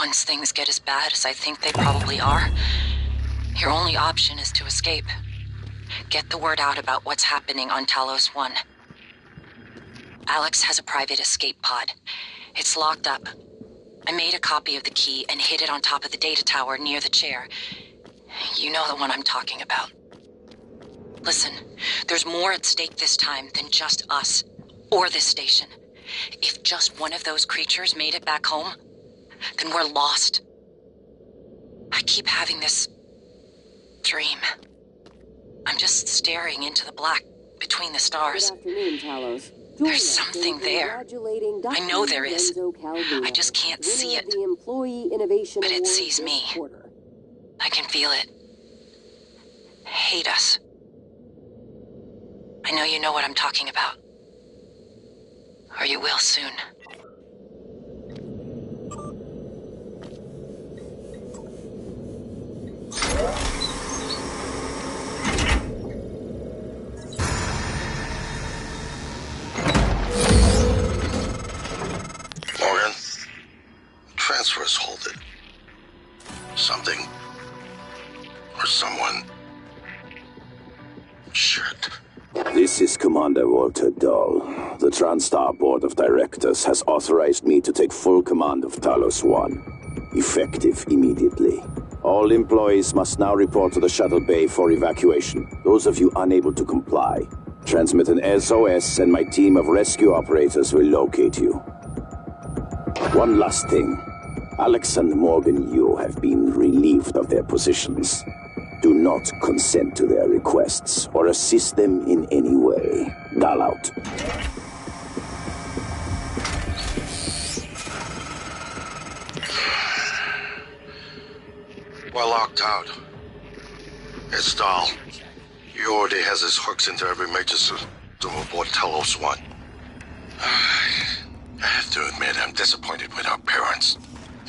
Once things get as bad as I think they probably are, your only option is to escape. Get the word out about what's happening on Talos 1. Alex has a private escape pod. It's locked up. I made a copy of the key and hid it on top of the data tower near the chair. You know the one I'm talking about. Listen, there's more at stake this time than just us, or this station. If just one of those creatures made it back home, then we're lost. I keep having this dream. I'm just staring into the black between the stars. Good afternoon, Talos. There's something there. I know there is. I just can't see it. But it sees me. I can feel it. Hate us. I know you know what I'm talking about. Or you will soon. Morgan, transfer is halted. Something or someone. Shit. This is Commander Walter Dahl. The TranStar Board of Directors has authorized me to take full command of Talos 1, effective immediately. All employees must now report to the shuttle bay for evacuation. Those of you unable to comply, transmit an SOS and my team of rescue operators will locate you. One last thing. Alex and Morgan Yu have been relieved of their positions. Do not consent to their requests or assist them in any way. Dahl out. We're locked out. It's Dahl. He already has his hooks into every major system aboard Talos 1. I have to admit, I'm disappointed with our parents.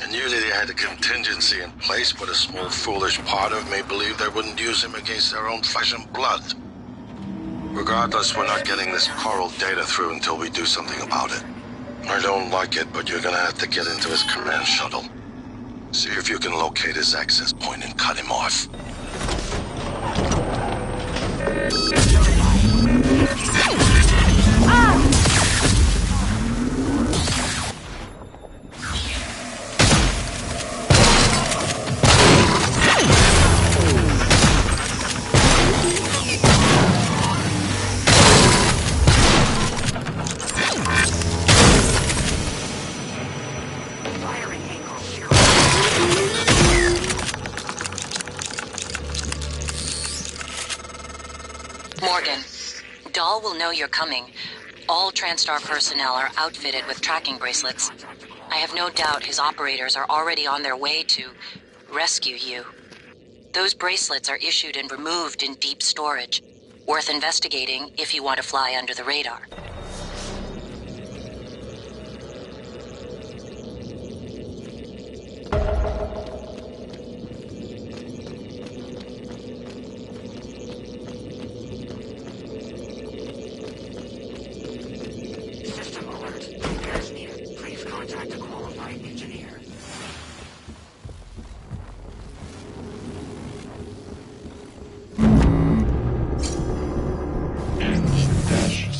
I knew that he had a contingency in place, but a small foolish part of me believed they wouldn't use him against their own flesh and blood. Regardless, we're not getting this coral data through until we do something about it. I don't like it, but you're gonna have to get into his command shuttle. See if you can locate his access point and cut him off. Morgan, Dahl will know you're coming. All TranStar personnel are outfitted with tracking bracelets. I have no doubt his operators are already on their way to rescue you. Those bracelets are issued and removed in deep storage. Worth investigating if you want to fly under the radar.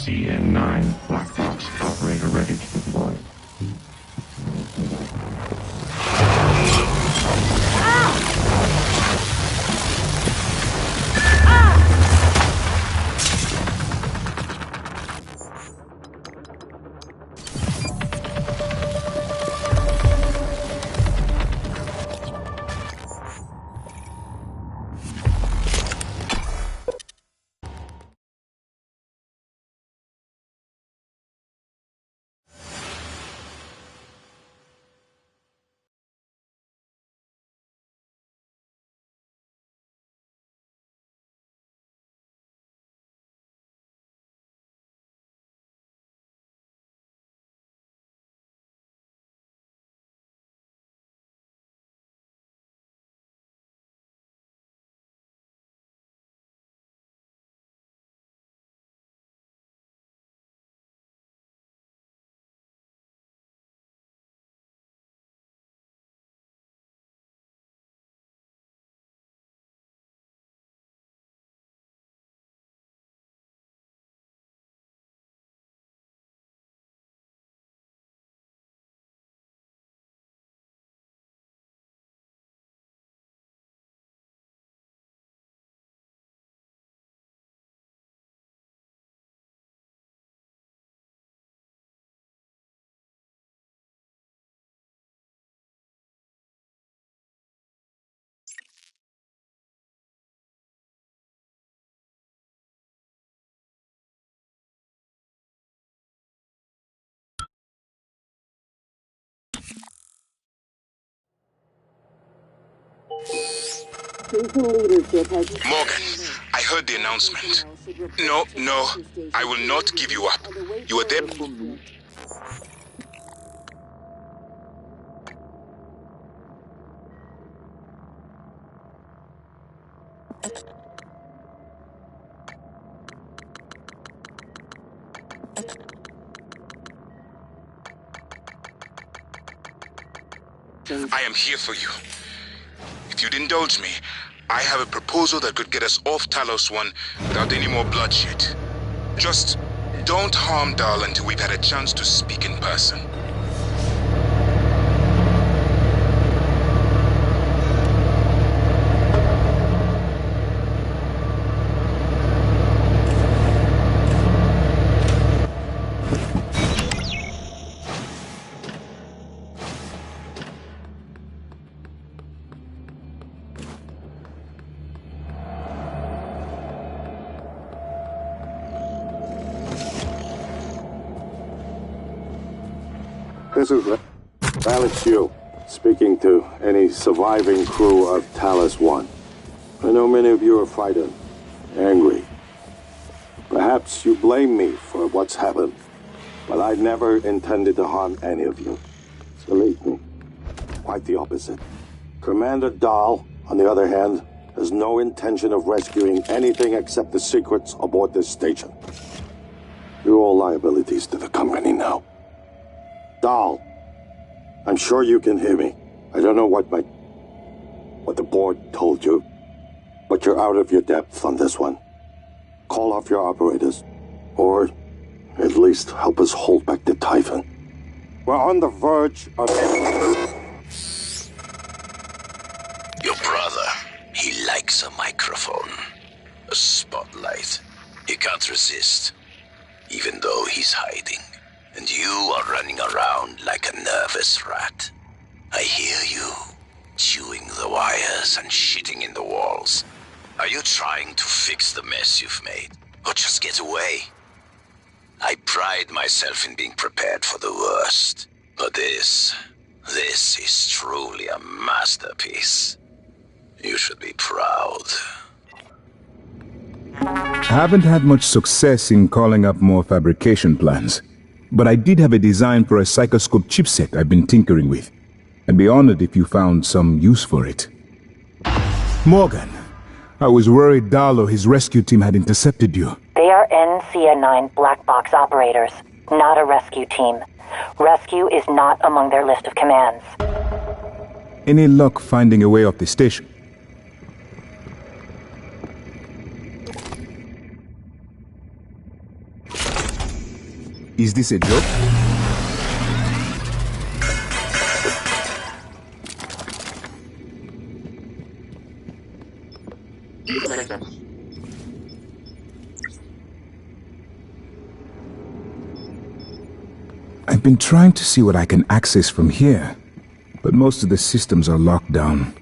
CN9. Morgan, I heard the announcement. No, I will not give you up. You are there for me. I am here for you. If you'd indulge me, I have a proposal that could get us off Talos 1 without any more bloodshed. Just don't harm Dahl until we've had a chance to speak in person. This is Alex Yu, speaking to any surviving crew of Talos 1. I know many of you are frightened, angry. Perhaps you blame me for what's happened, but I never intended to harm any of you. Believe me, quite the opposite. Commander Dahl, on the other hand, has no intention of rescuing anything except the secrets aboard this station. You're all liabilities to the company now. Dahl, I'm sure you can hear me. I don't know what the board told you, but you're out of your depth on this one. Call off your operators, or at least help us hold back the Typhon. We're on the verge of... Your brother, he likes a microphone, a spotlight. He can't resist, even though he's hiding. And you are running around like a nervous rat. I hear you, chewing the wires and shitting in the walls. Are you trying to fix the mess you've made, or just get away? I pride myself in being prepared for the worst, but this is truly a masterpiece. You should be proud. I haven't had much success in calling up more fabrication plans. But I did have a design for a psychoscope chipset I've been tinkering with. I'd be honored if you found some use for it. Morgan, I was worried Dahl or his rescue team had intercepted you. They are NCA-9 black box operators, not a rescue team. Rescue is not among their list of commands. Any luck finding a way off the station? Is this a joke? I've been trying to see what I can access from here, but most of the systems are locked down.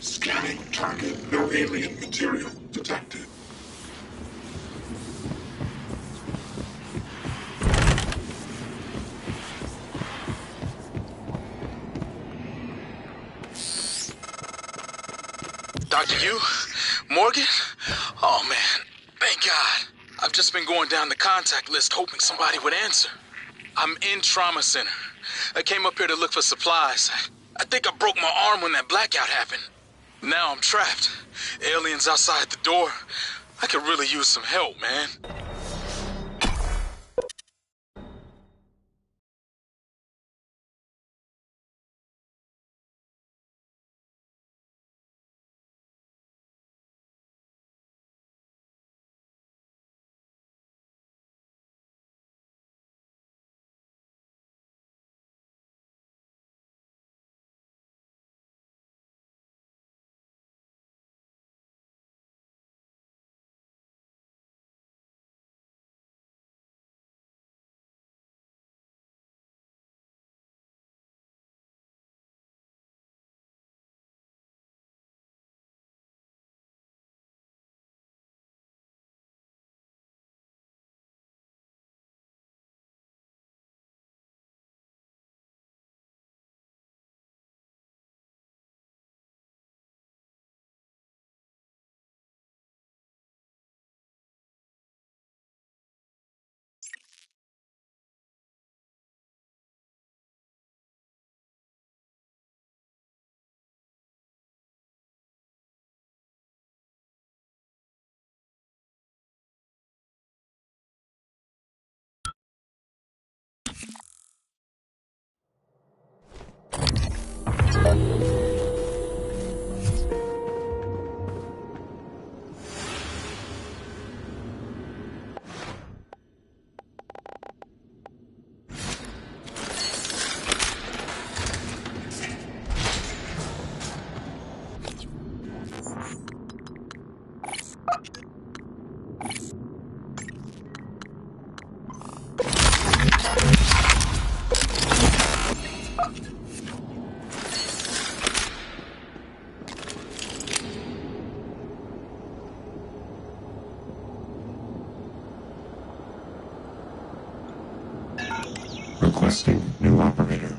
Scanning target. No alien material detected. Dr. Yu? Morgan? Oh man, thank God. I've just been going down the contact list hoping somebody would answer. I'm in trauma center. I came up here to look for supplies. I think I broke my arm when that blackout happened. Now I'm trapped. Aliens outside the door. I could really use some help, man. Requesting new operator.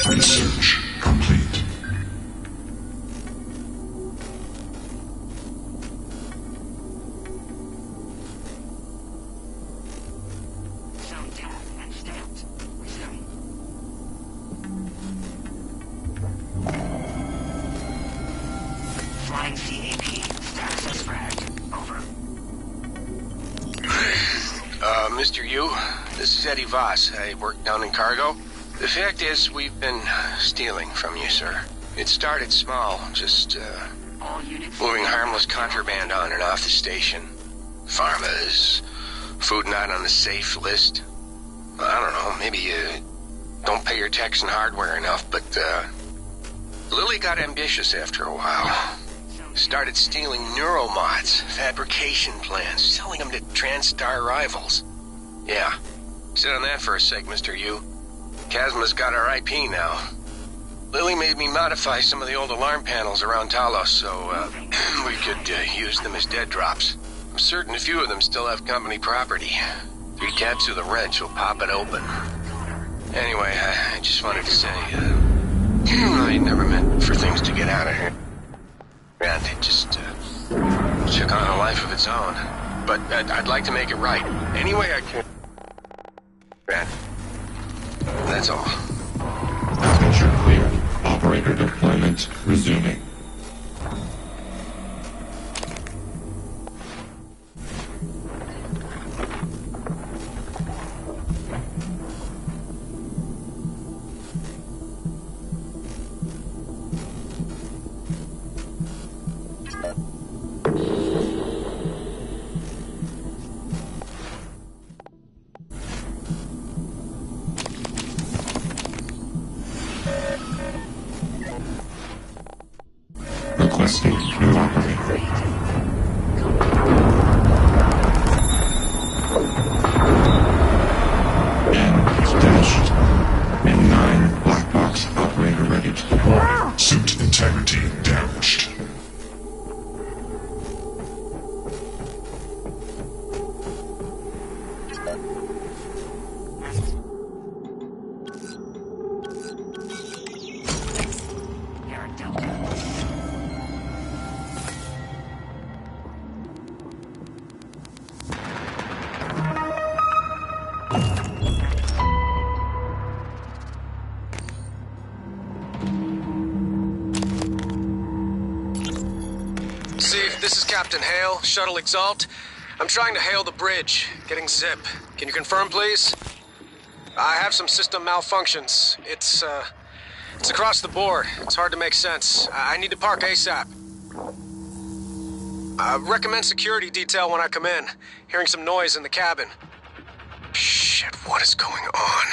Research complete. Zone tagged and stamped. Resume. Flying CAP. Status as fragged. Over. Mr. Yu, this is Eddie Voss. I work down in cargo. The fact is, we've been stealing from you, sir. It started small, just, All units. moving harmless contraband on and off the station. Pharmas, food not on the safe list. I don't know, maybe you don't pay your tax and hardware enough, but, Lily got ambitious after a while. Started stealing neuromods, fabrication plans, selling them to TranStar rivals. Yeah, sit on that for a sec, Mr. Yu. Chasma's got our IP now. Lily made me modify some of the old alarm panels around Talos so we could use them as dead drops. I'm certain a few of them still have company property. 3 taps of the wrench will pop it open. Anyway, I just wanted to say, I never meant for things to get out of here. And it just took on a life of its own. But I'd like to make it right. Any way I can. And that's all. Attention cleared. Operator deployment resuming. Requesting new operator. N-dashed. N9 black box operator ready to deploy. Suit integrity damaged. Air Delta. Steve, this is Captain Hale, Shuttle Exalt. I'm trying to hail the bridge, getting zip. Can you confirm, please? I have some system malfunctions. It's across the board. It's hard to make sense. I need to park ASAP. Recommend security detail when I come in. Hearing some noise in the cabin. Shit, what is going on?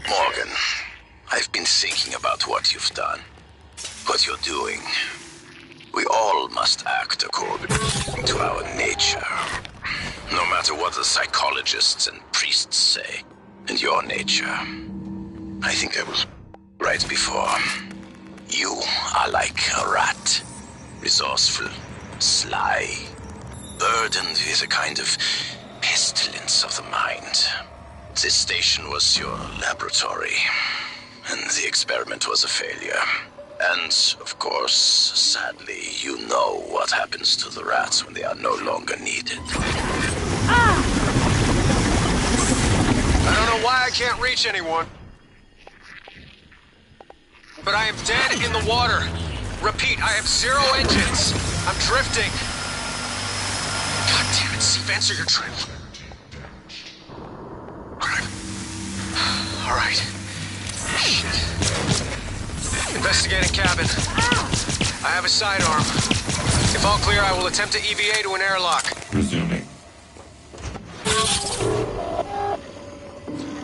Morgan, I've been thinking about what you've done. What you're doing. We all must act according to our nature. No matter what the psychologists and priests say. And your nature. I think I was right before. You are like a rat. Resourceful, sly, burdened with a kind of pestilence of the mind. This station was your laboratory, and the experiment was a failure. And, of course, sadly, you know what happens to the rats when they are no longer needed. I don't know why I can't reach anyone. But I am dead in the water. Repeat, I have 0 engines. I'm drifting. God damn it, Steve, answer your trip. Alright. Shit. Investigating cabin. I have a sidearm. If all clear, I will attempt to EVA to an airlock. Resuming.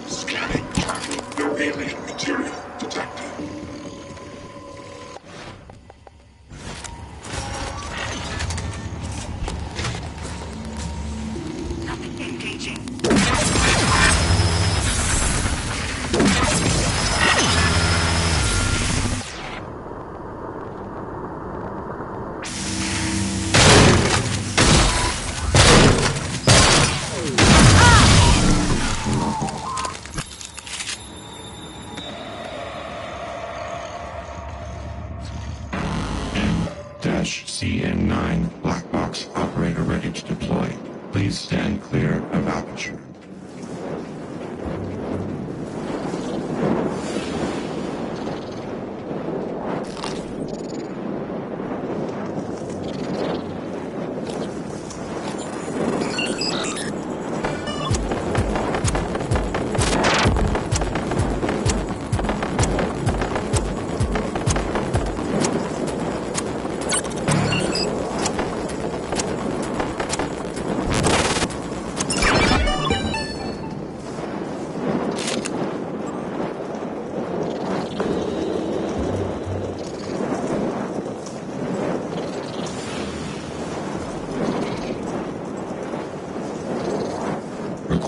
Scanning cabin. No alien material detected. Nothing engaging.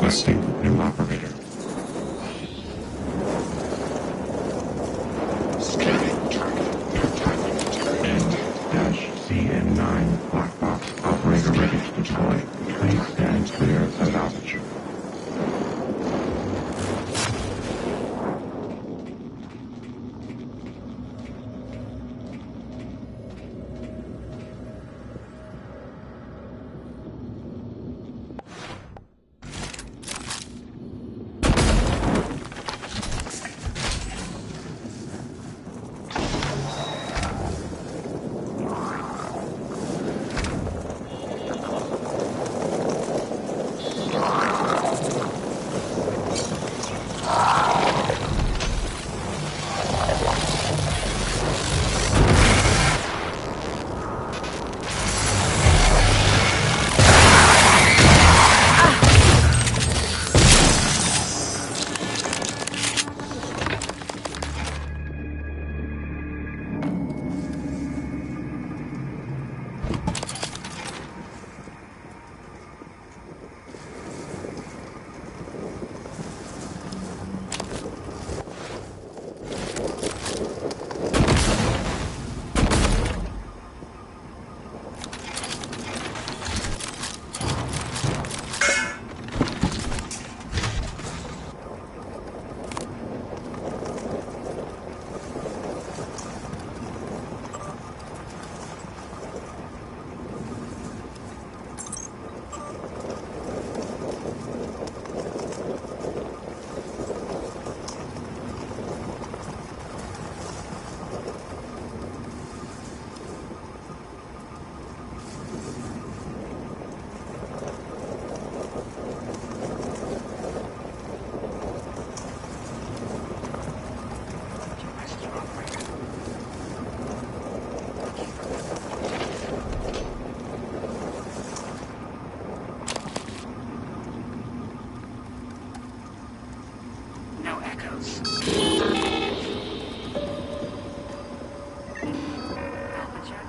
Requesting new operator. Scanning target. No target material. N-CN9 black box operator ready to deploy. Please stand clear of altitude. No echoes. Alpha check.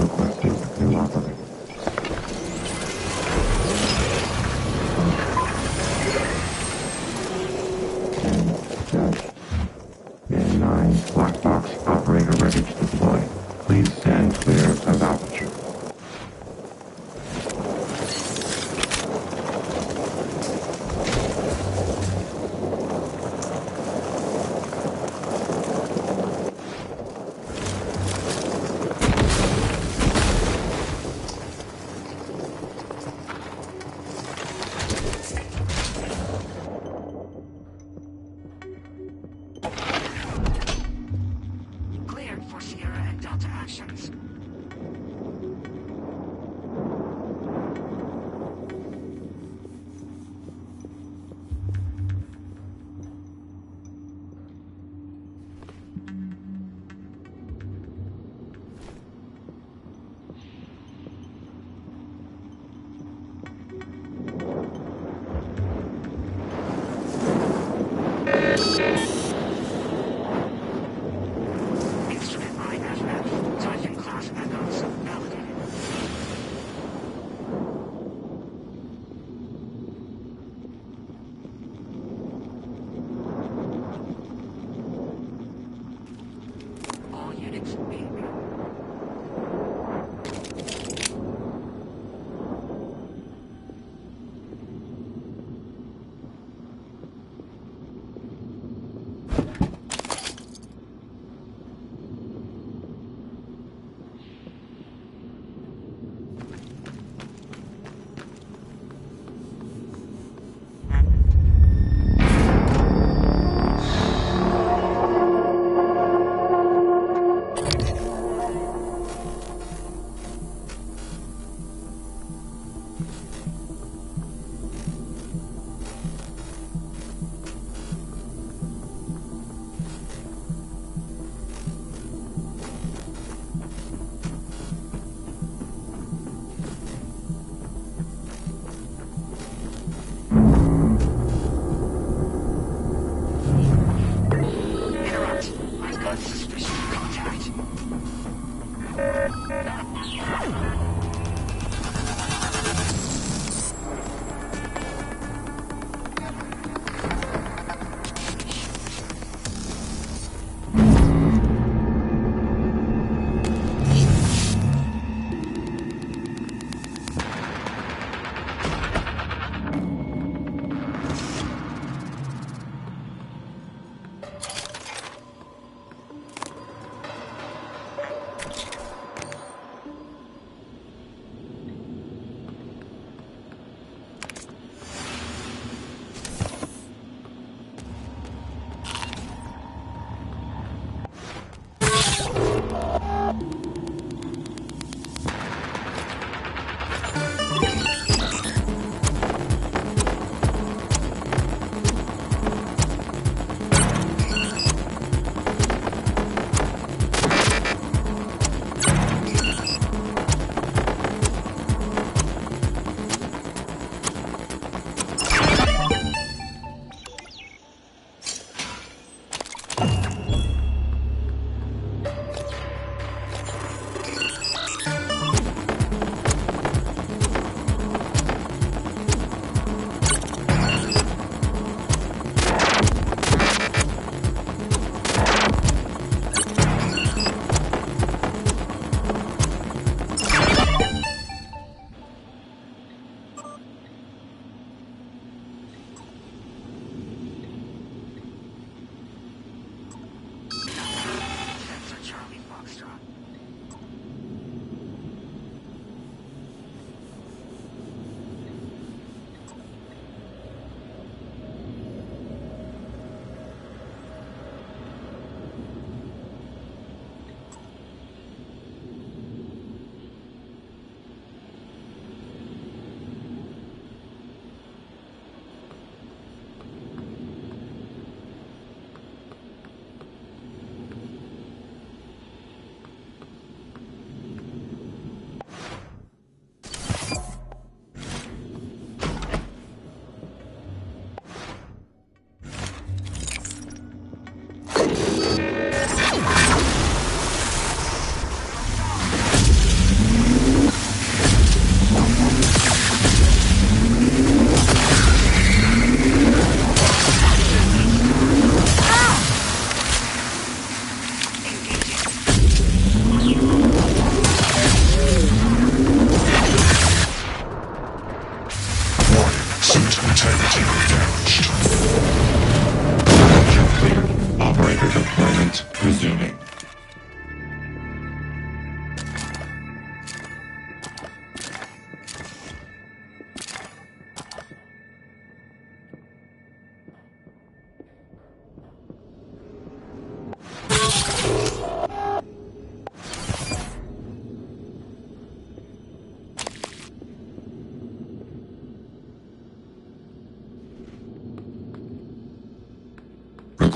Requesting new operator. N9 black box operator ready to deploy. Please stand clear of aperture. Cleared for Sierra and Delta actions. Instrument IFF, Typhon class echoes, validated. All units being interrupt. I've got suspicious contact.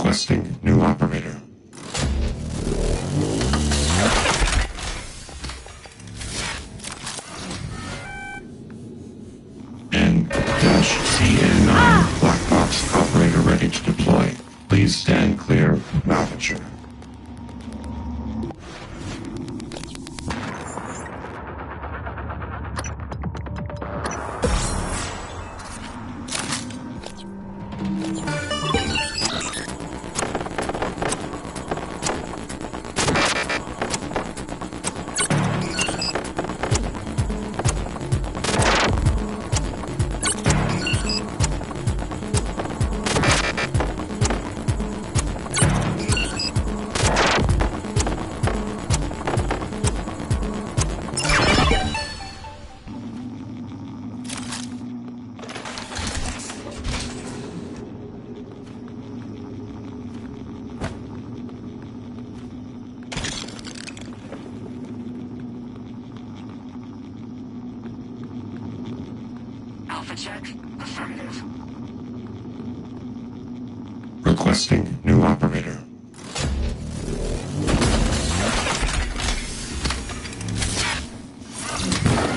Requesting new operator. N-CN9 black box operator ready to deploy. Please stand clear of aperture. Alpha check. Affirmative. Requesting new operator.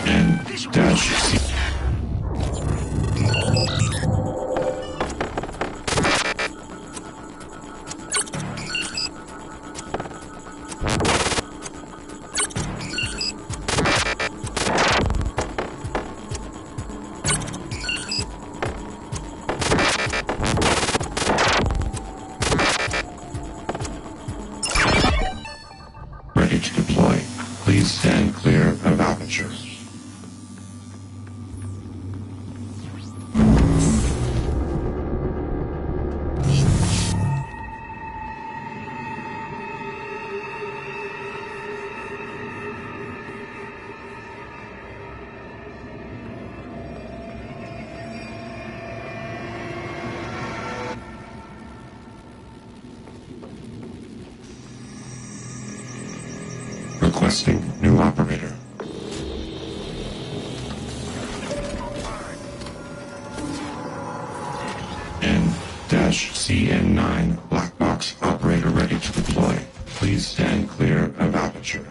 N-C. Ready to deploy. Please stand clear of aperture. Requesting new operator. N-CN9 black box operator ready to deploy. Please stand clear of aperture.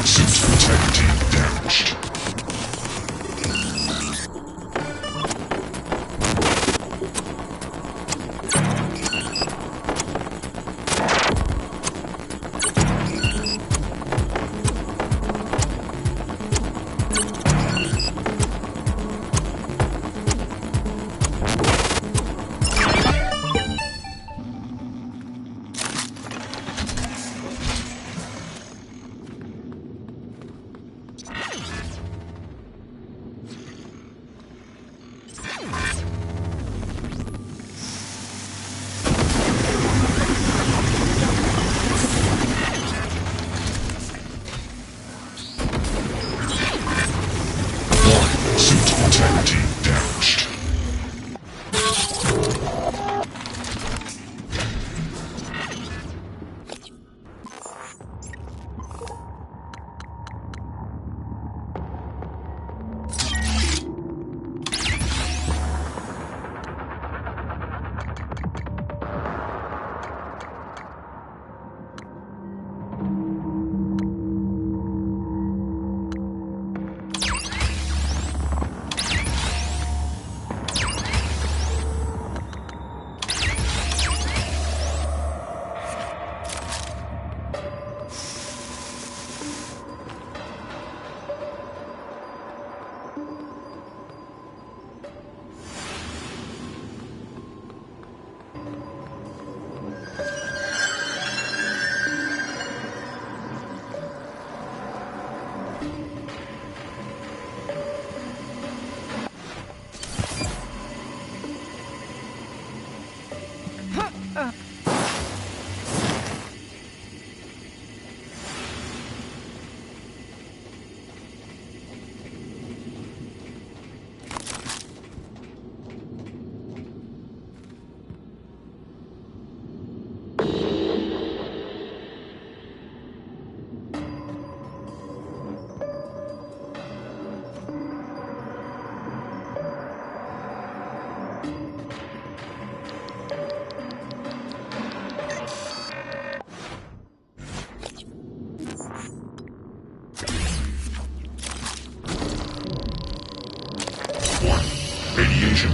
Suit integrity damaged. Suit integrity damaged.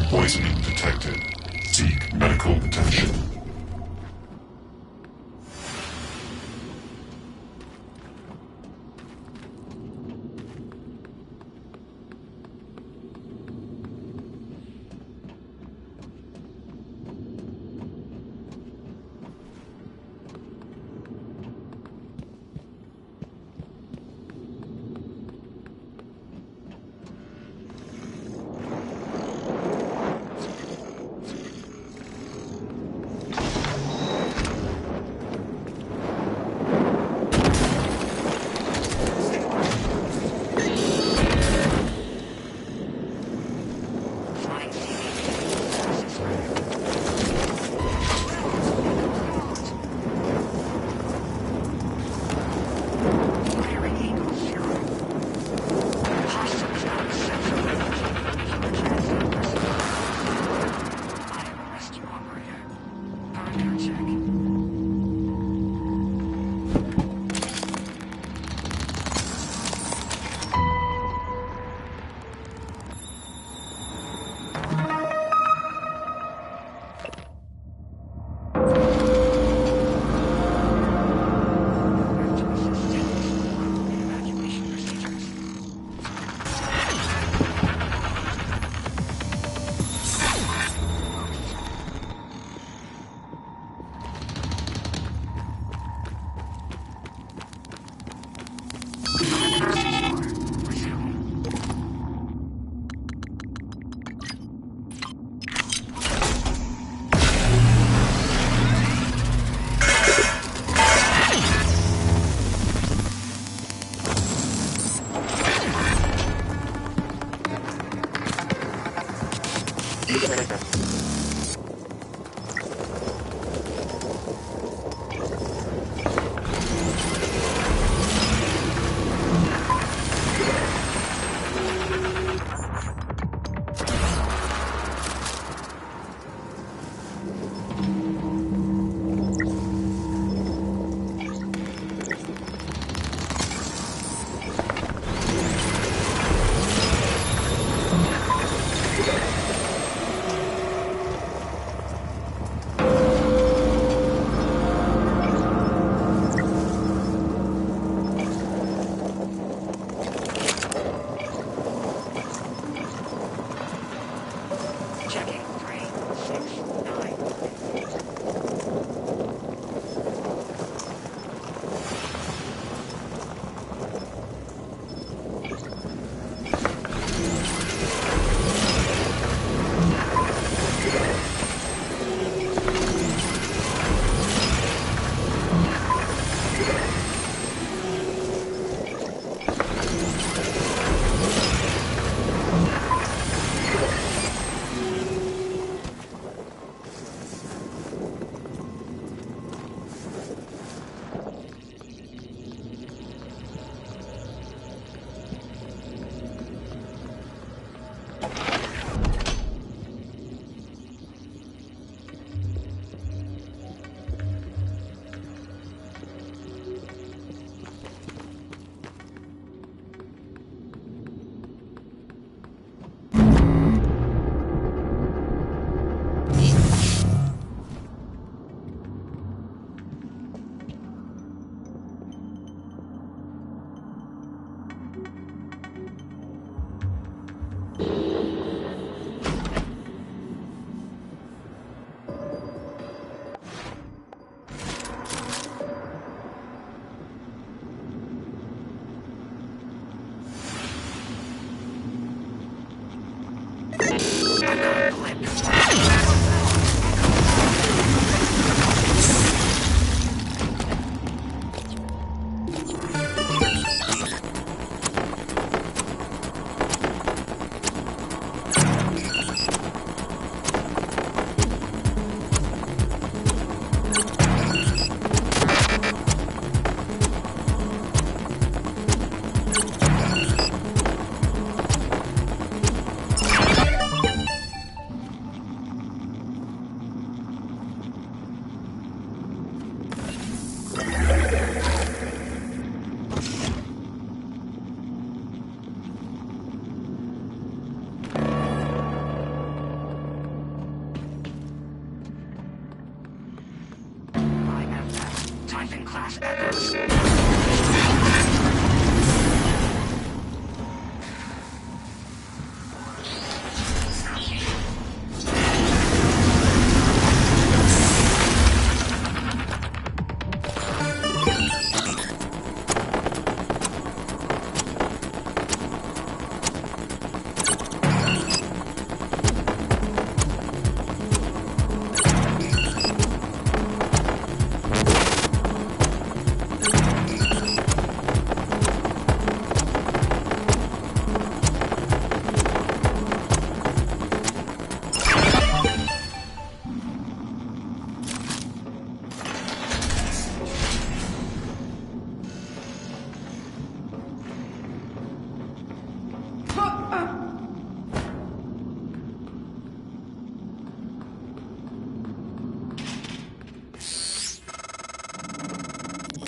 Poisoning detected. Seek medical attention. Second-class echoes.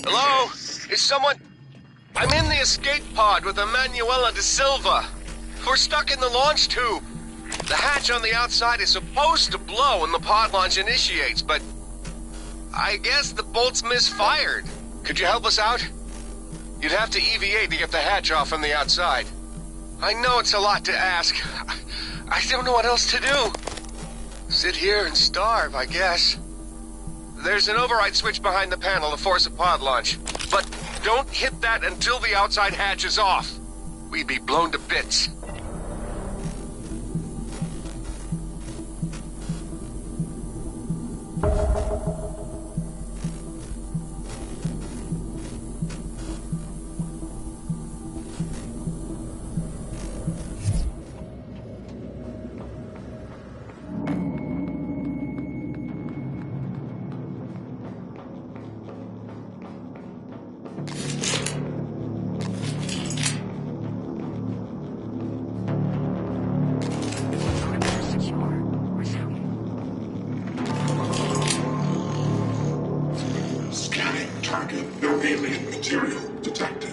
Hello? Is someone... I'm in the escape pod with Emanuela de Silva. We're stuck in the launch tube. The hatch on the outside is supposed to blow when the pod launch initiates, but... I guess the bolt's misfired. Could you help us out? You'd have to EVA to get the hatch off from the outside. I know it's a lot to ask. I don't know what else to do. Sit here and starve, I guess. There's an override switch behind the panel to force a pod launch. But don't hit that until the outside hatch is off. We'd be blown to bits. Target, no alien material detected.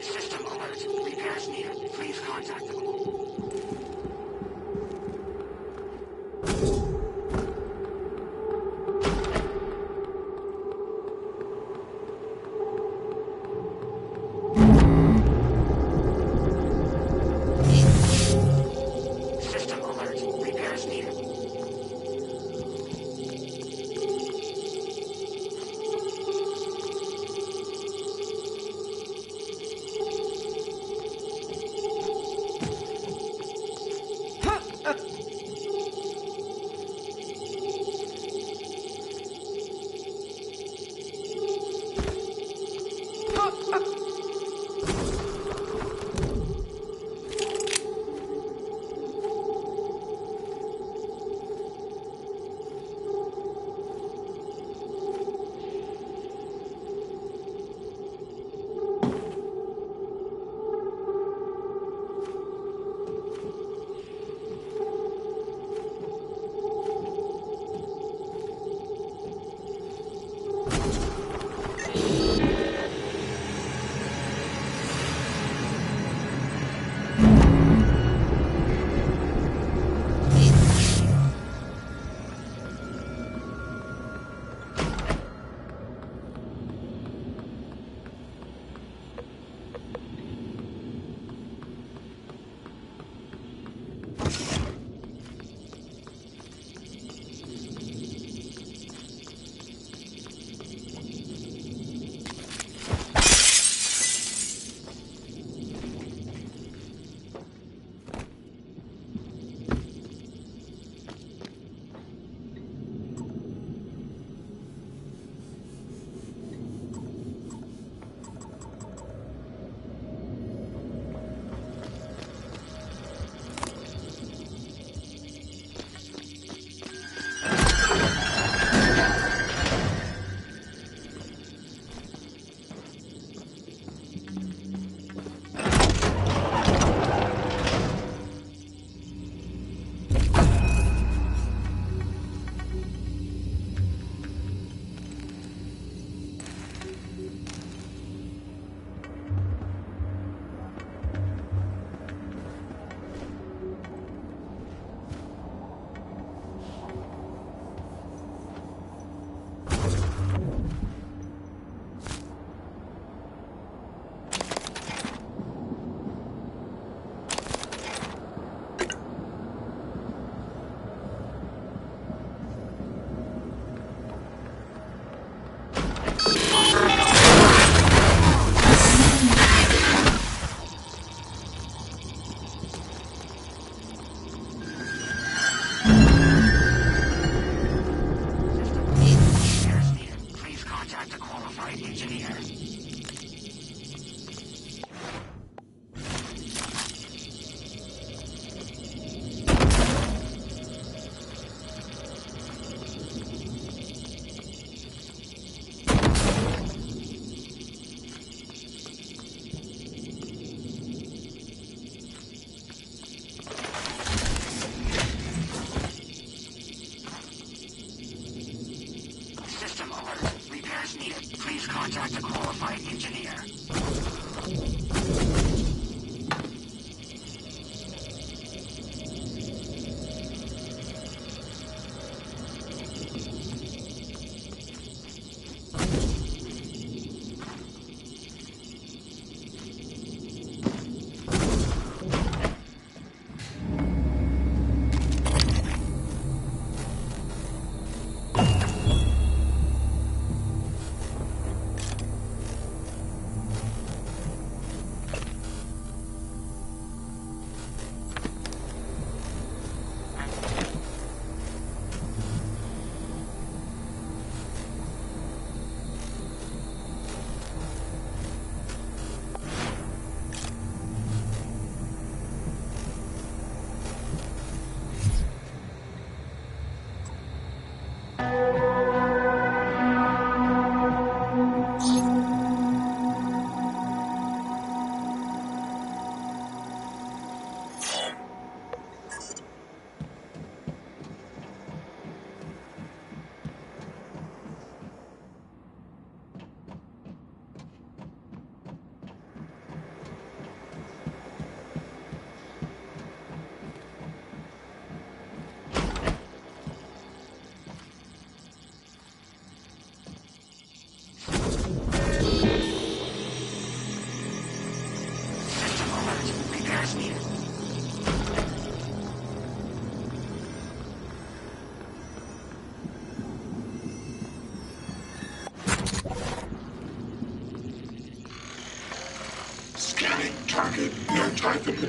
System alert. Repairs needed. Please contact the pool. System alert. Repairs needed.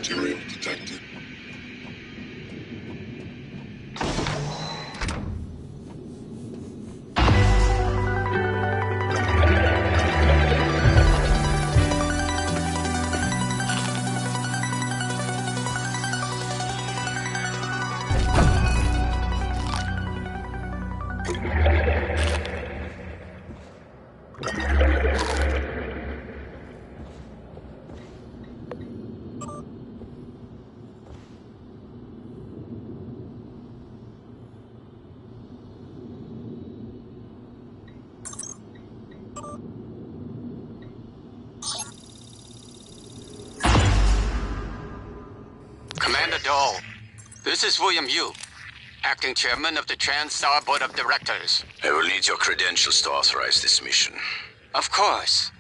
material detected. Commander Dole, this is William Yu, acting chairman of the TranStar Board of Directors. I will need your credentials to authorize this mission. Of course.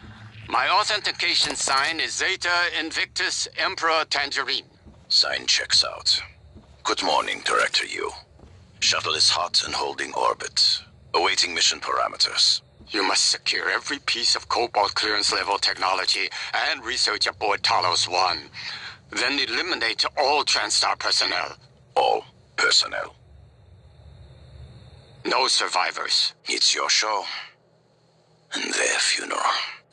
My authentication sign is Zeta Invictus Emperor Tangerine. Sign checks out. Good morning, Director Yu. Shuttle is hot and holding orbit. Awaiting mission parameters. You must secure every piece of Cobalt clearance level technology and research aboard Talos 1. Then eliminate all TranStar personnel. All personnel. No survivors. It's your show. And their funeral.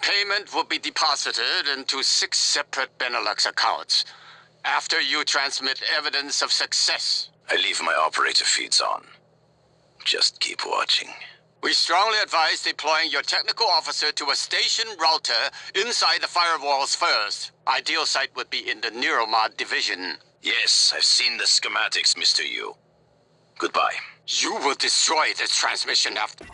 Payment will be deposited into 6 separate Benelux accounts. After you transmit evidence of success. I leave my operator feeds on. Just keep watching. We strongly advise deploying your technical officer to a station router inside the firewalls first. Ideal site would be in the Neuromod division. Yes, I've seen the schematics, Mr. Yu. Goodbye. You will destroy this transmission after...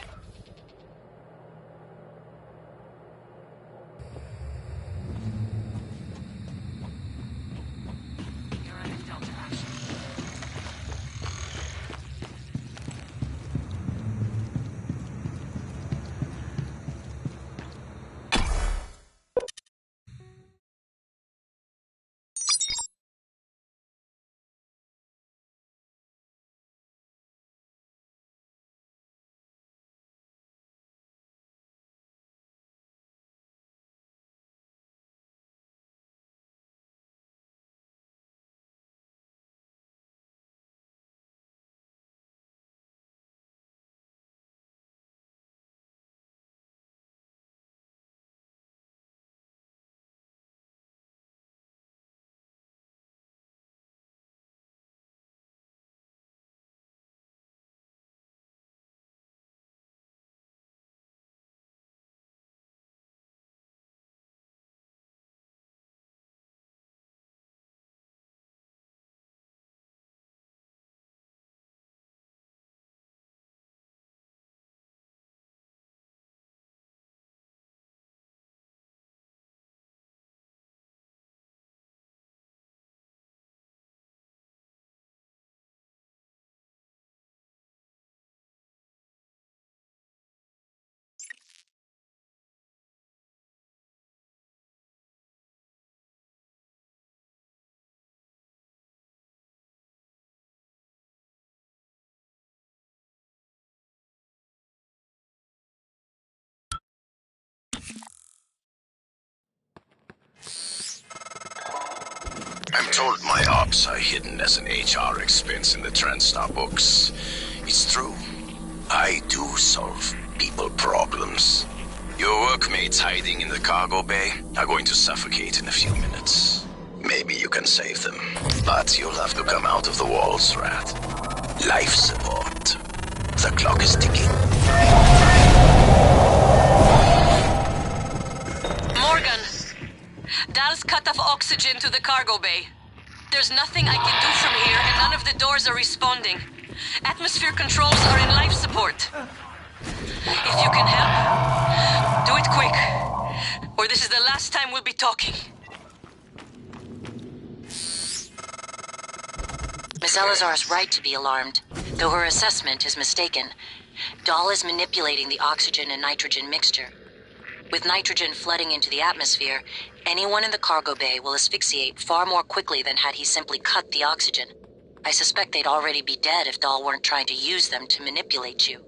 I'm told my ops are hidden as an HR expense in the TranStar books. It's true. I do solve people problems. Your workmates hiding in the cargo bay are going to suffocate in a few minutes. Maybe you can save them, but you'll have to come out of the walls, Rat. Life support. The clock is ticking. Morgan! Dal's cut off oxygen to the cargo bay. There's nothing I can do from here, and none of the doors are responding. Atmosphere controls are in life support. If you can help, do it quick, or this is the last time we'll be talking. Miss Elazar is right to be alarmed, though her assessment is mistaken. Dahl is manipulating the oxygen and nitrogen mixture. With nitrogen flooding into the atmosphere, anyone in the cargo bay will asphyxiate far more quickly than had he simply cut the oxygen. I suspect they'd already be dead if Dahl weren't trying to use them to manipulate you.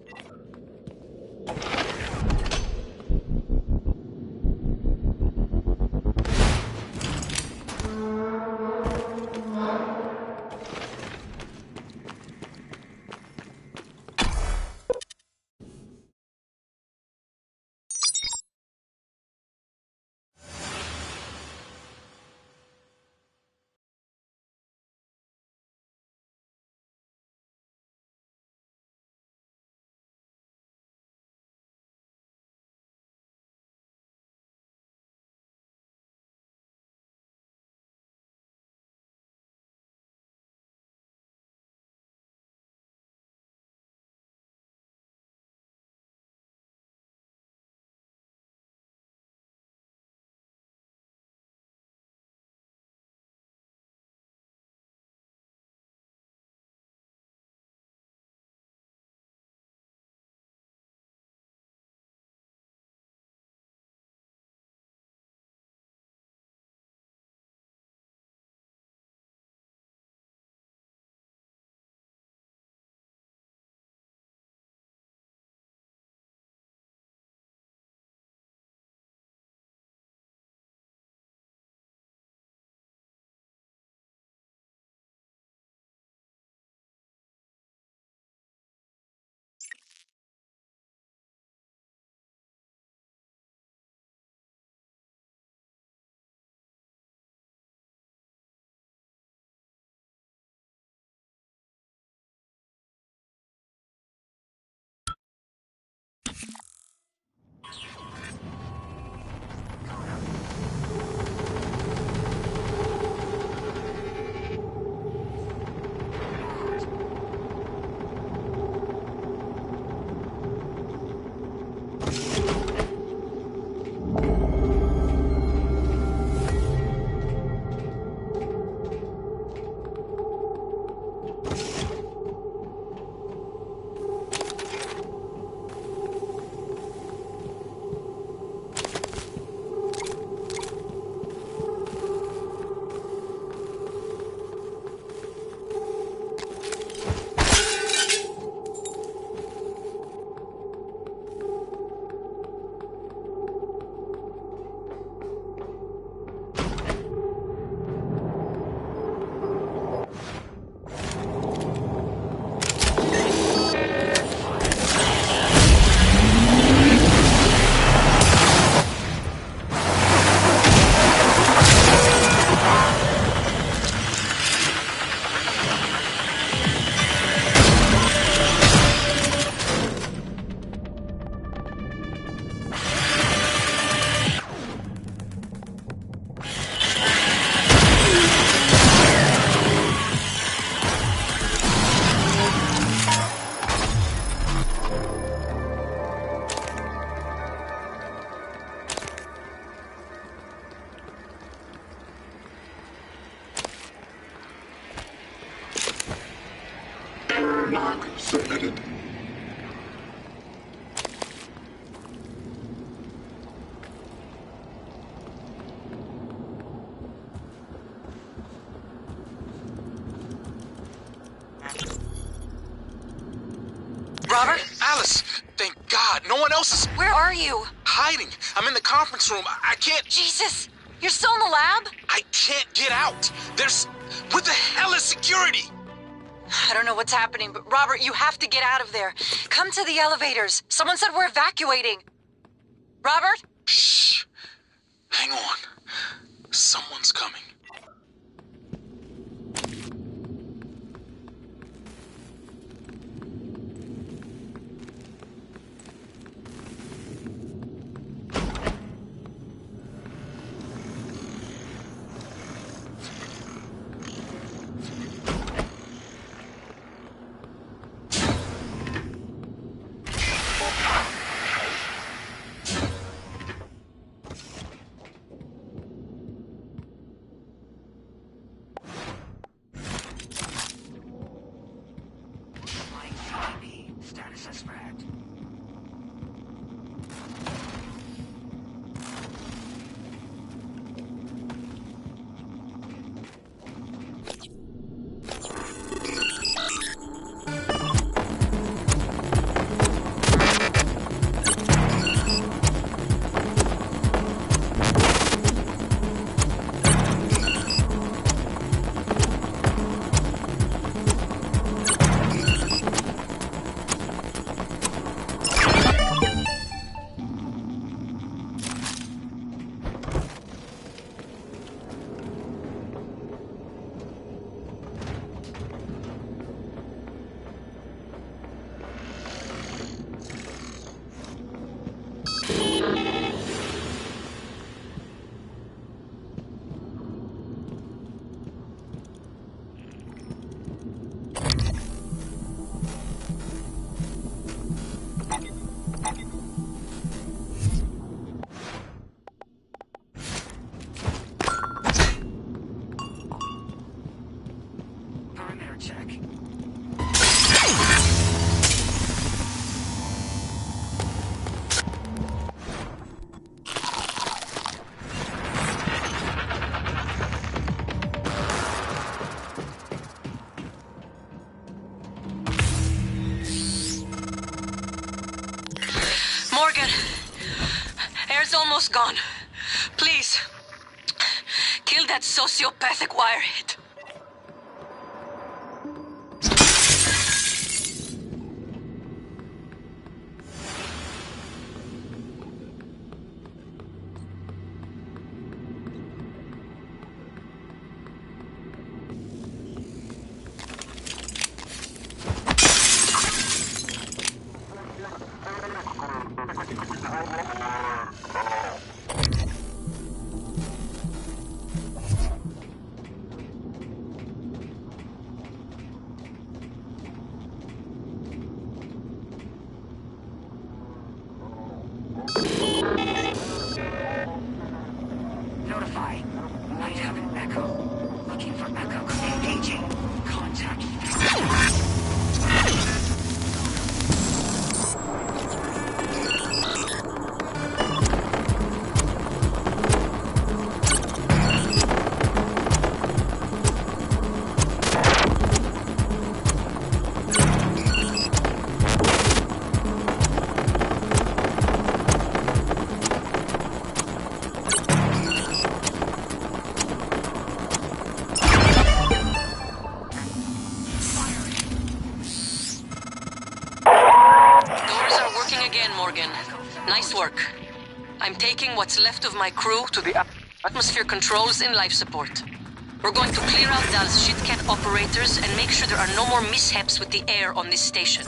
Lock submitted. Robert? Alice, thank God. No one else is Where are you? hiding. I'm in the conference room. I can't... Jesus! You're still in the lab? I can't get out. There's... What the hell is security? I don't know what's happening, but Robert, you have to get out of there. Come to the elevators. Someone said we're evacuating. Robert? Shh. Hang on. Someone's coming. Status suspect. Perimeter check. Morgan. Air's almost gone. Please. Kill that sociopathic wirehead. Notify. Might have an echo. Looking for echo. Engaging. Contact. Morgan. Nice work. I'm taking what's left of my crew to the atmosphere controls in life support. We're going to clear out Dal's shitcat operators and make sure there are no more mishaps with the air on this station.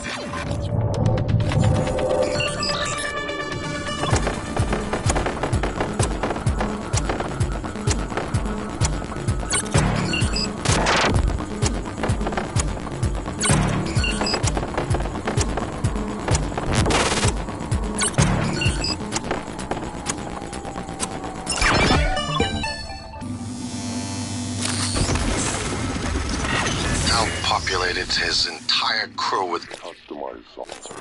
Populated his entire entire crew with customized software.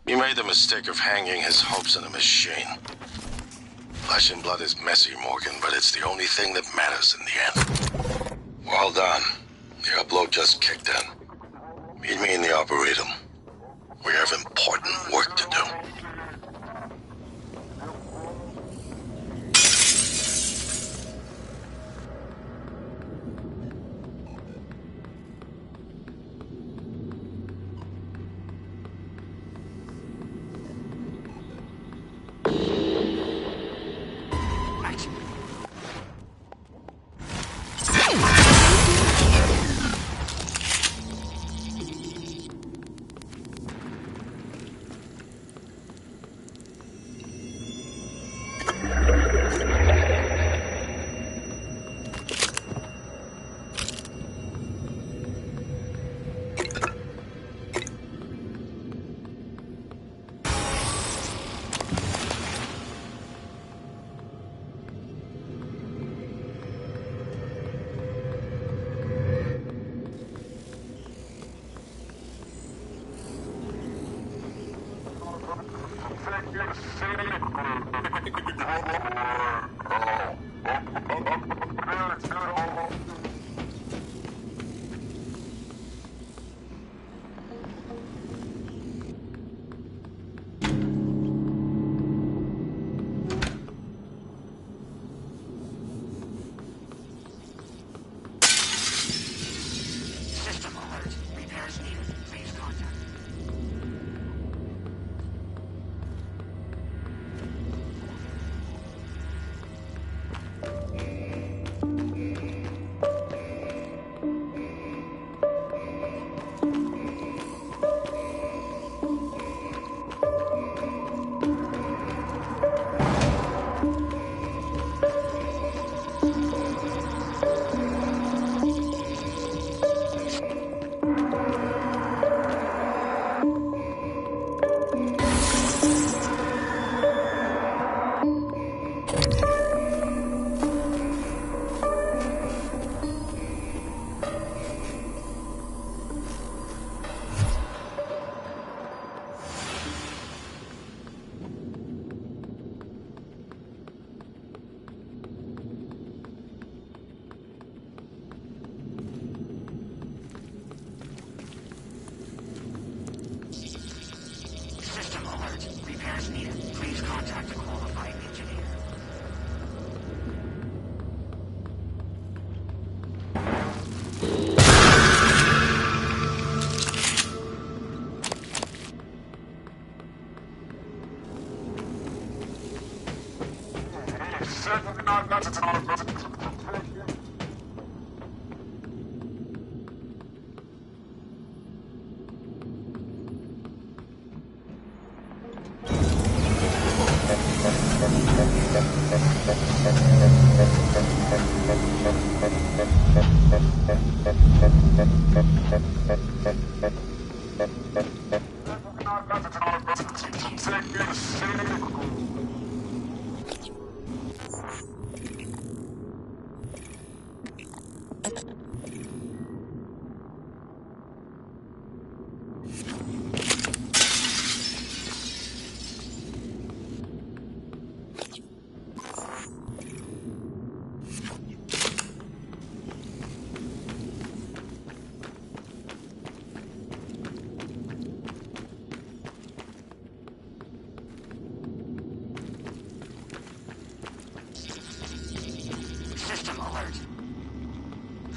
He made the mistake of hanging his hopes in a machine. Flesh and blood is messy, Morgan, but it's the only thing that matters in the end. Well done. The upload just kicked in. Meet me in the Arboretum. We have important work to do.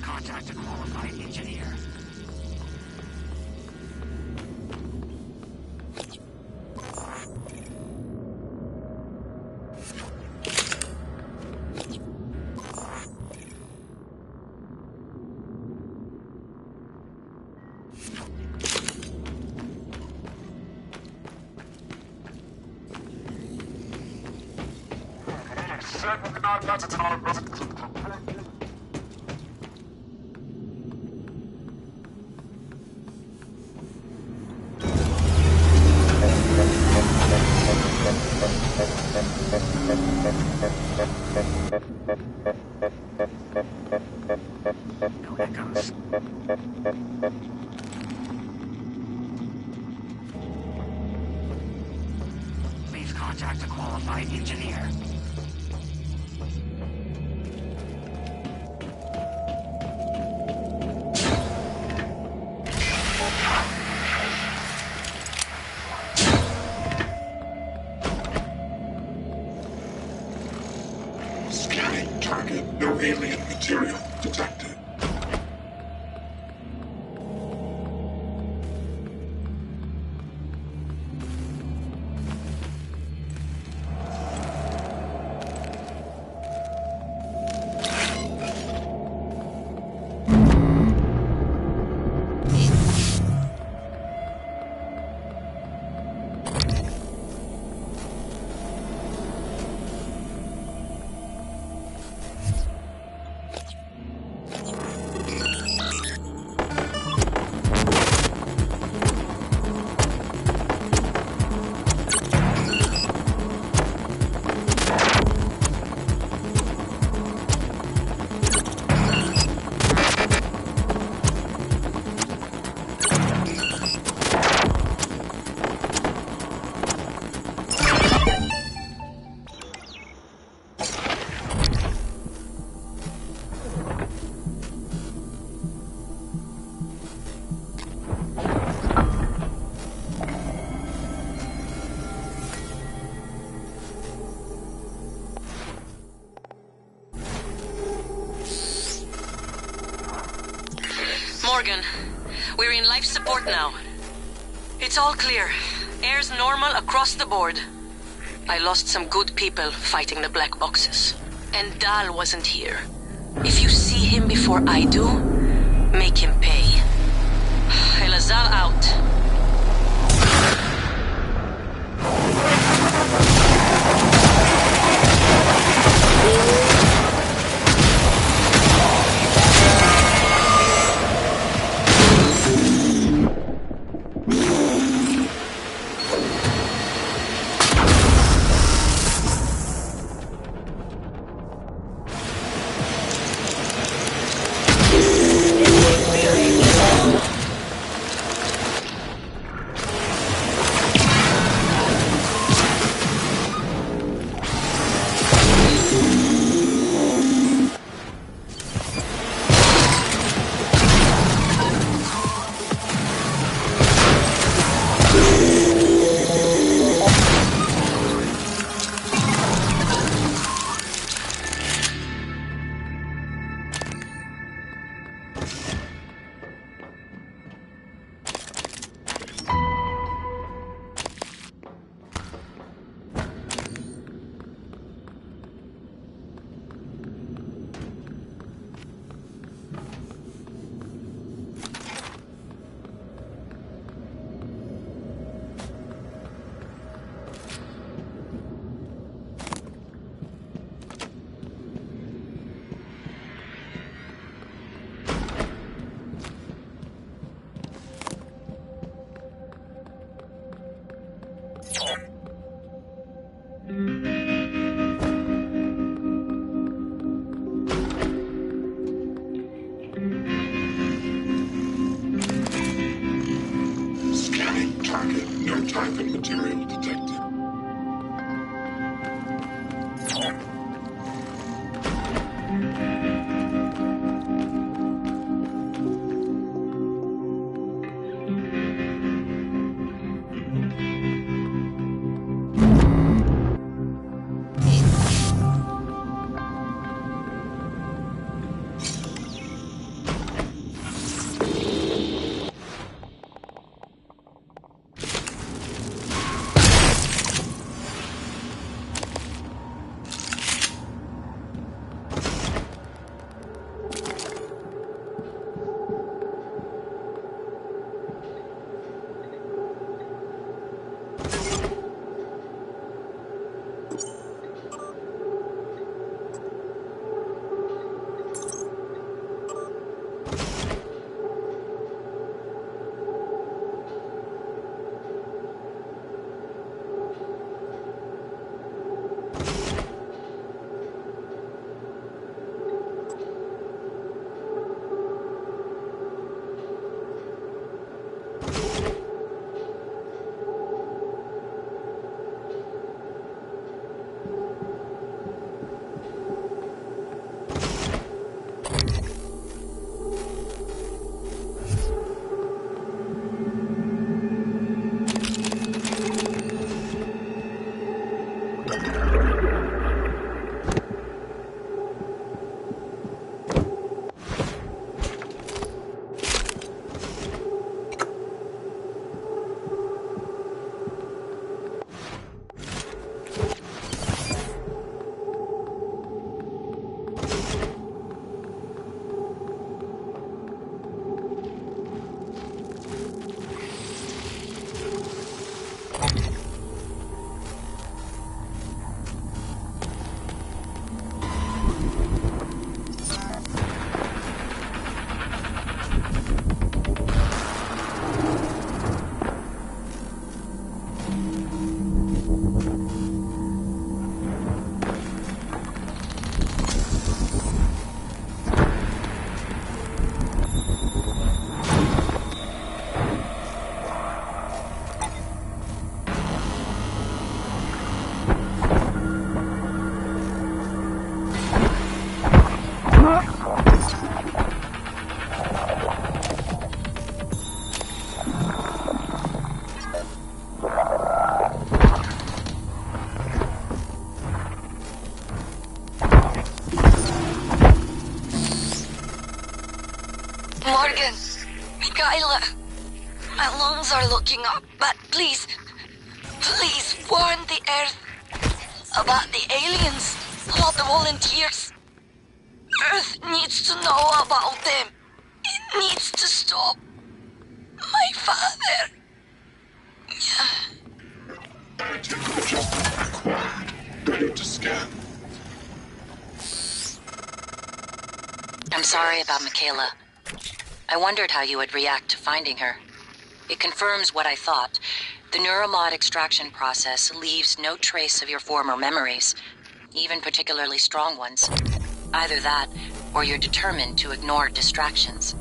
Contact a qualified engineer. No echoes. Please contact a qualified engineer. Scanning target. No alien material detected. Morgan, we're in life support now. It's all clear. Air's normal across the board. I lost some good people fighting the black boxes. And Dal wasn't here. If you see him before I do, make him pay. Elazar out. Scanning target. No type of material detected. Morgan, Michaela, my lungs are looking up, but please warn the Earth about the aliens, about the volunteers. Earth needs to know about them. It needs to stop my father. Antenna adjustment acquired. Ready to scan. I'm sorry about Michaela. I wondered how you would react to finding her. It confirms what I thought. The neuromod extraction process leaves no trace of your former memories, even particularly strong ones. Either that, or you're determined to ignore distractions.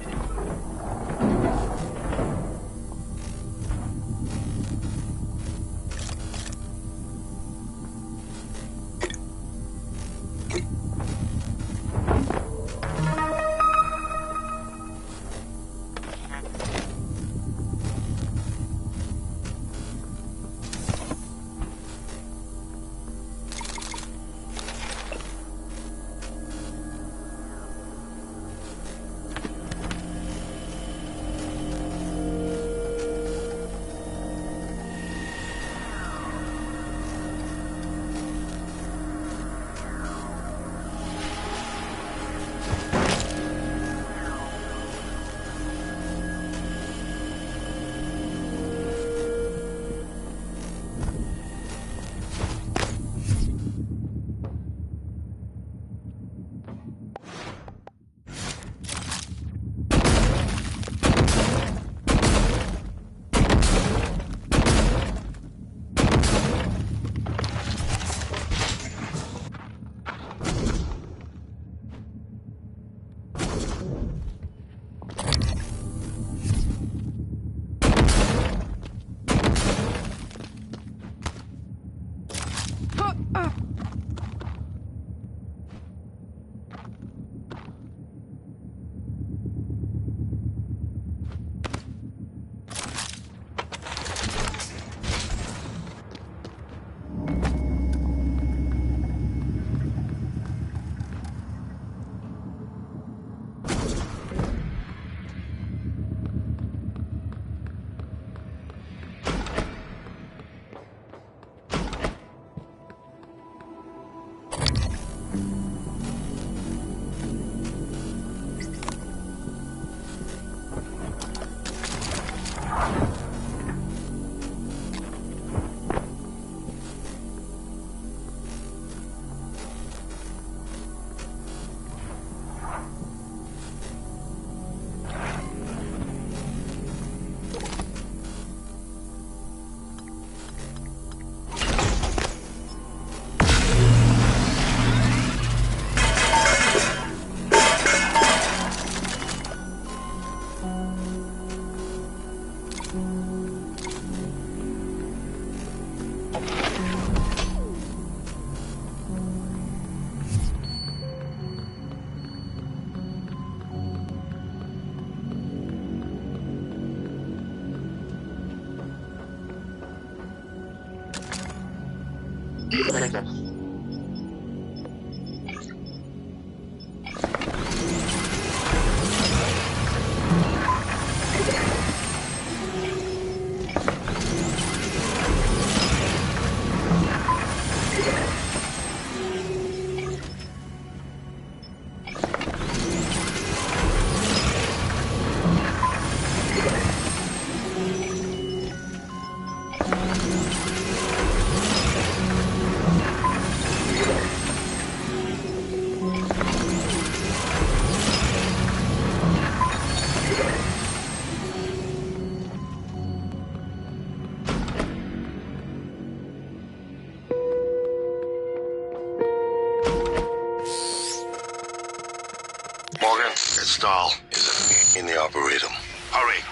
Morgan, it's Dahl. Is in the Arboretum. Hurry!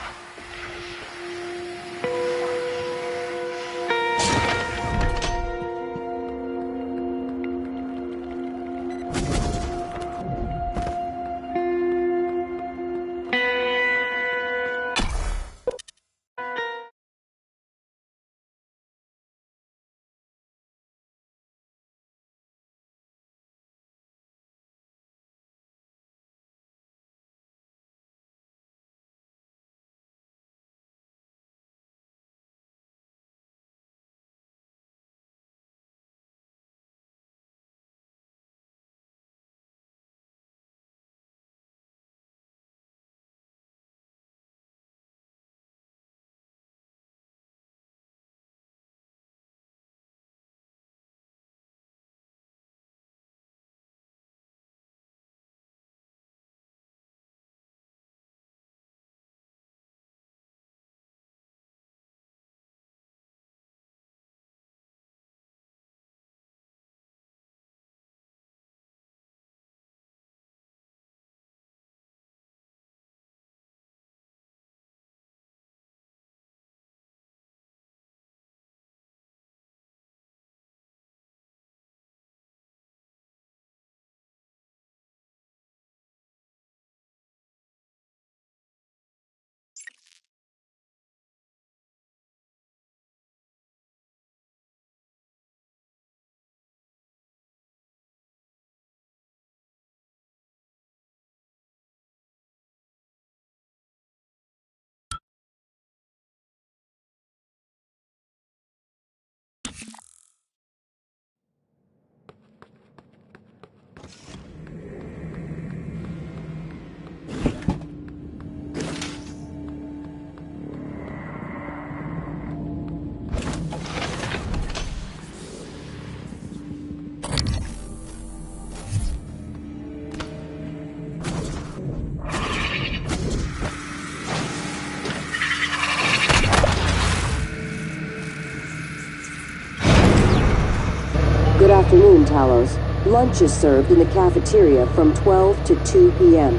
afternoon, Talos. Lunch is served in the cafeteria from 12 to 2 p.m.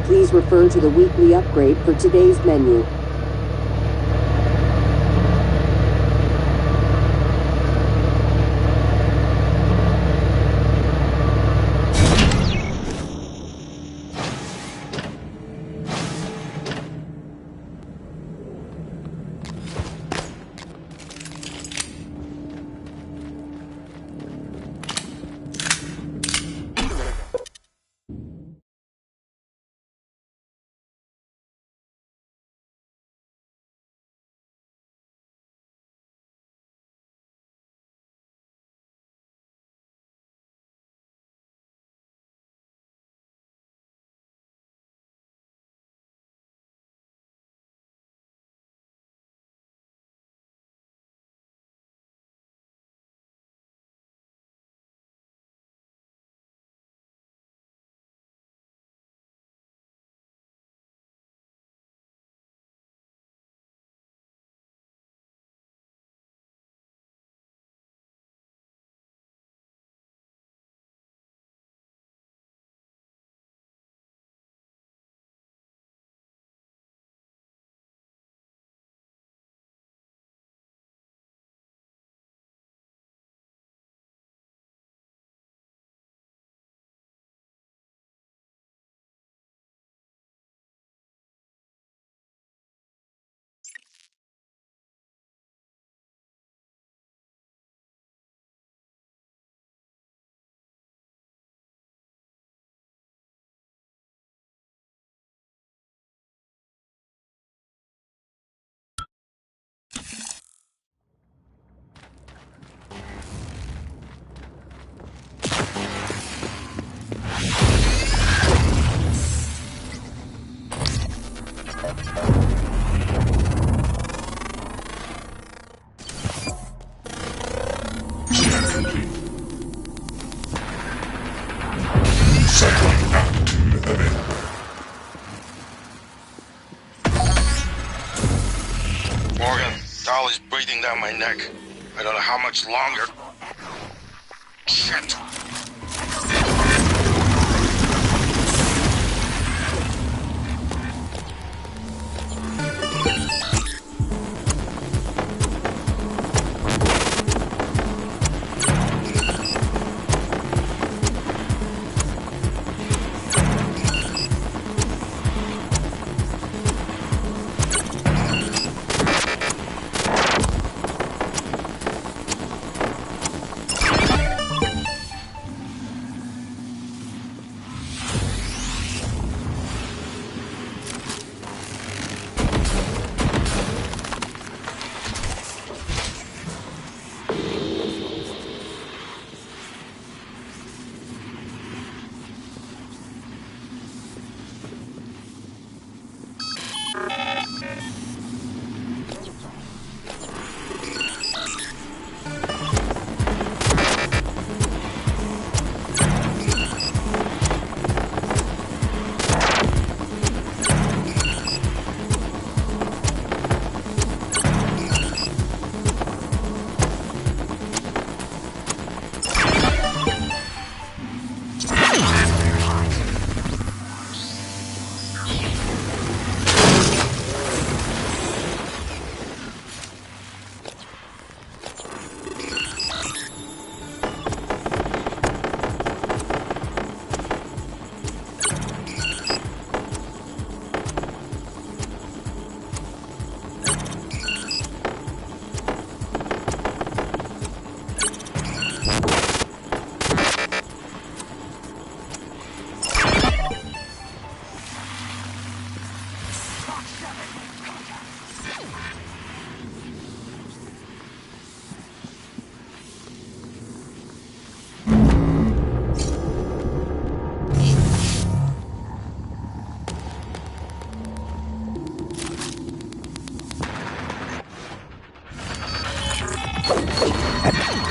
Please refer to the weekly upgrade for today's menu. Morgan, Dahl is breathing down my neck. I don't know how much longer. Shit.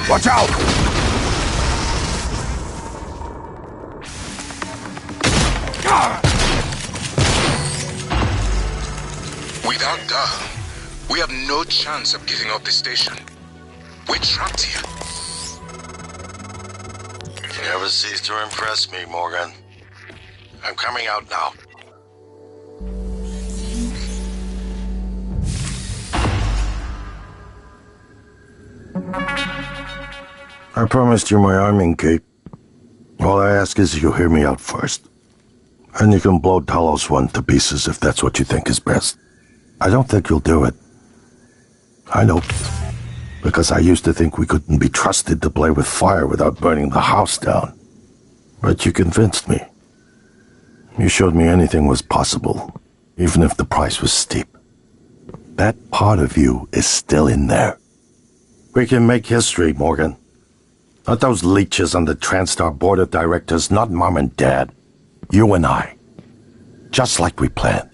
Watch out! Without Dahl, we have no chance of getting off the station. We're trapped here. never cease to impress me, Morgan. I'm coming out now. I promised you my arming cape. All I ask is you hear me out first. And you can blow Talos 1 to pieces if that's what you think is best. I don't think you'll do it. I know. Because I used to think we couldn't be trusted to play with fire without burning the house down. But you convinced me. You showed me anything was possible, even if the price was steep. That part of you is still in there. We can make history, Morgan. Not those leeches on the TranStar board of directors, not Mom and Dad. You and I. Just like we planned.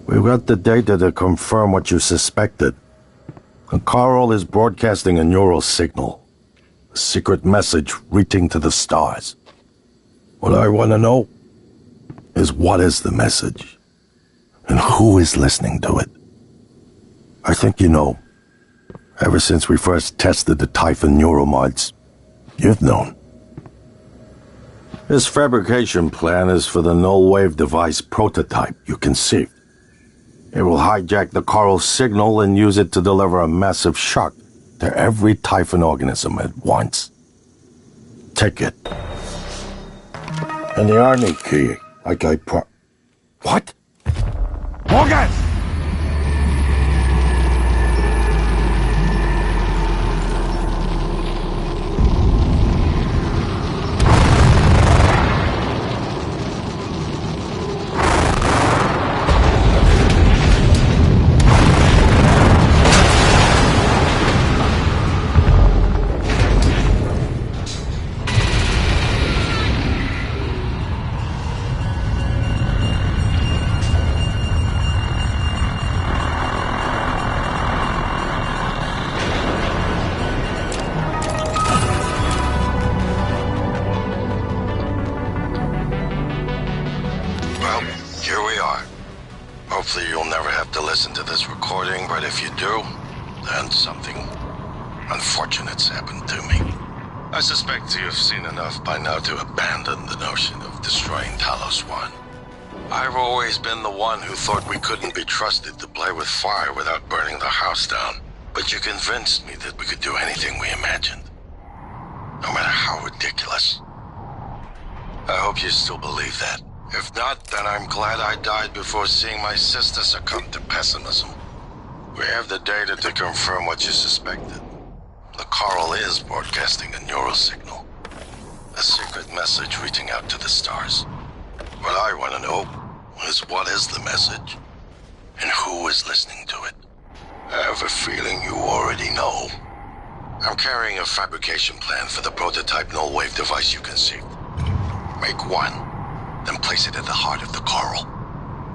We've got the data to confirm what you suspected. And Carl is broadcasting a neural signal. A secret message reaching to the stars. What I want to know is what is the message? And who is listening to it? I think you know. Ever since we first tested the Typhon neuromods, you've known. This fabrication plan is for the null-wave device prototype you conceived. It will hijack the coral signal and use it to deliver a massive shock to every Typhon organism at once. Take it. And the army key, like I What? Morgan! Hopefully you'll never have to listen to this recording, but if you do, then something unfortunate's happened to me. I suspect you've seen enough by now to abandon the notion of destroying Talos 1. I've always been the one who thought we couldn't be trusted to play with fire without burning the house down, but you convinced me that we could do anything we imagined. No matter how ridiculous. I hope you still believe that. If not, then I'm glad I died before seeing my sister succumb to pessimism. We have the data to confirm what you suspected. The coral is broadcasting a neural signal. A secret message reaching out to the stars. What I want to know is what is the message? And who is listening to it? I have a feeling you already know. I'm carrying a fabrication plan for the prototype null-wave device you conceived. Make one, then place it at the heart of the coral.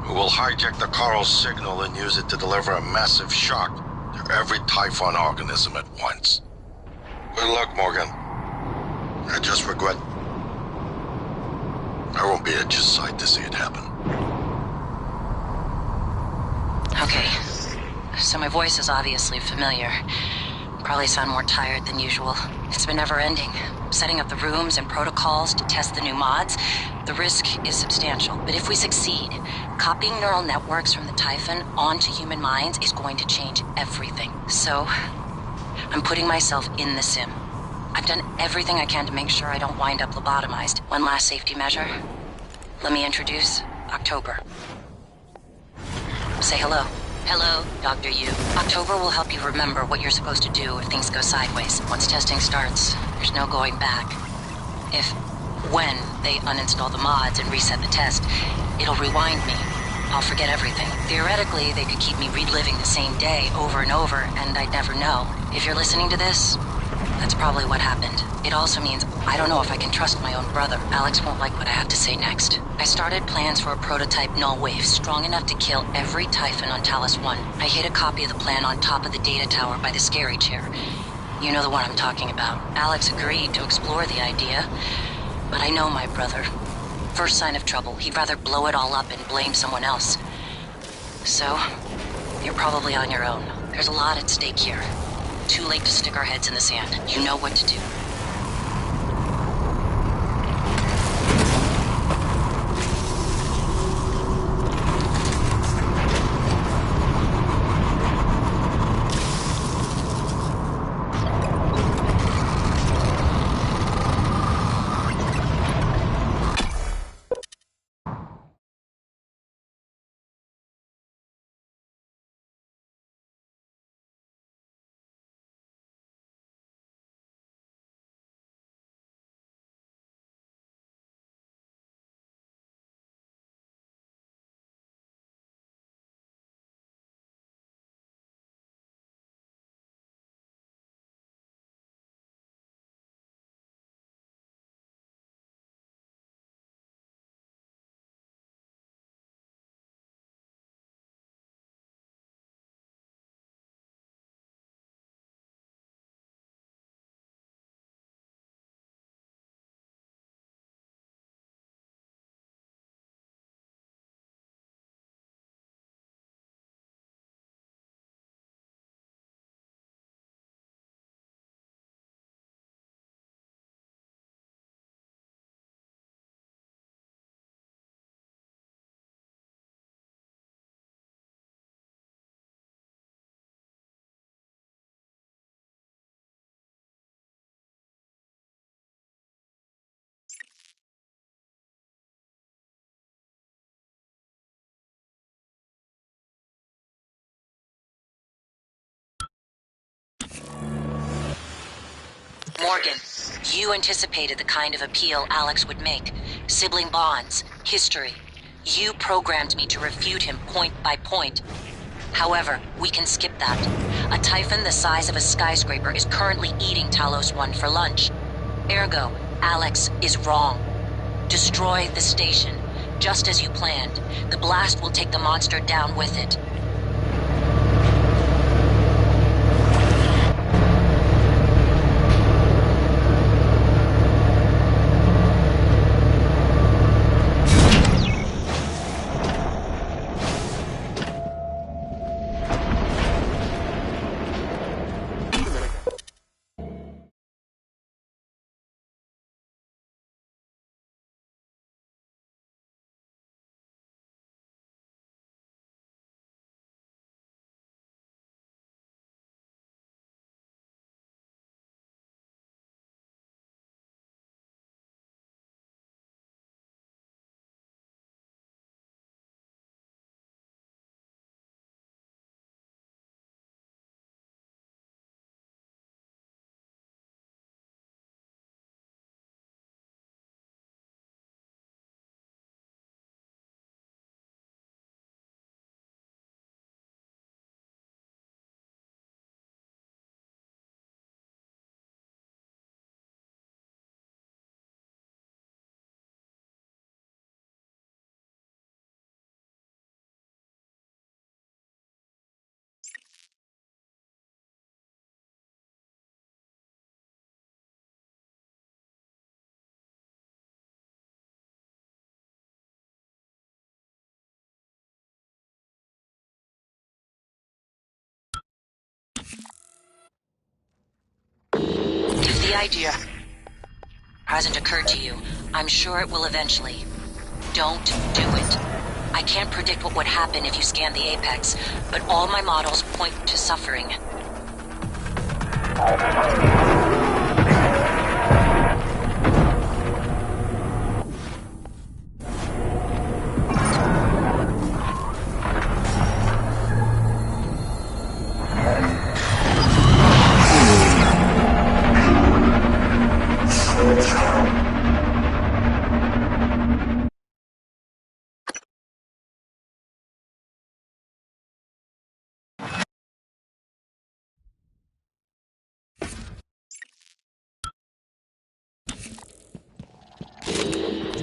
We will hijack the coral signal and use it to deliver a massive shock to every Typhon organism at once. Good luck, Morgan. I just regret I won't be at your side to see it happen. Okay. So my voice is obviously familiar. Probably sound more tired than usual. It's been never-ending. Setting up the rooms and protocols to test the new mods. The risk is substantial, but if we succeed, copying neural networks from the Typhon onto human minds is going to change everything. So, I'm putting myself in the sim. I've done everything I can to make sure I don't wind up lobotomized. One last safety measure. Let me introduce October. Say hello. Hello, Dr. Yu. October will help you remember what you're supposed to do if things go sideways. Once testing starts, there's no going back. When they uninstall the mods and reset the test, it'll rewind me. I'll forget everything. Theoretically, they could keep me reliving the same day over and over, and I'd never know. If you're listening to this, that's probably what happened. It also means I don't know if I can trust my own brother. Alex won't like what I have to say next. I started plans for a prototype null wave strong enough to kill every Typhon on Talos 1. I hid a copy of the plan on top of the data tower by the scary chair. You know the one I'm talking about. Alex agreed to explore the idea, but I know my brother. First sign of trouble, he'd rather blow it all up and blame someone else. So, you're probably on your own. There's a lot at stake here. Too late to stick our heads in the sand. You know what to do. Morgan, you anticipated the kind of appeal Alex would make. Sibling bonds, history. You programmed me to refute him point by point. However, we can skip that. A Typhon the size of a skyscraper is currently eating Talos 1 for lunch. Ergo, Alex is wrong. Destroy the station, just as you planned. The blast will take the monster down with it. If the idea hasn't occurred to you, I'm sure it will eventually. Don't do it. I can't predict what would happen if you scan the Apex, but all my models point to suffering.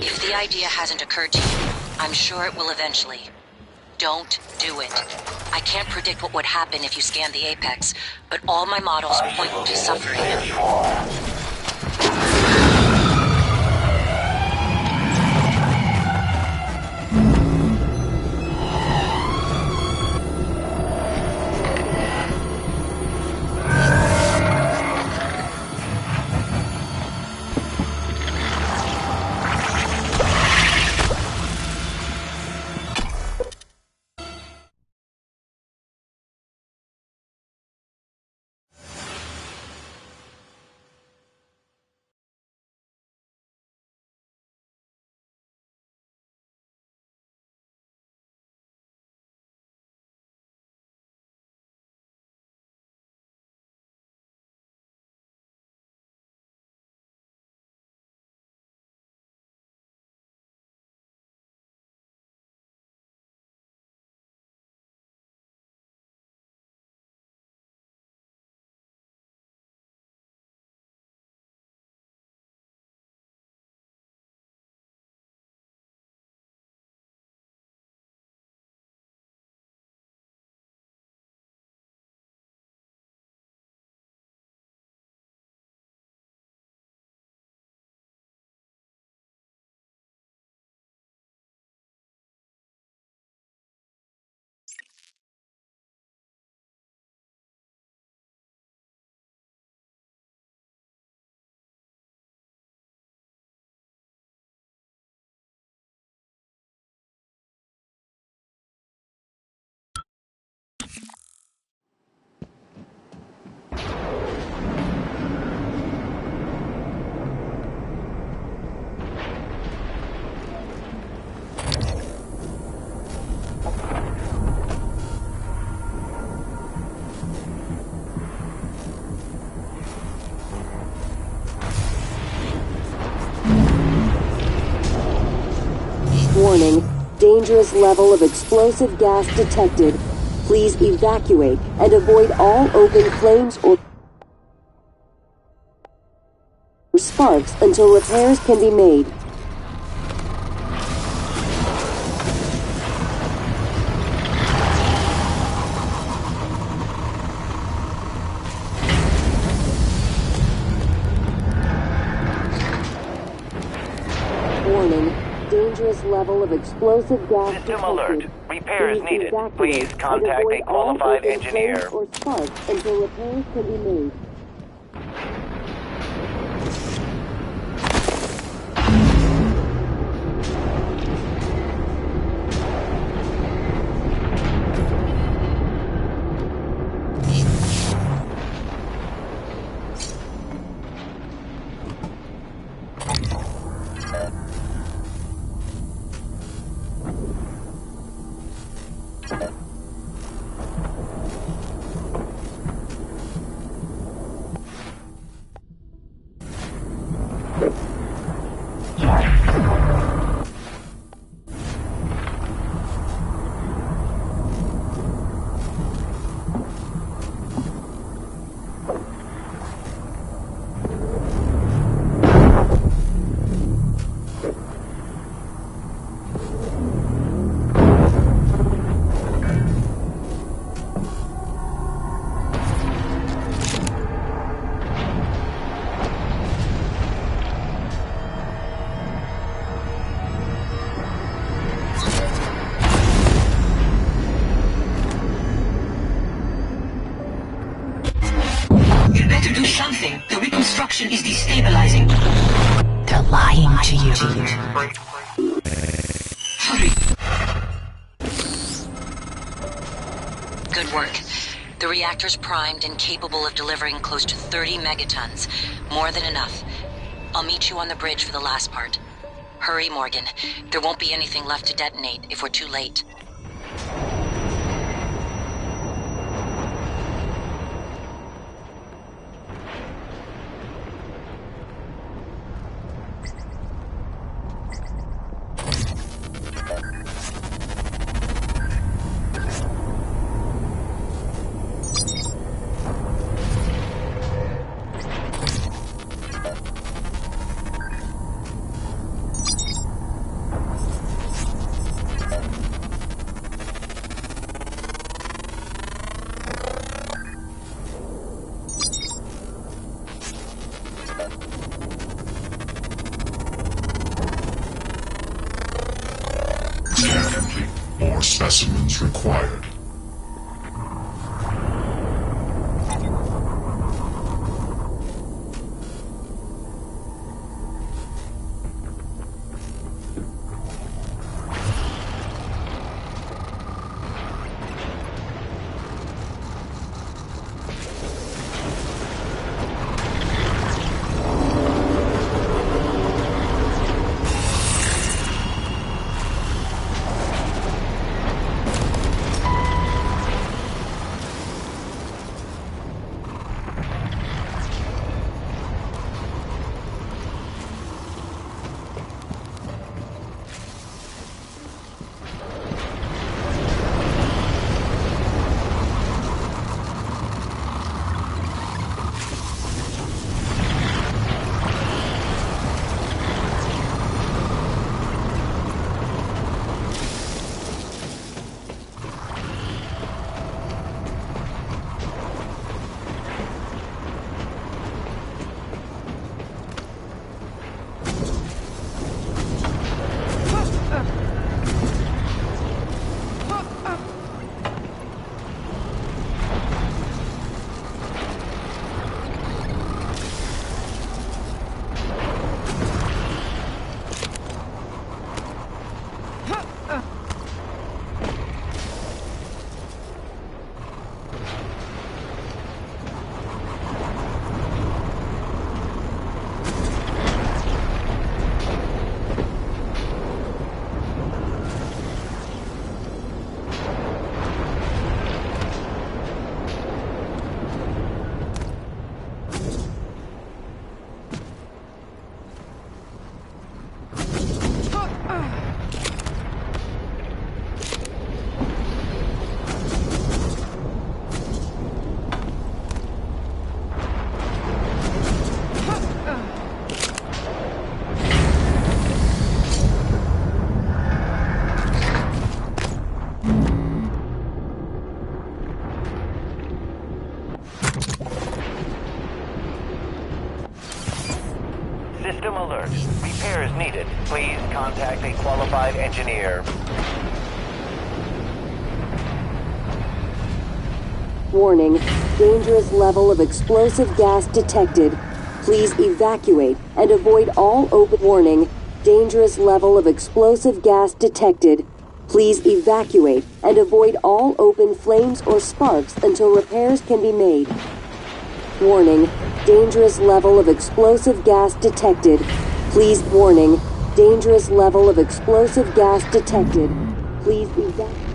If the idea hasn't occurred to you, I'm sure it will eventually. Don't do it. I can't predict what would happen if you scan the Apex, but all my models point to suffering. Warning, dangerous level of explosive gas detected. Please evacuate and avoid all open flames or sparks until repairs can be made. Warning, dangerous level of explosive gas System detected. alert. Repairs Please needed. evacuate Please and contact avoid a qualified all open engineer. flames or sparks until repairs can be made. To do something. The reconstruction is destabilizing. They're lying to you. Hurry. Good work. The reactor's primed and capable of delivering close to 30 megatons. More than enough. I'll meet you on the bridge for the last part. Hurry, Morgan. There won't be anything left to detonate if we're too late. Scan complete. More specimens required. needed, please contact a qualified engineer. Warning, dangerous level of explosive gas detected. Please evacuate and avoid all open. Warning, dangerous level of explosive gas detected. Please evacuate and avoid all open flames or sparks until repairs can be made. Warning, dangerous level of explosive gas detected. Please, warning, dangerous level of explosive gas detected. Please evacuate.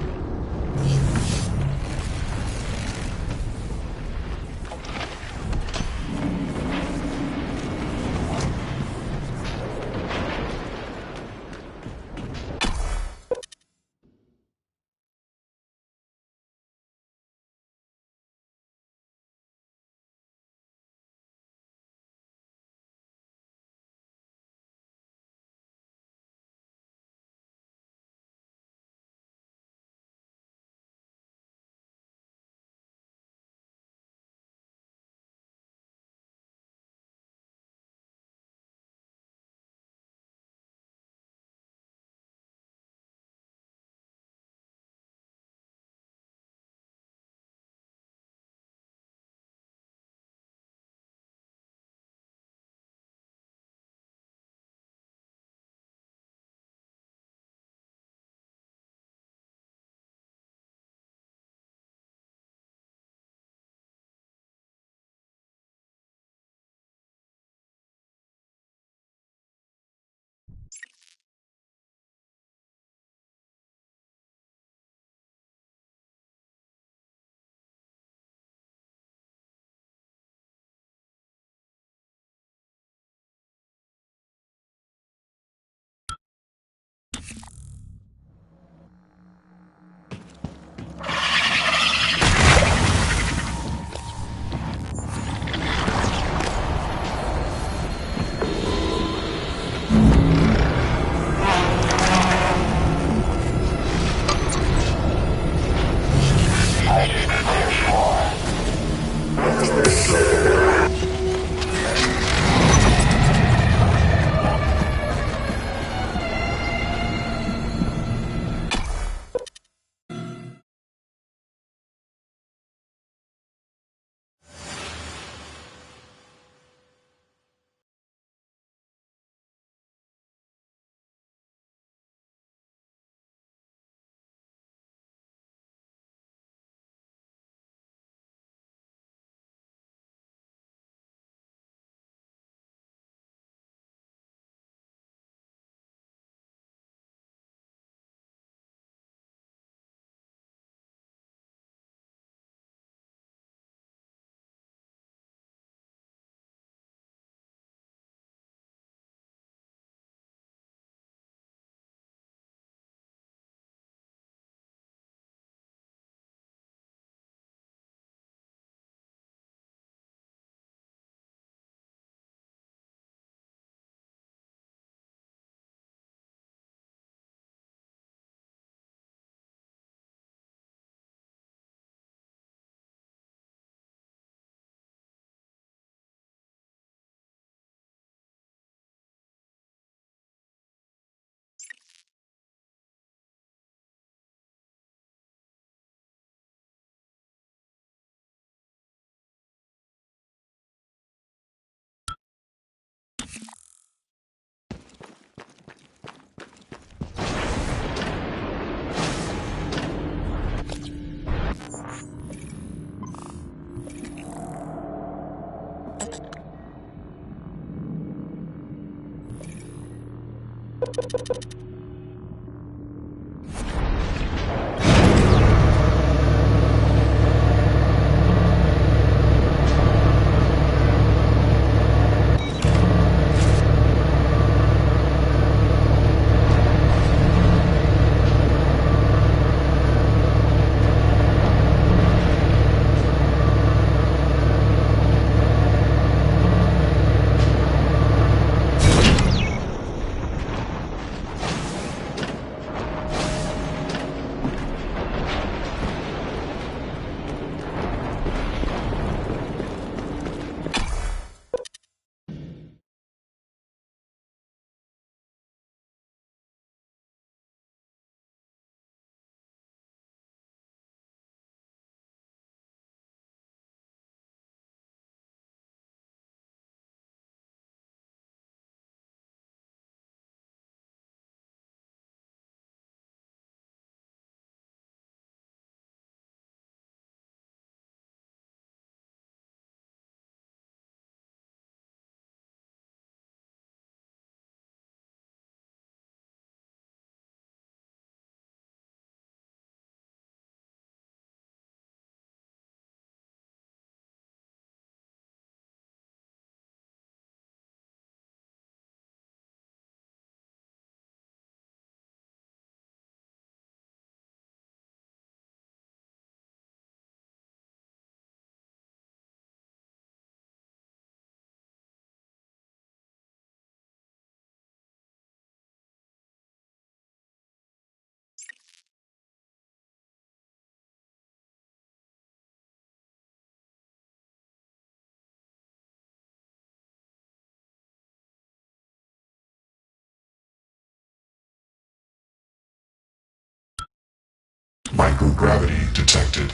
Microgravity detected.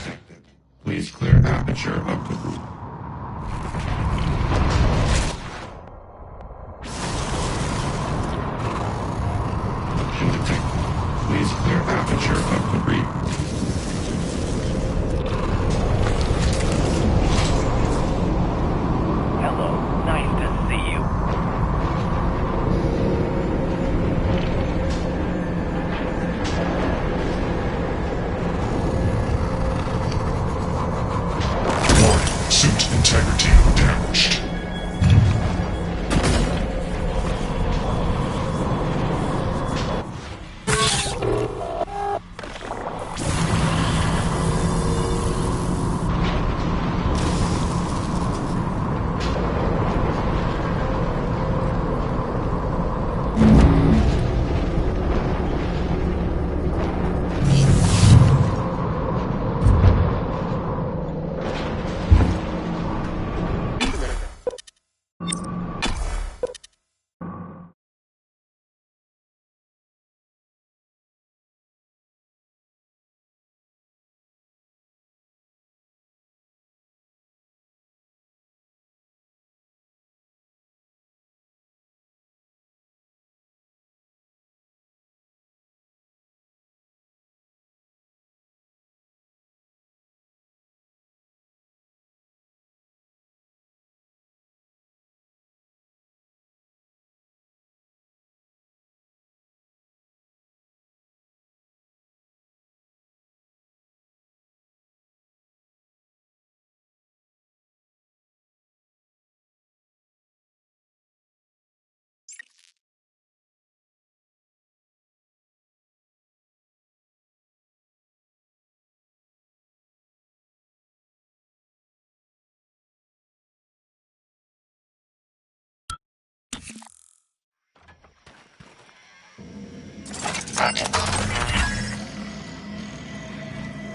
Please clear aperture of the group. Detected. Please clear aperture of debris. Hello, nice to see you. Warning, suit integrity damaged.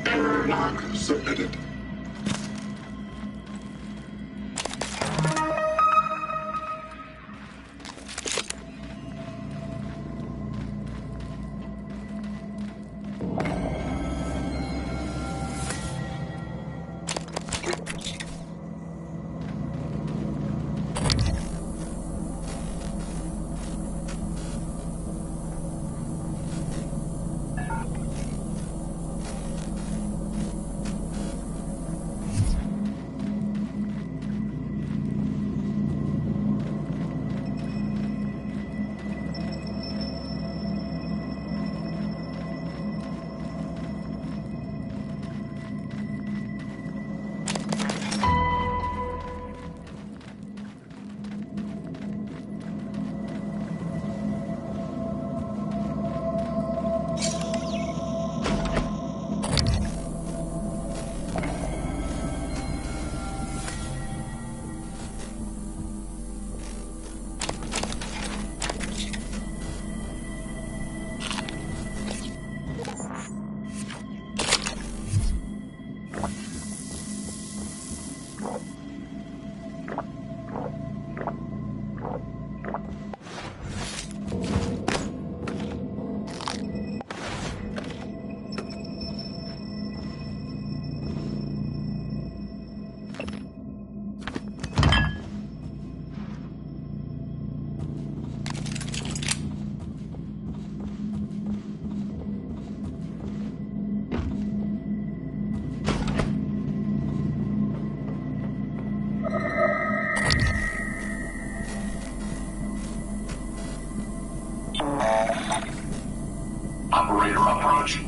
Error log submitted. Operator approach.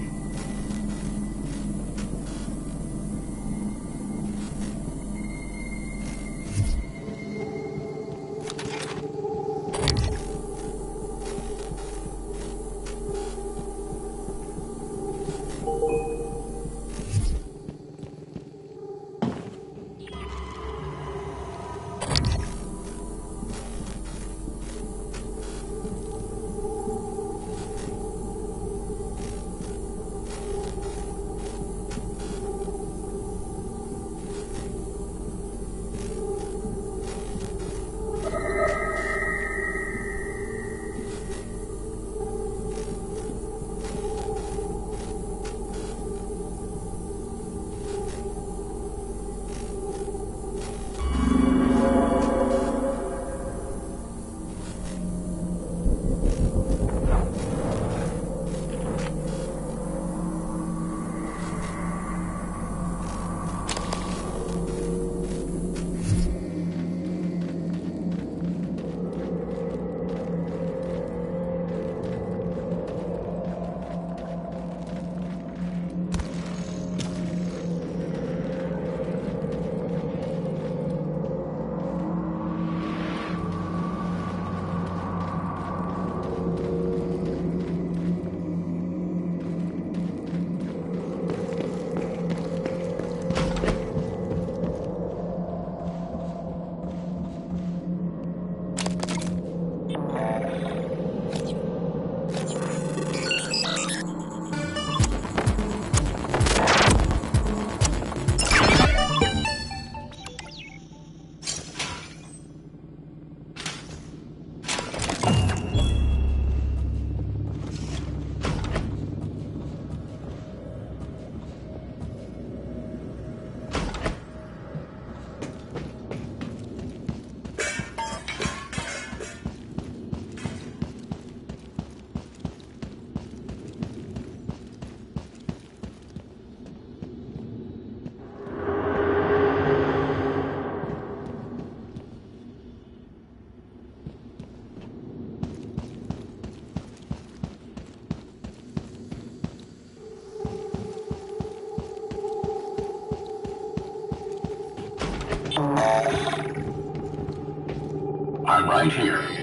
right here.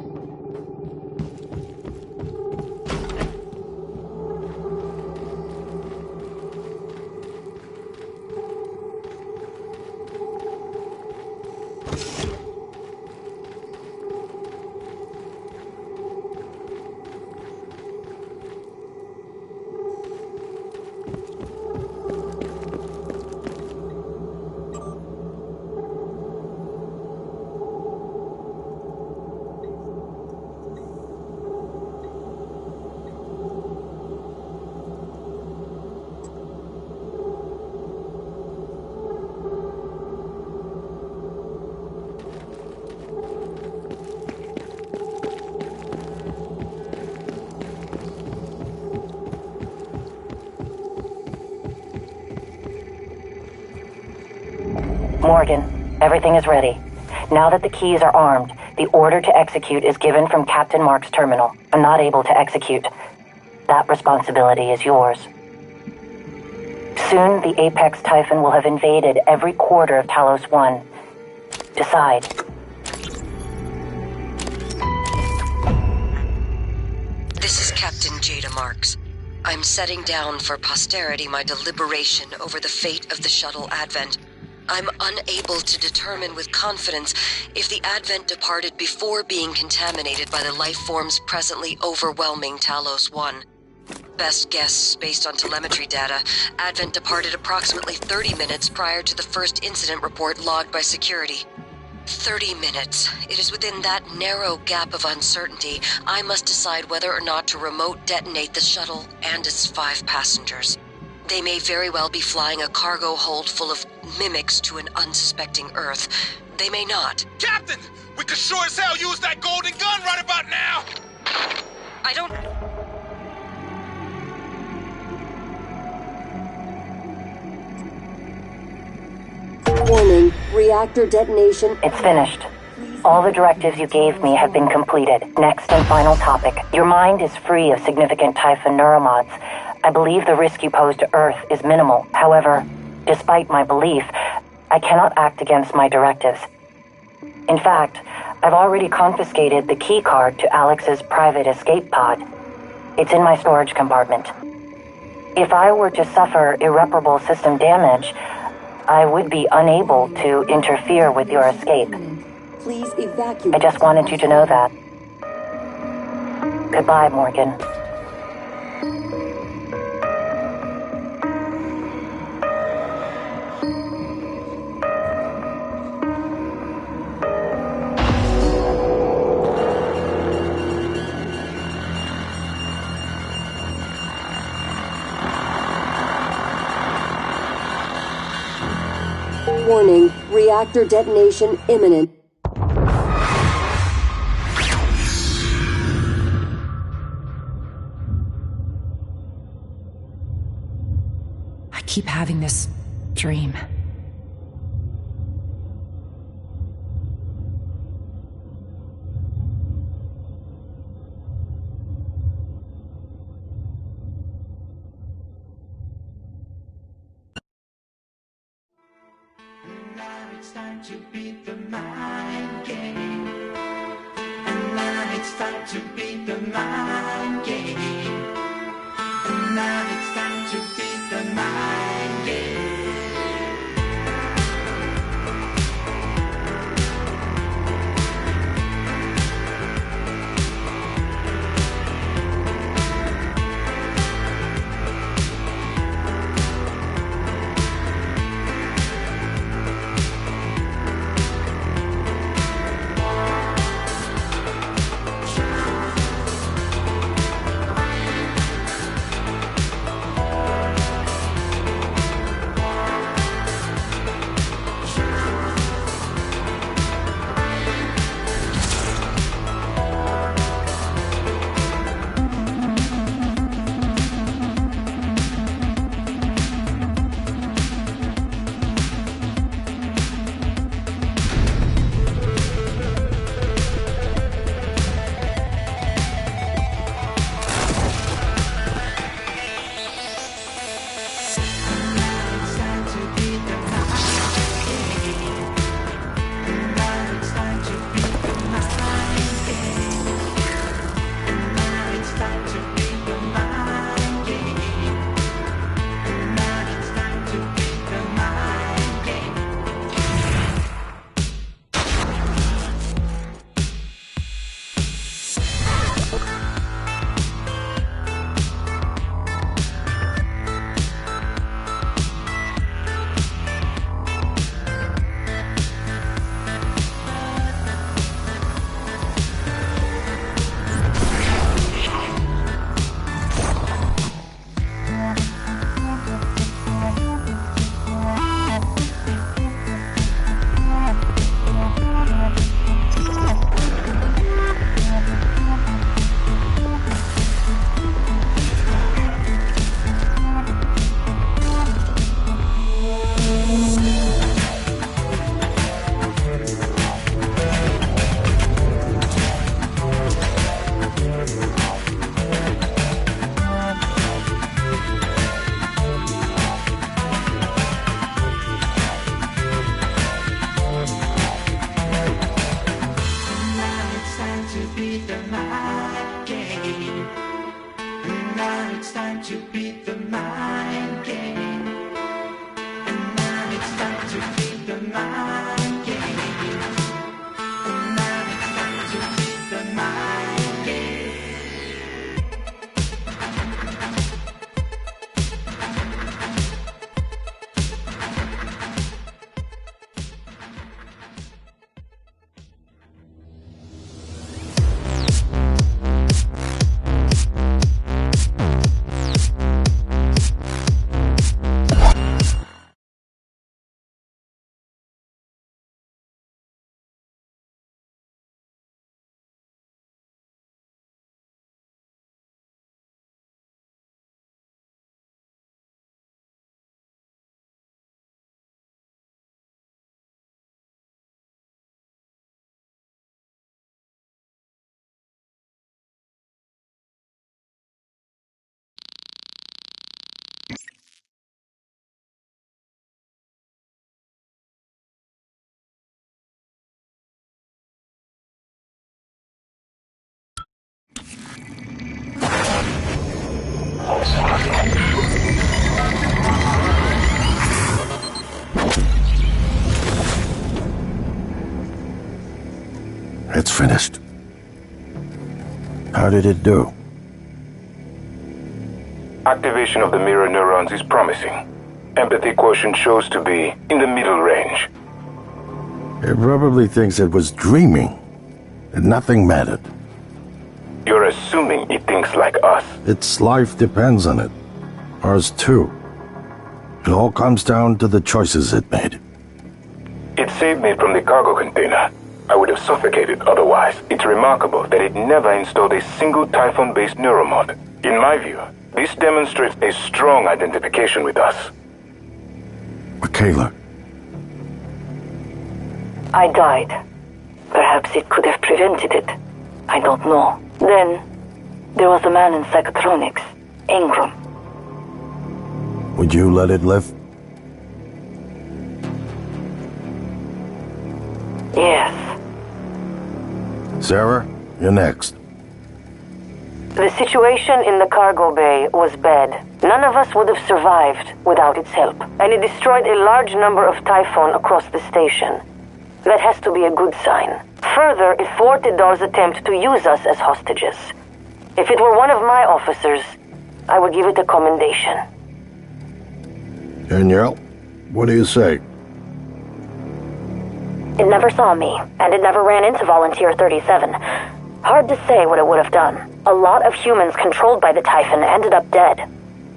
Morgan, everything is ready. Now that the keys are armed, the order to execute is given from Captain Mark's terminal. I'm not able to execute. That responsibility is yours. Soon, the Apex Typhon will have invaded every quarter of Talos 1. Decide. This is Captain Jada Marks. I'm setting down for posterity my deliberation over the fate of the shuttle Advent. I'm unable to determine with confidence if the Advent departed before being contaminated by the life forms presently overwhelming Talos 1. Best guess, based on telemetry data, Advent departed approximately 30 minutes prior to the first incident report logged by security. 30 minutes. It is within that narrow gap of uncertainty I must decide whether or not to remote detonate the shuttle and its 5 passengers. They may very well be flying a cargo hold full of mimics to an unsuspecting Earth. They may not. Captain! We could sure as hell use that golden gun right about now! I don't... Warning, reactor detonation. It's finished. All the directives you gave me have been completed. Next and final topic. Your mind is free of significant Typhon neuromods. I believe the risk you pose to Earth is minimal. However, despite my belief, I cannot act against my directives. In fact, I've already confiscated the key card to Alex's private escape pod. It's in my storage compartment. If I were to suffer irreparable system damage, I would be unable to interfere with your escape. Please evacuate. I just wanted you to know that. Goodbye, Morgan. Warning, reactor detonation imminent. I keep having this dream. It's time to beat the mind game. And now it's time to beat the mind game. And now it's time to beat the mind game. now it's time to beat the mind game. And now it's time to beat the mind game. And now it's time to beat the mind game. It's finished. How did it do? Activation of the mirror neurons is promising. Empathy quotient shows to be in the middle range. It probably thinks it was dreaming, and nothing mattered. You're assuming it thinks like us. Its life depends on it. Ours too. It all comes down to the choices it made. It saved me from the cargo container. I would have suffocated otherwise. It's remarkable that it never installed a single Typhon-based neuromod. In my view, this demonstrates a strong identification with us. Michaela. I died. Perhaps it could have prevented it. I don't know. Then, there was a man in psychotronics, Ingram. Would you let it live? Yes. Sarah, you're next. The situation in the cargo bay was bad. None of us would have survived without its help, and it destroyed a large number of Typhon across the station. That has to be a good sign. Further, it thwarted Dahl's attempt to use us as hostages. If it were one of my officers, I would give it a commendation. Danielle, what do you say? It never saw me, and it never ran into Volunteer 37. Hard to say what it would have done. A lot of humans controlled by the Typhon ended up dead.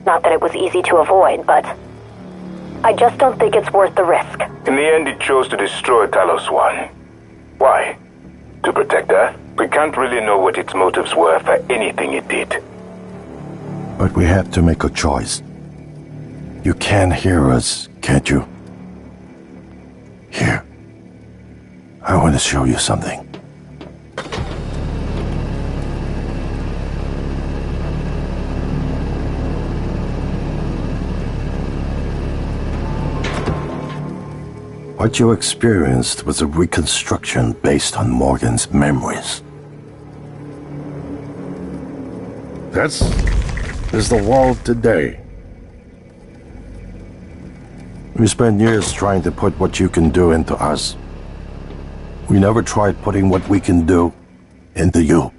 Not that it was easy to avoid, but I just don't think it's worth the risk. In the end, it chose to destroy Talos 1. Why? To protect Earth? We can't really know what its motives were for anything it did. But we have to make a choice. You can hear us, can't you? Here. I want to show you something. What you experienced was a reconstruction based on Morgan's memories. This is the world today. We spent years trying to put what you can do into us. We never tried putting what we can do into you.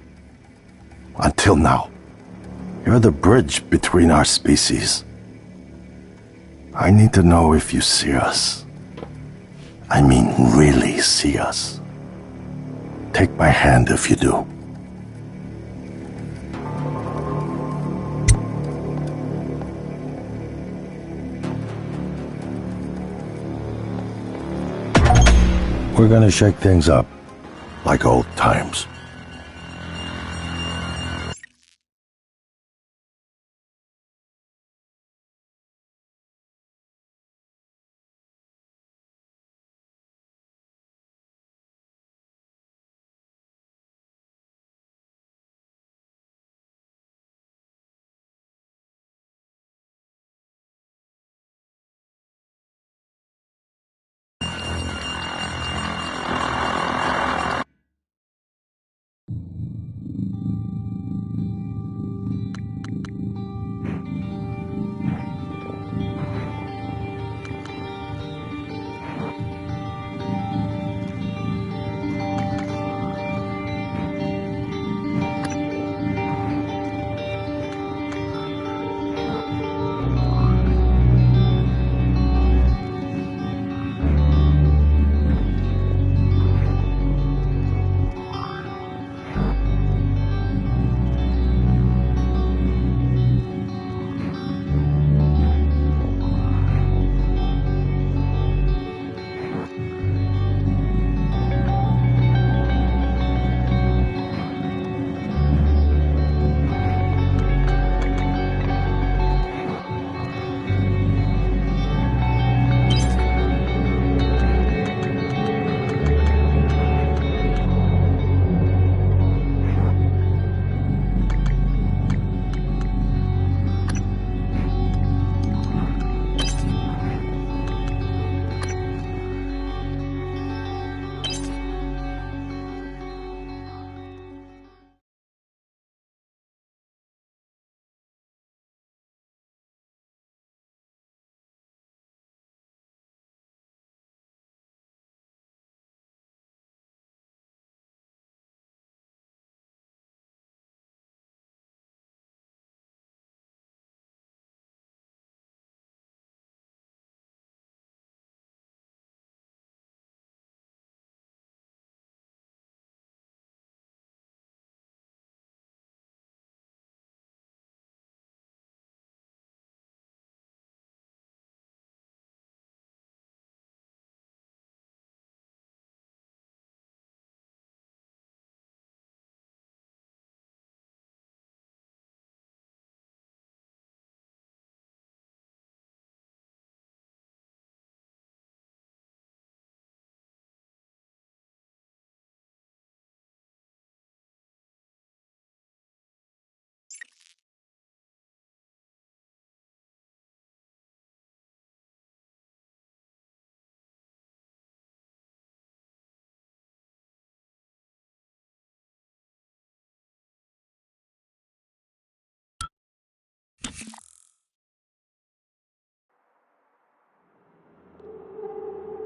Until now. You're the bridge between our species. I need to know if you see us. I mean, really see us. Take my hand if you do. We're gonna shake things up, like old times.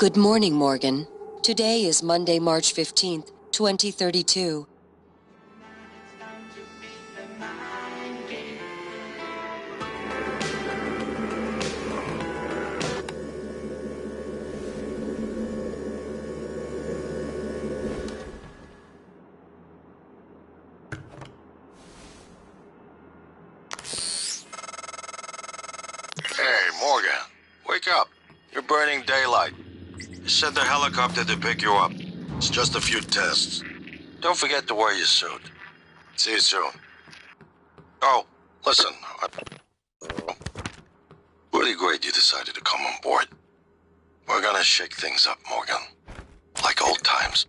Good morning, Morgan. Today is Monday, March 15th, 2032. Hey, Morgan. Wake up. You're burning daylight. I sent the helicopter to pick you up. It's just a few tests. Don't forget to wear your suit. See you soon. Oh, listen. Really great you decided to come on board. We're gonna shake things up, Morgan. Like old times.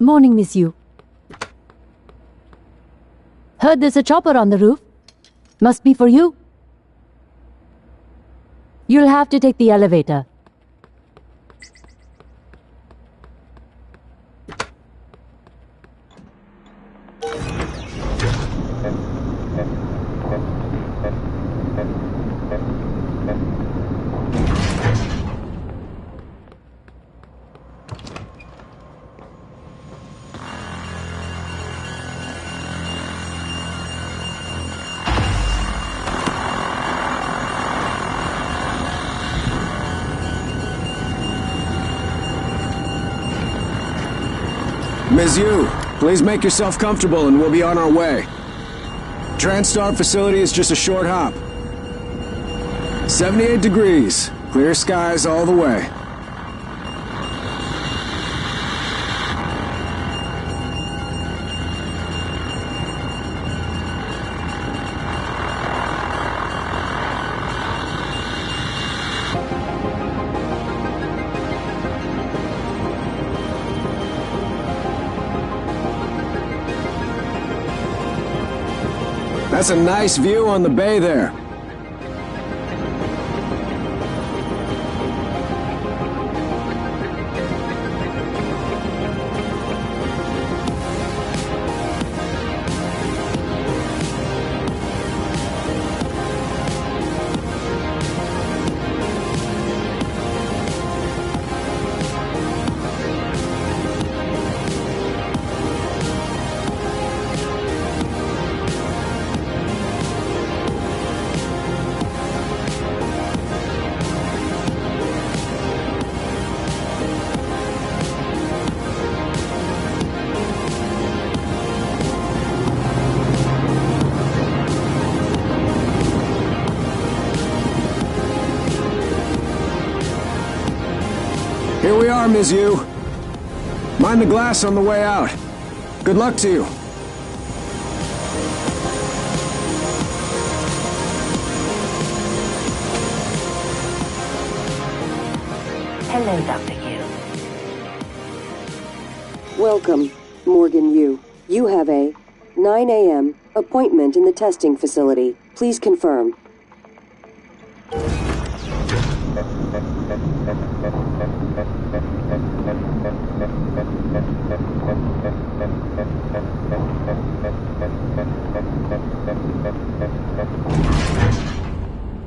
Morning, Miss Yu. Heard there's a chopper on the roof. Must be for you. You'll have to take the elevator. Ms. Yu, please make yourself comfortable and we'll be on our way. TranStar facility is just a short hop. 78 degrees. Clear skies all the way. That's a nice view on the bay there. Here we are, Ms. Yu. Mind the glass on the way out. Good luck to you. Hello, Dr. Yu. Welcome, Morgan Yu. You have a 9 a.m. appointment in the testing facility. Please confirm.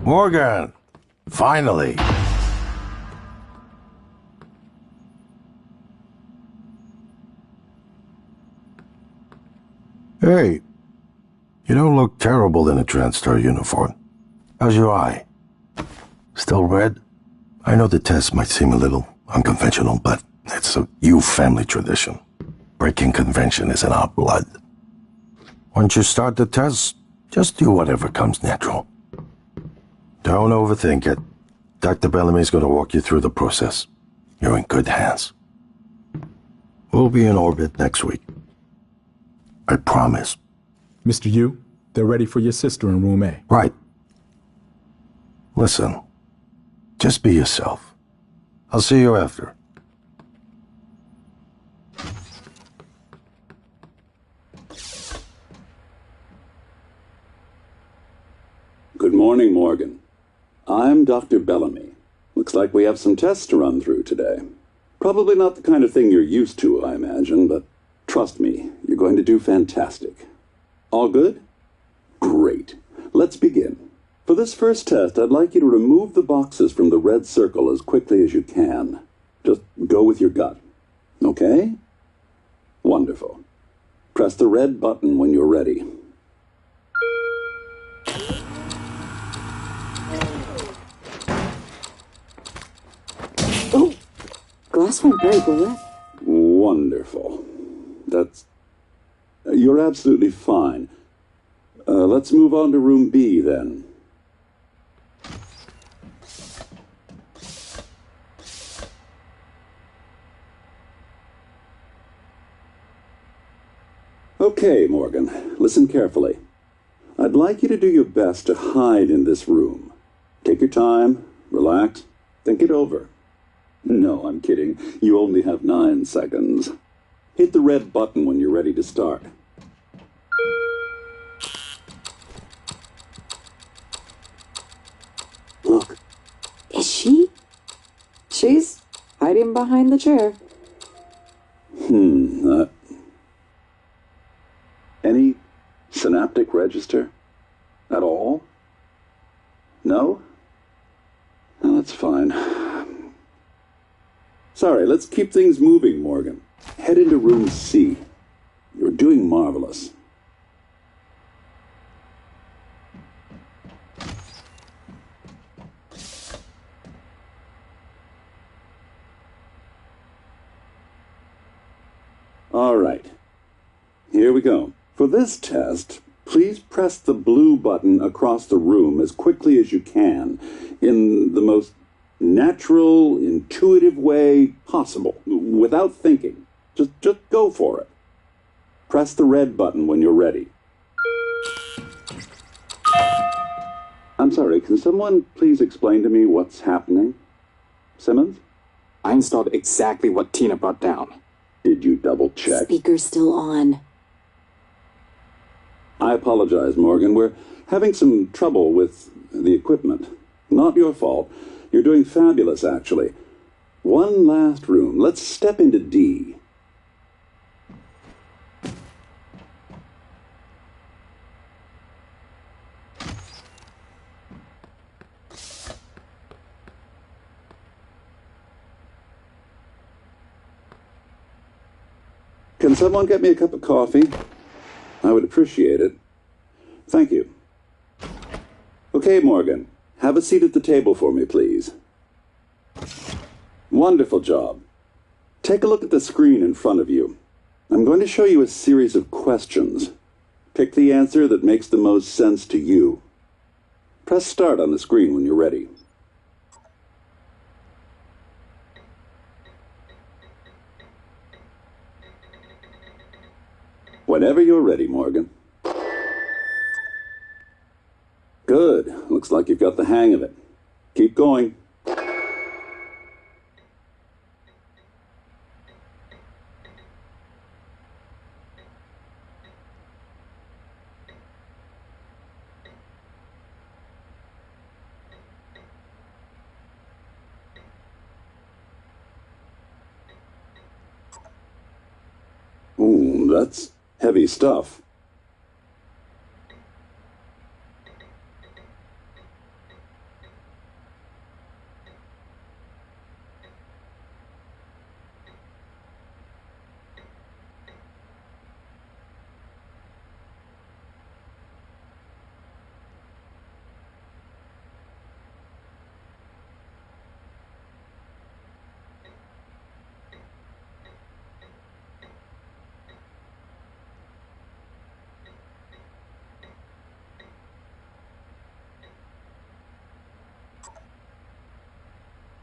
Morgan! Finally! Hey, you don't look terrible in a TranStar uniform. How's your eye? Still red? I know the test might seem a little unconventional, but it's a U family tradition. Breaking convention is in our blood. Once you start the test, just do whatever comes natural. Don't overthink it. Dr. Bellamy's going to walk you through the process. You're in good hands. We'll be in orbit next week. I promise. Mr. Yu, they're ready for your sister in room A. Right. Listen, just be yourself. I'll see you after. Good morning, Morgan. I'm Dr. Bellamy. Looks like we have some tests to run through today. Probably not the kind of thing you're used to, I imagine, but trust me, you're going to do fantastic. All good? Great. Let's begin. For this first test, I'd like you to remove the boxes from the red circle as quickly as you can. Just go with your gut. Okay? Wonderful. Press the red button when you're ready. Oh, glass won't break, will it? Wonderful. You're absolutely fine. Let's move on to room B, then. Okay, Morgan, listen carefully. I'd like you to do your best to hide in this room. Take your time, relax, think it over. No, I'm kidding. You only have 9 seconds. Hit the red button when you're ready to start. Look. Is she? She's hiding behind the chair. Any synaptic register? At all? No? No, that's fine. Sorry, let's keep things moving, Morgan. Head into room C. You're doing marvelous. All right. Here we go. For this test, please press the blue button across the room as quickly as you can, in the most natural, intuitive way possible, without thinking. Just go for it. Press the red button when you're ready. I'm sorry, can someone please explain to me what's happening? Simmons? I installed exactly what Tina brought down. Did you double check? Speaker's still on. I apologize, Morgan. We're having some trouble with the equipment. Not your fault. You're doing fabulous, actually. One last room. Let's step into D. Can someone get me a cup of coffee? I would appreciate it. Thank you. Okay, Morgan. Have a seat at the table for me, please. Wonderful job. Take a look at the screen in front of you. I'm going to show you a series of questions. Pick the answer that makes the most sense to you. Press start on the screen when you're ready. Whenever you're ready, Morgan. Good. Looks like you've got the hang of it. Keep going. Ooh, that's heavy stuff.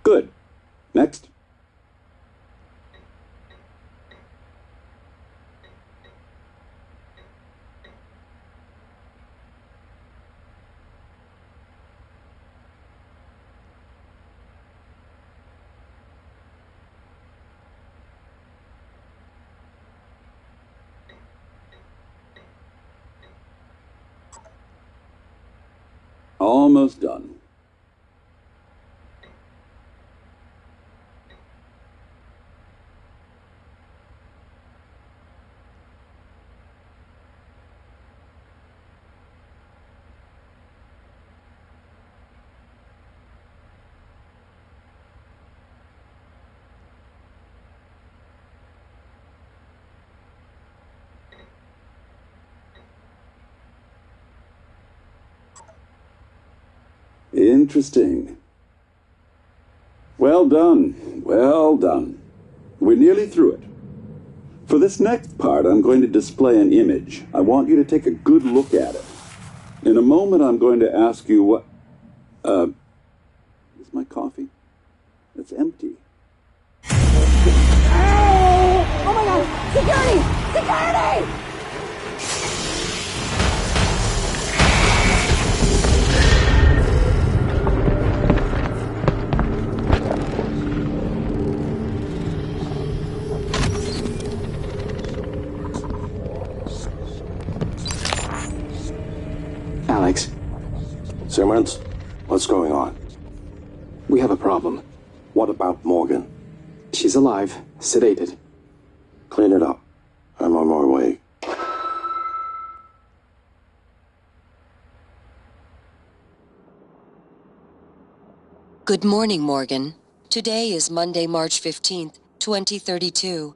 Good. Next. Almost done. Interesting. Well done. Well done. We're nearly through it. For this next part, I'm going to display an image. I want you to take a good look at it. In a moment, I'm going to ask you what... is my coffee? It's empty. Oh my god! Security! Security! Alex, Simmons, what's going on? we have a problem. What about Morgan? She's alive, sedated. Clean it up. I'm on my way. Good morning, Morgan. Today is Monday, March 15th, 2032.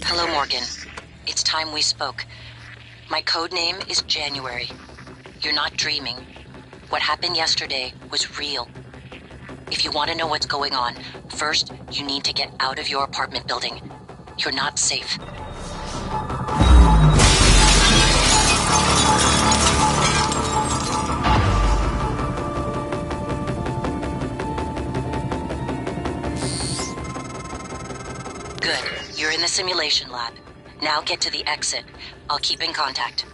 Hello, Morgan. It's time we spoke. My code name is January. You're not dreaming. What happened yesterday was real. If you want to know what's going on, first, you need to get out of your apartment building. You're not safe. Good. You're in the simulation lab. Now get to the exit. I'll keep in contact.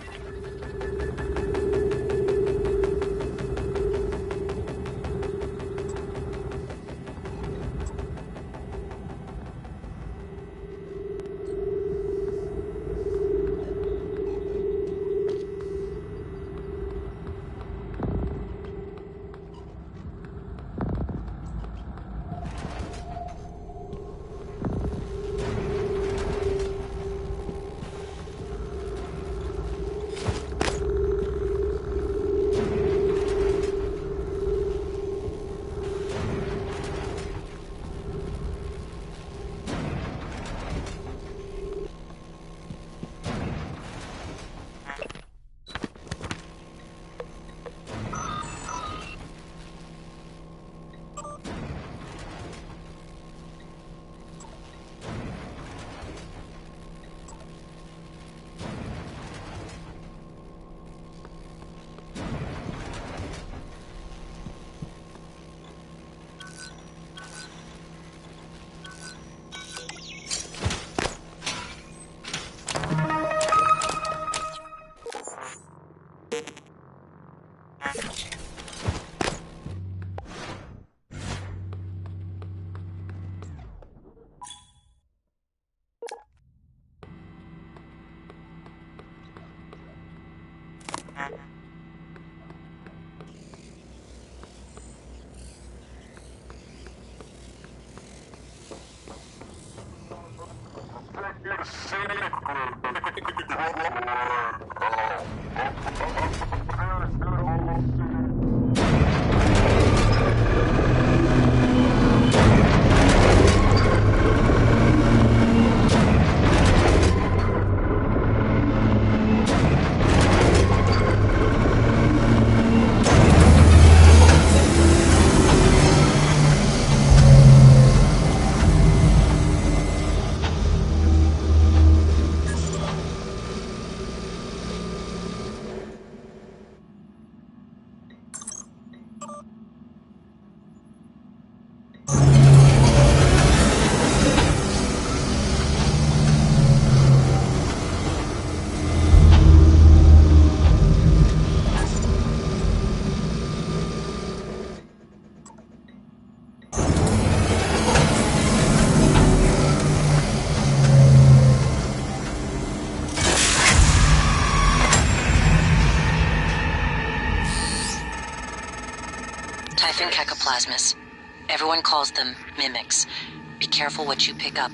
Plasmas. Everyone calls them mimics. Be careful what you pick up.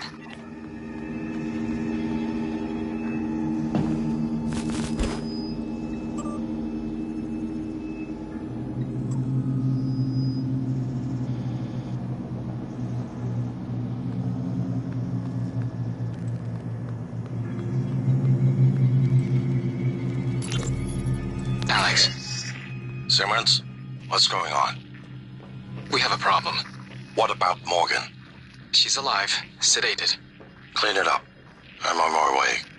Alex. Simmons, what's going on? We have a problem. What about Morgan? She's alive, sedated. Clean it up. I'm on my way.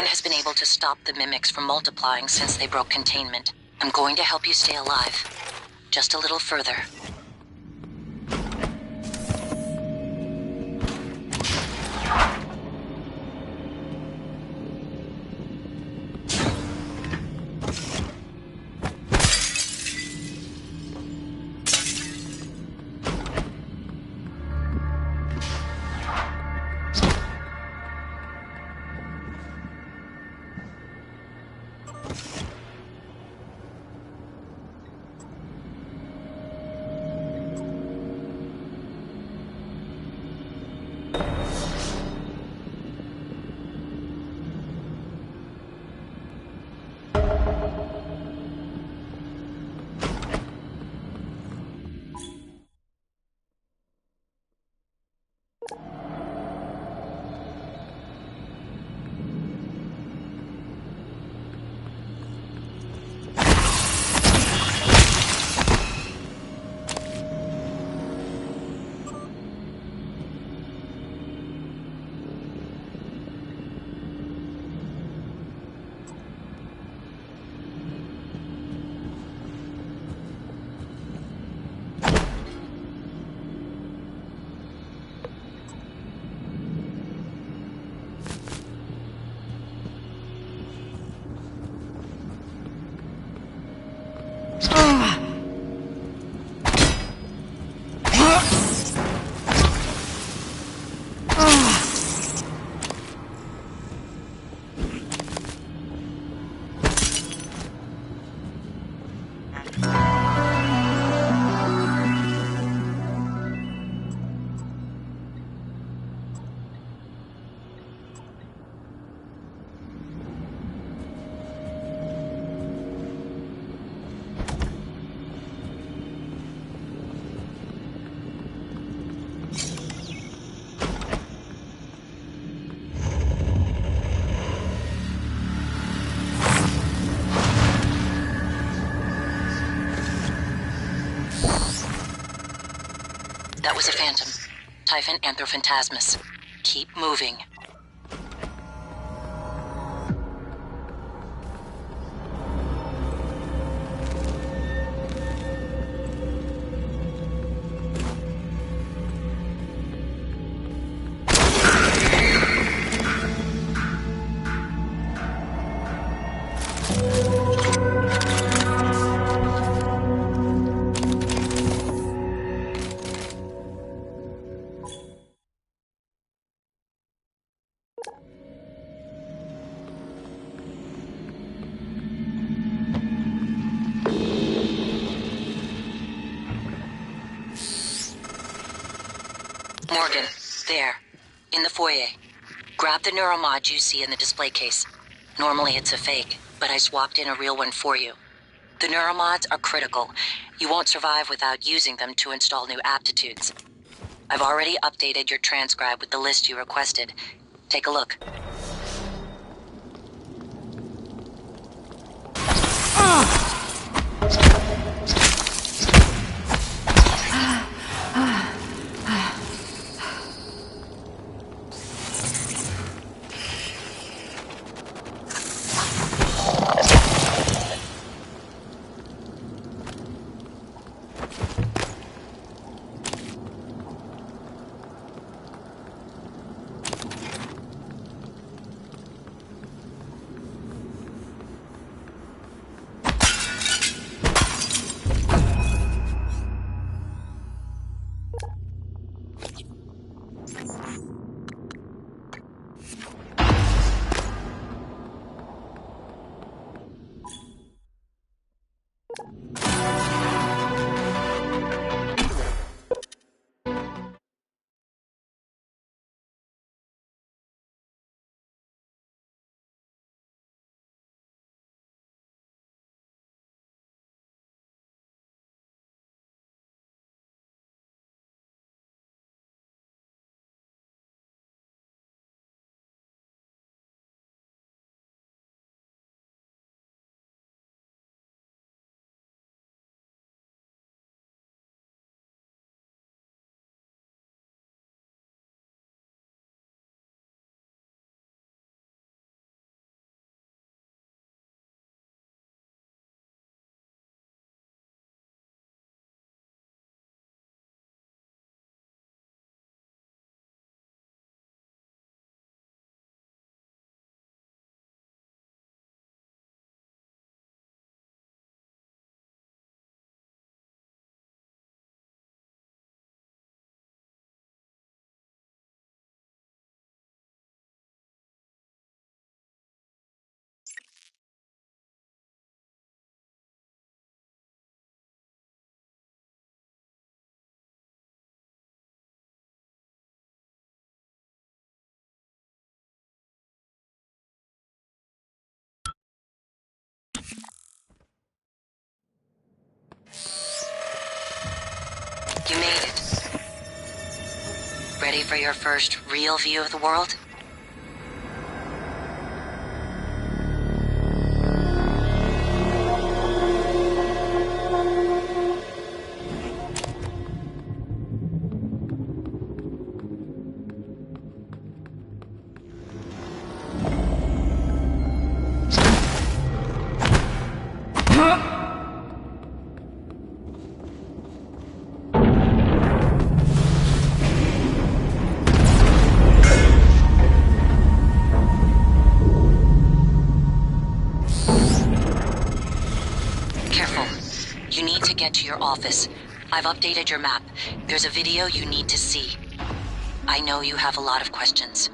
One has been able to stop the mimics from multiplying since they broke containment. I'm going to help you stay alive. Just a little further. That was a phantom. Typhon Anthrophantasmus. Keep moving. Morgan, there, in the foyer. Grab the neuromod you see in the display case. Normally it's a fake, but I swapped in a real one for you. The neuromods are critical. You won't survive without using them to install new aptitudes. I've already updated your transcribe with the list you requested. Take a look. You made it. Ready for your first real view of the world? Careful. You need to get to your office. I've updated your map. There's a video you need to see. I know you have a lot of questions.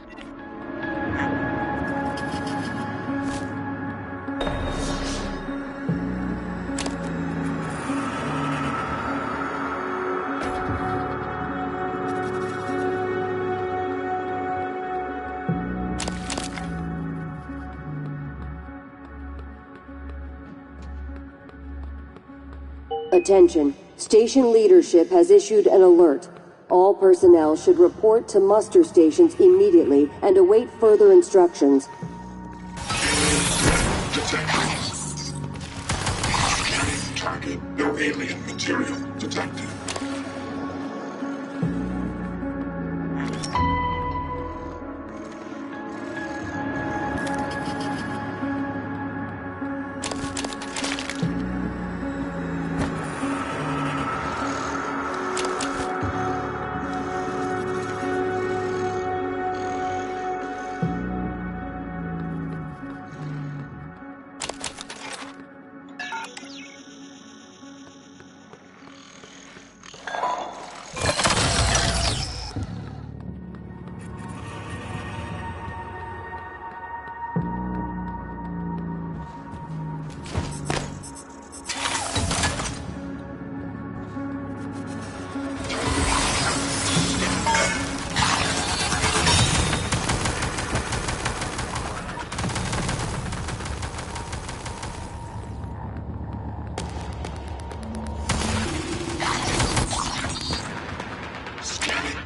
Attention. Station leadership has issued an alert. All personnel should report to muster stations immediately and await further instructions. Target, no alien material detected.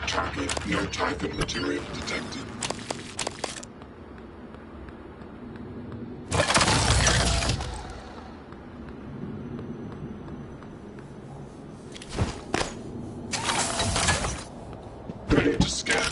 Target, no Typhon material detected. Ready to scan.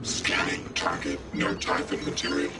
Scanning target, no Typhon material detected.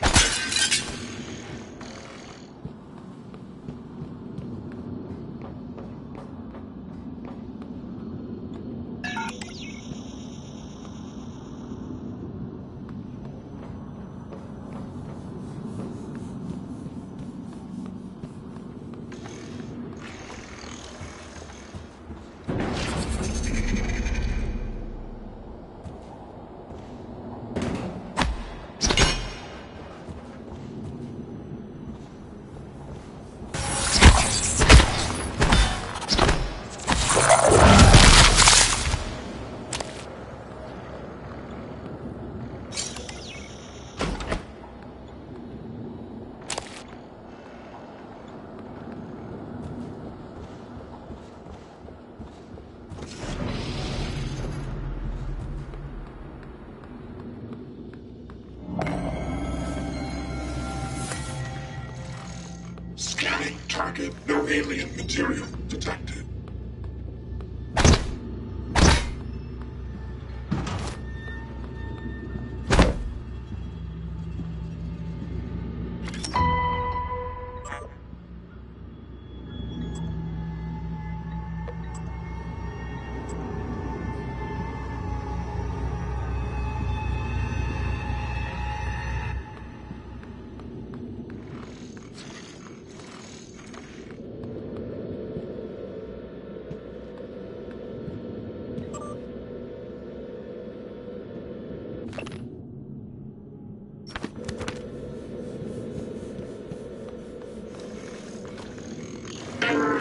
Scanning target, no alien material detected.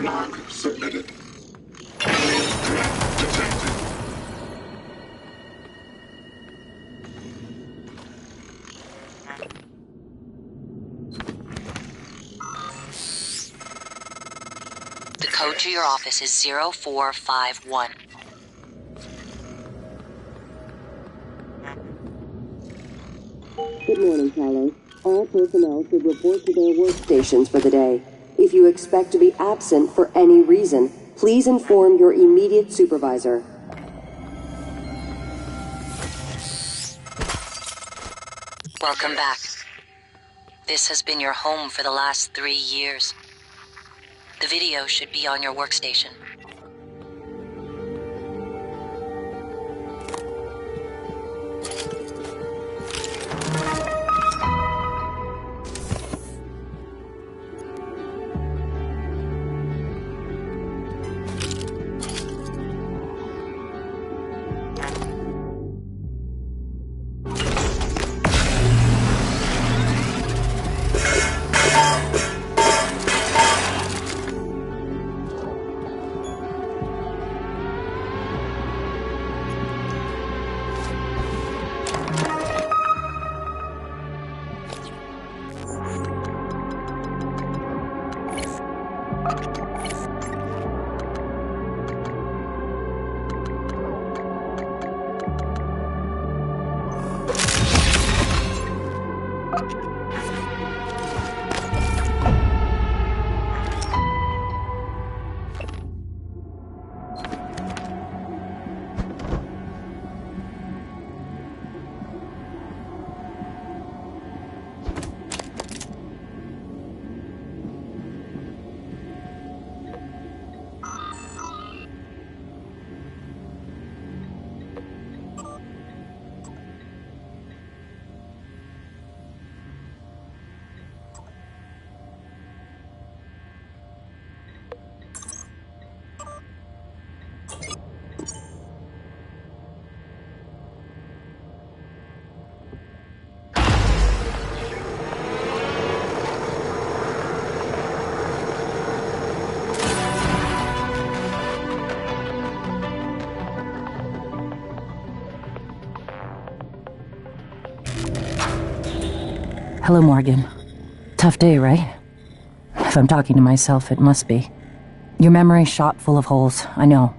Log submitted. Alien threat detected. The code to your office is 0451. Good morning, Talos. All personnel should report to their workstations for the day. If you expect to be absent for any reason, please inform your immediate supervisor. Welcome back. This has been your home for the last 3 years. The video should be on your workstation. Hello, Morgan. Tough day, right? If I'm talking to myself, it must be. Your memory's shot full of holes, I know.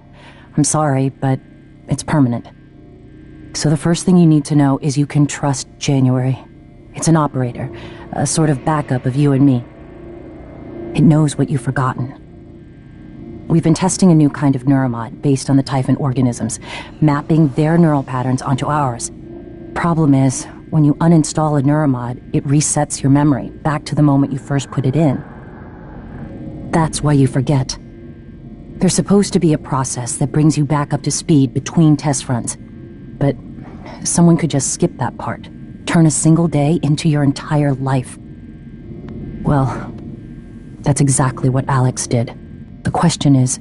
I'm sorry, but it's permanent. So the first thing you need to know is you can trust January. It's an operator, a sort of backup of you and me. It knows what you've forgotten. We've been testing a new kind of neuromod based on the Typhon organisms, mapping their neural patterns onto ours. Problem is, when you uninstall a neuromod, it resets your memory back to the moment you first put it in. That's why you forget. There's supposed to be a process that brings you back up to speed between test runs. But someone could just skip that part, turn a single day into your entire life. Well, that's exactly what Alex did. The question is,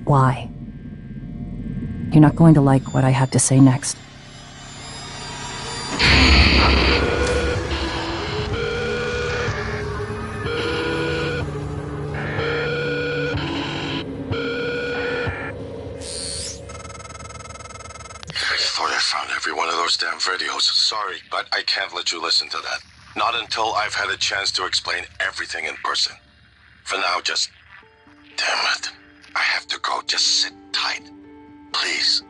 why? You're not going to like what I have to say next. Every one of those damn videos. Sorry, but I can't let you listen to that. Not until I've had a chance to explain everything in person. For now, just... Damn it. I have to go. Just sit tight. Please.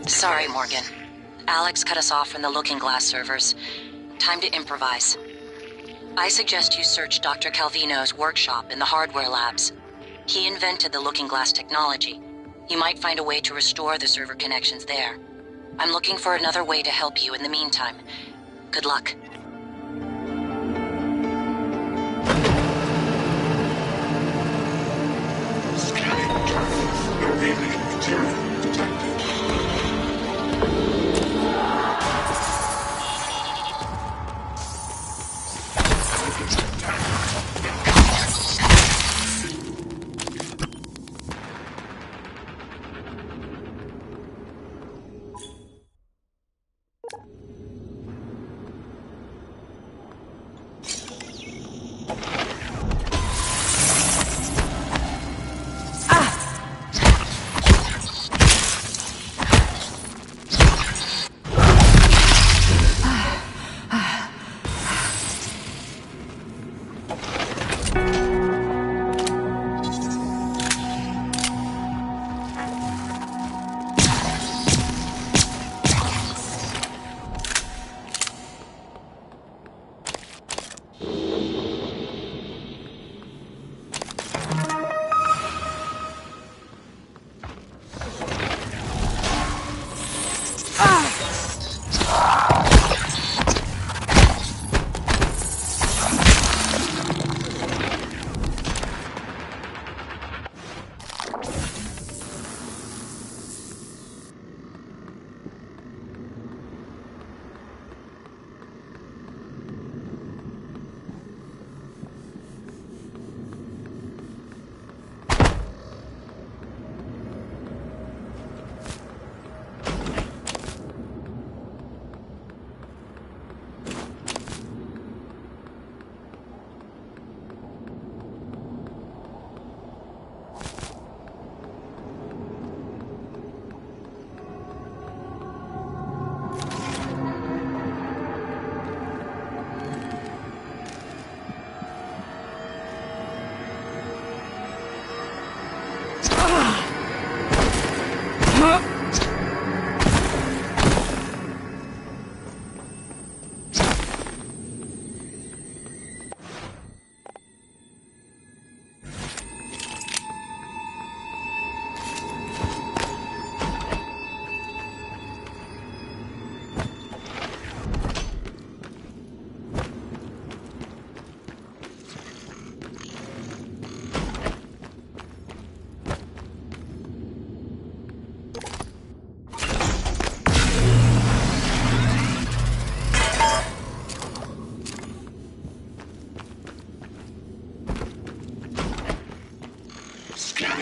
Sorry, Morgan. Alex cut us off from the Looking Glass servers. Time to improvise. I suggest you search Dr. Calvino's workshop in the hardware labs. He invented the Looking Glass technology. You might find a way to restore the server connections there. I'm looking for another way to help you in the meantime. Good luck. Scanning targets. No alien material detected.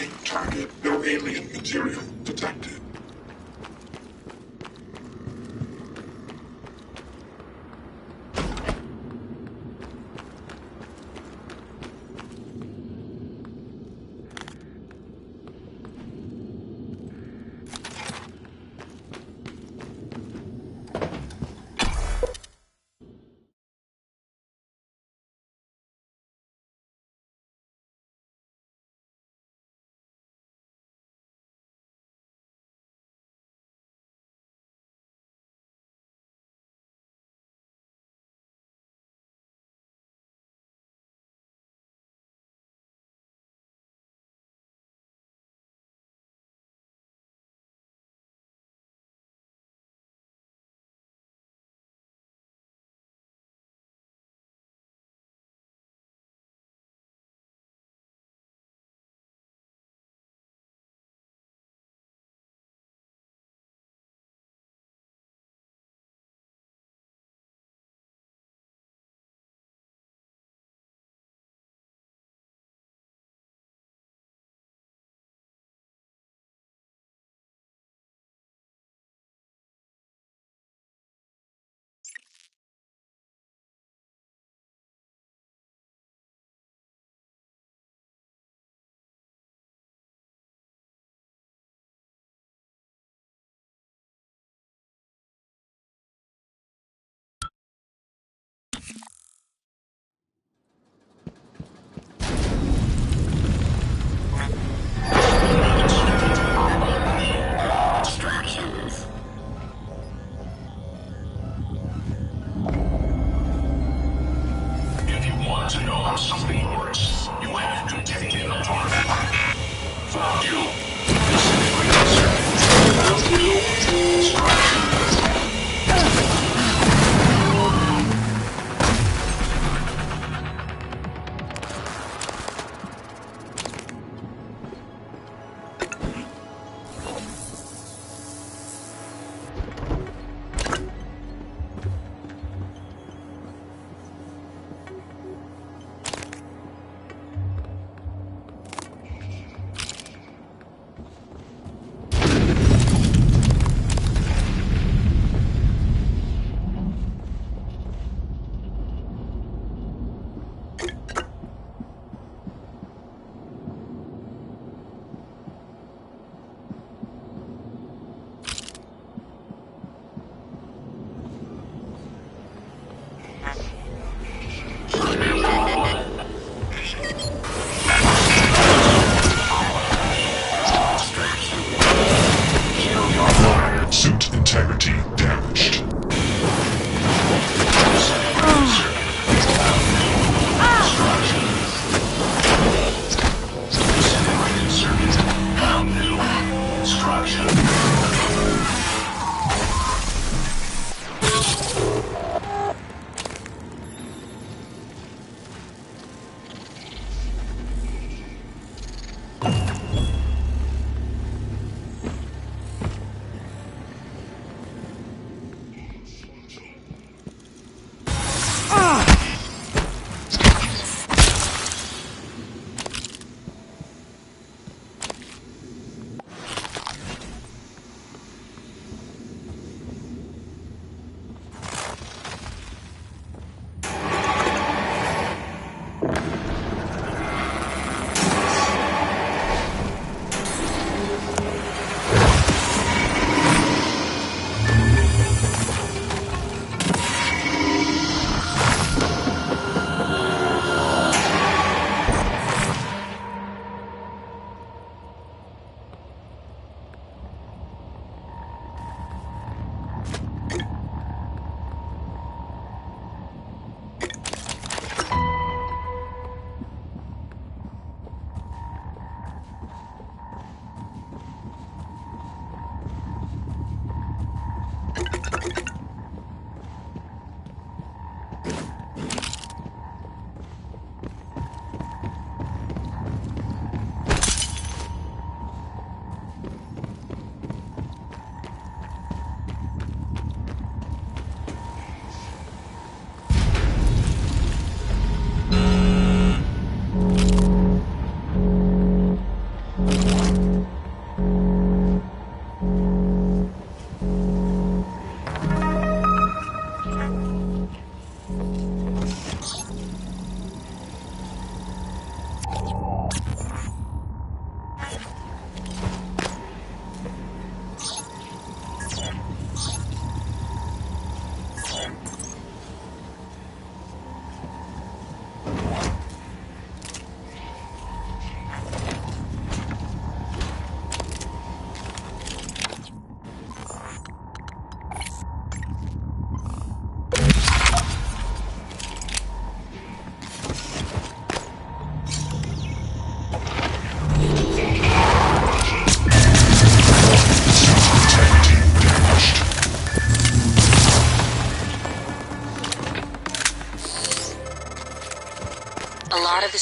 Scanning target. No alien material detected.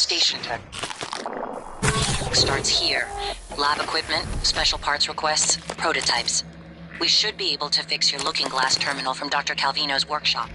Station tech. Starts here. Lab equipment, special parts requests, prototypes. We should be able to fix your looking glass terminal from Dr. Calvino's workshop.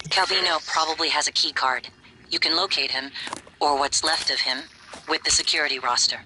Calvino probably has a key card. You can locate him, or what's left of him, with the security roster.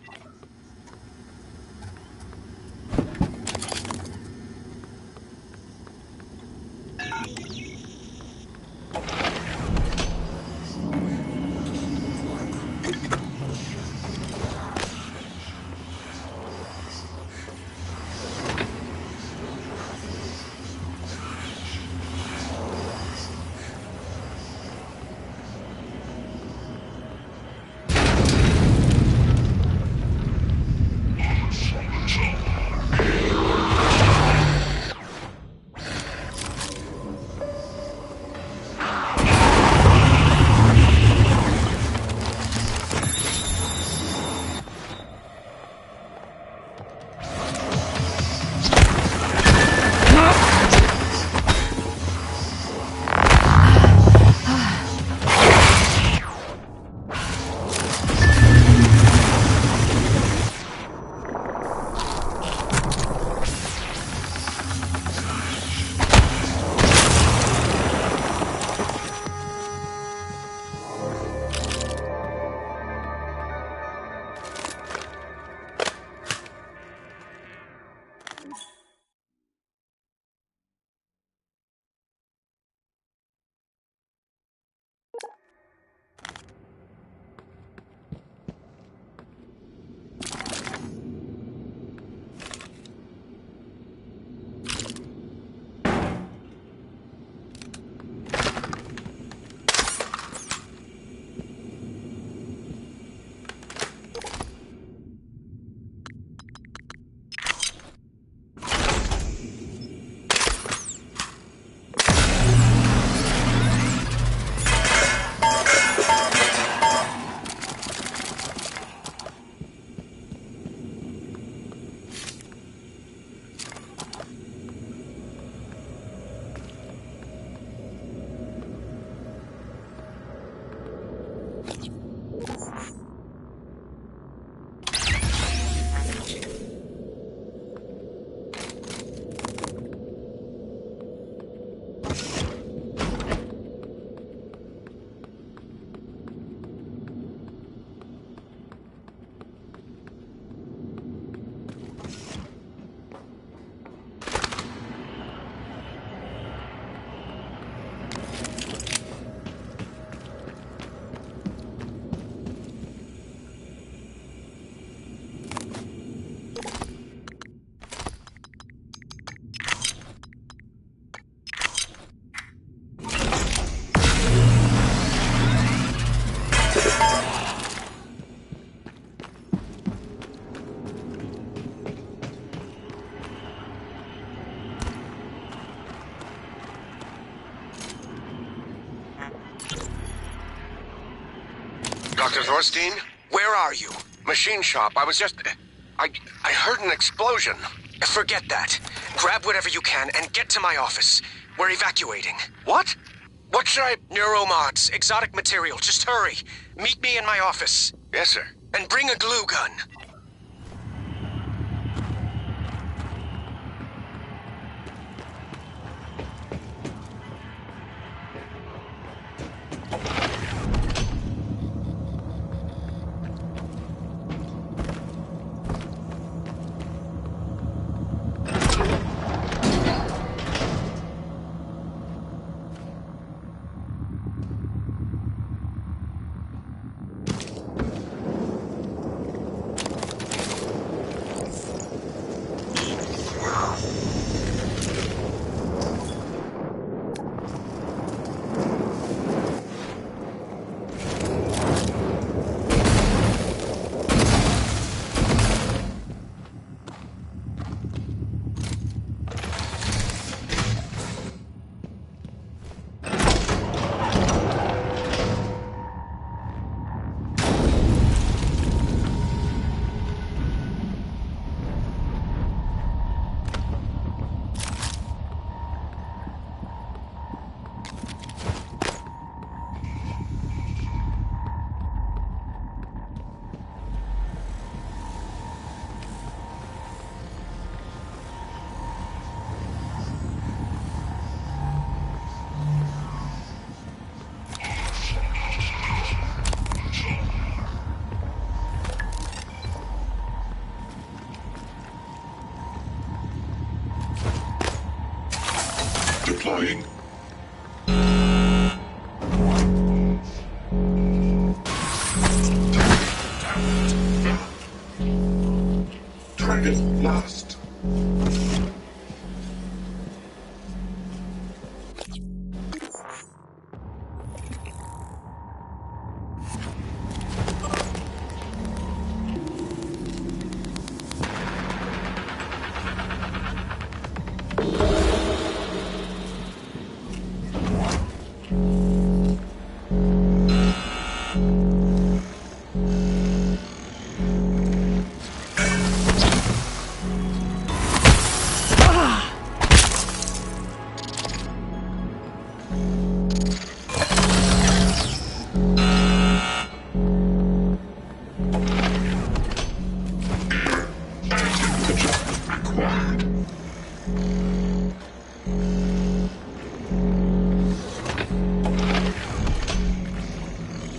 Dr. Thorstein, where are you? Machine shop. I was just... I heard an explosion. Forget that. Grab whatever you can and get to my office. We're evacuating. What? What should I... Neuromods, exotic material. Just hurry. Meet me in my office. Yes, sir. And bring a glue gun. fast.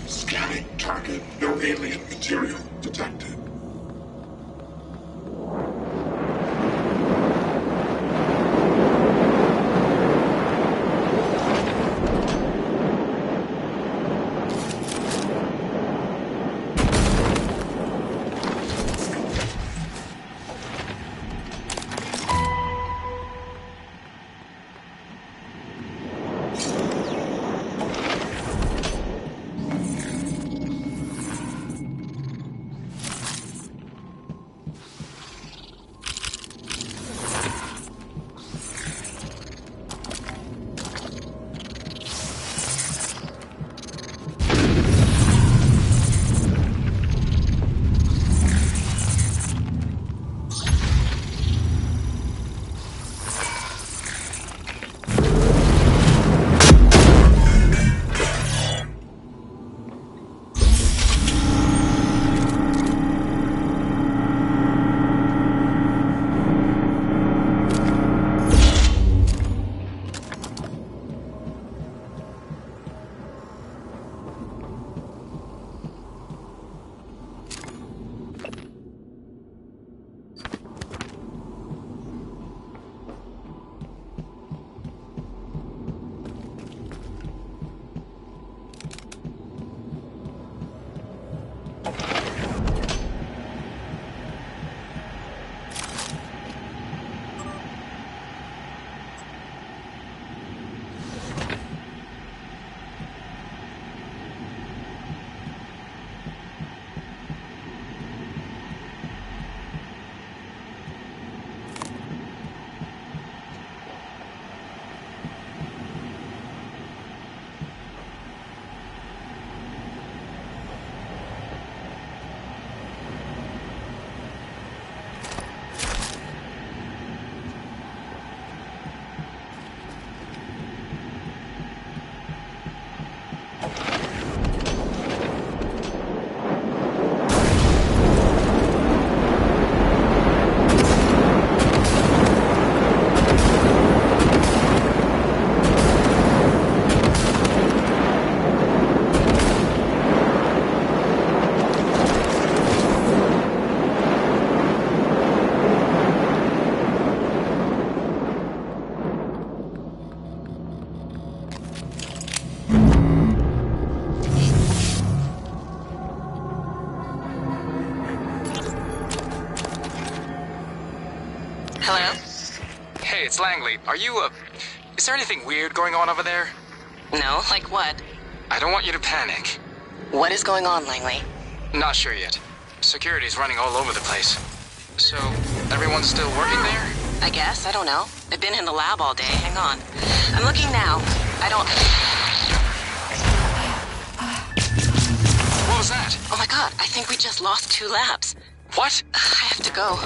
Scanning target. No alien material detected. Hello? Hey, it's Langley. Are you, is there anything weird going on over there? No, like what? I don't want you to panic. What is going on, Langley? Not sure yet. Security's running all over the place. So, everyone's still working there? I guess, I don't know. I've been in the lab all day. Hang on. I'm looking now. I don't... What was that? Oh my god, I think we just lost 2 labs. What? I have to go.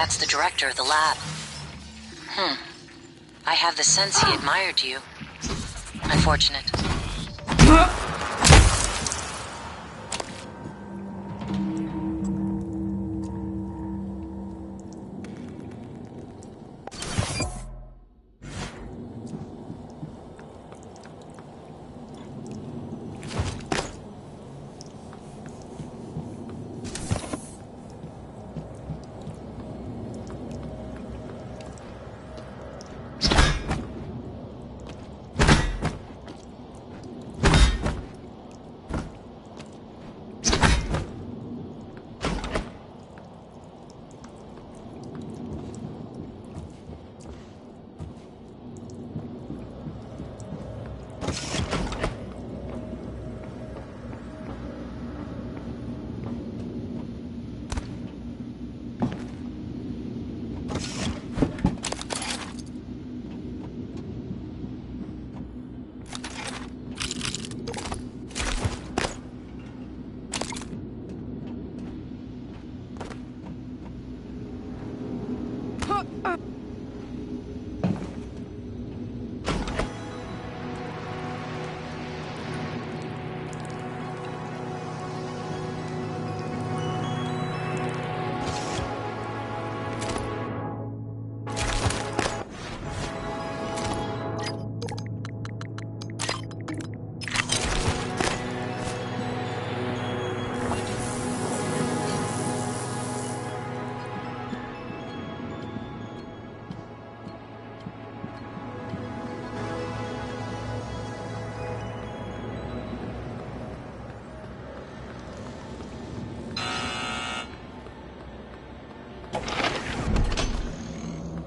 That's the director of the lab. I have the sense he admired you. Unfortunate.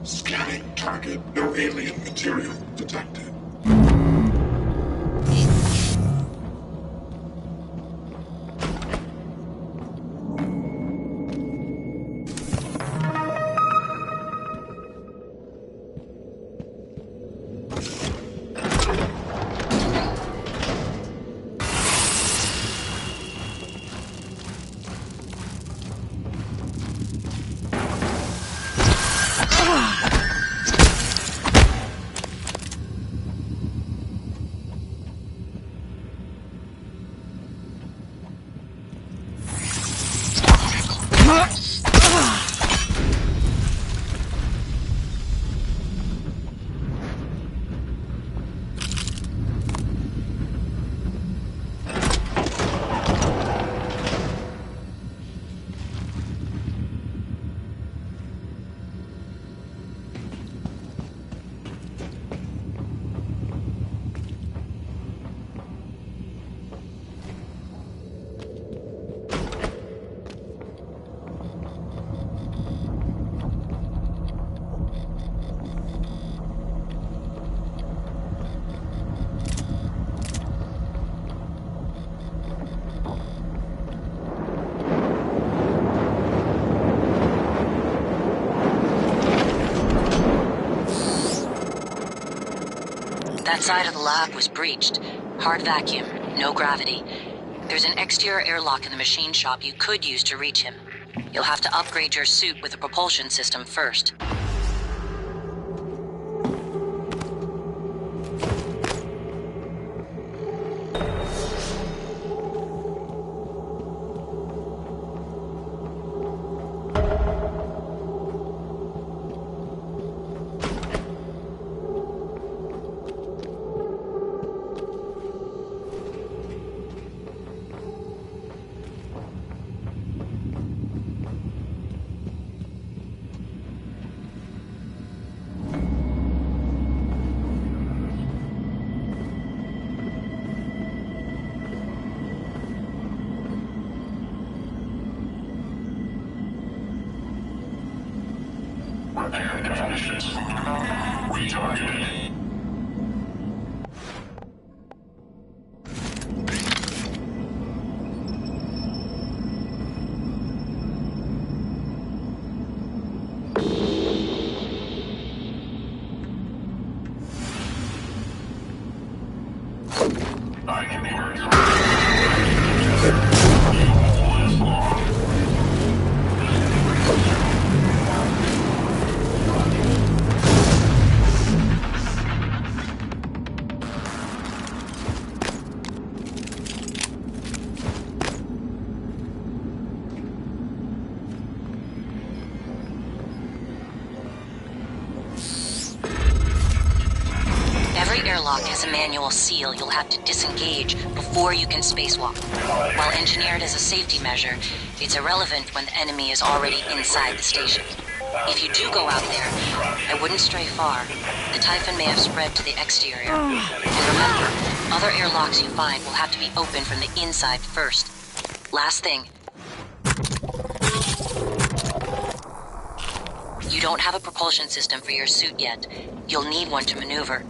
Scanning target. No alien material detected. That side of the lab was breached. Hard vacuum, no gravity. There's an exterior airlock in the machine shop you could use to reach him. You'll have to upgrade your suit with a propulsion system first. Repair definitions. Retargeted. I can hear it. Every airlock has a manual seal you'll have to disengage before you can spacewalk. While engineered as a safety measure, it's irrelevant when the enemy is already inside the station. If you do go out there, I wouldn't stray far. The Typhon may have spread to the exterior. And remember, other airlocks you find will have to be opened from the inside first. Last thing. You don't have a propulsion system for your suit yet. You'll need one to maneuver.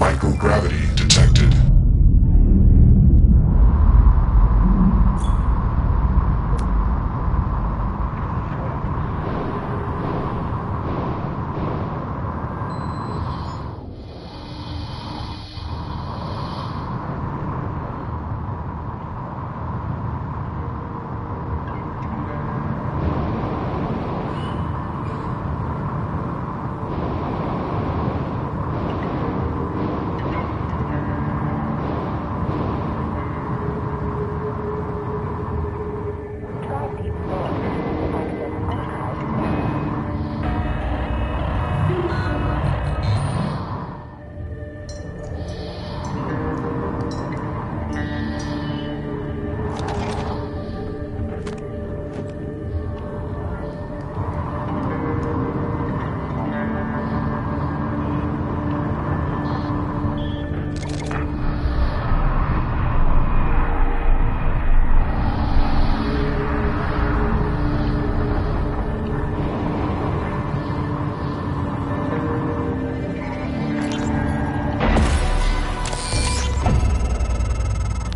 Microgravity detected.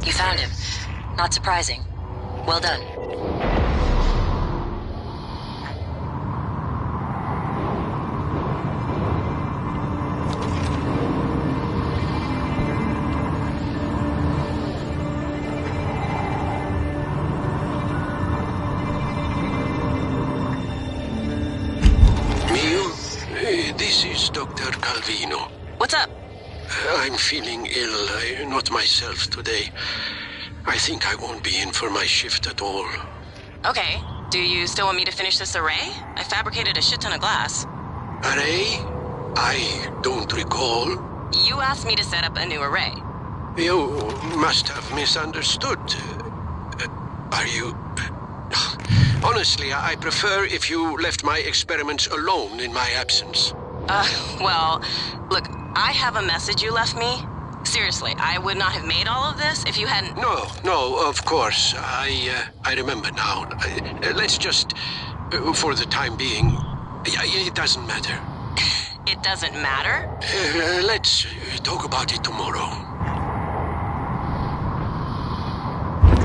You found him. Not surprising. Well done. This is Dr. Calvino. What's up? I'm feeling ill, not myself today. I think I won't be in for my shift at all. Okay. Do you still want me to finish this array? I fabricated a shit ton of glass. Array? I don't recall. You asked me to set up a new array. You must have misunderstood. Are you... Honestly, I prefer if you left my experiments alone in my absence. Well, look, I have a message you left me. Seriously, I would not have made all of this if you hadn't... No, of course. I remember now. Let's just, for the time being, it doesn't matter. It doesn't matter? Let's talk about it tomorrow.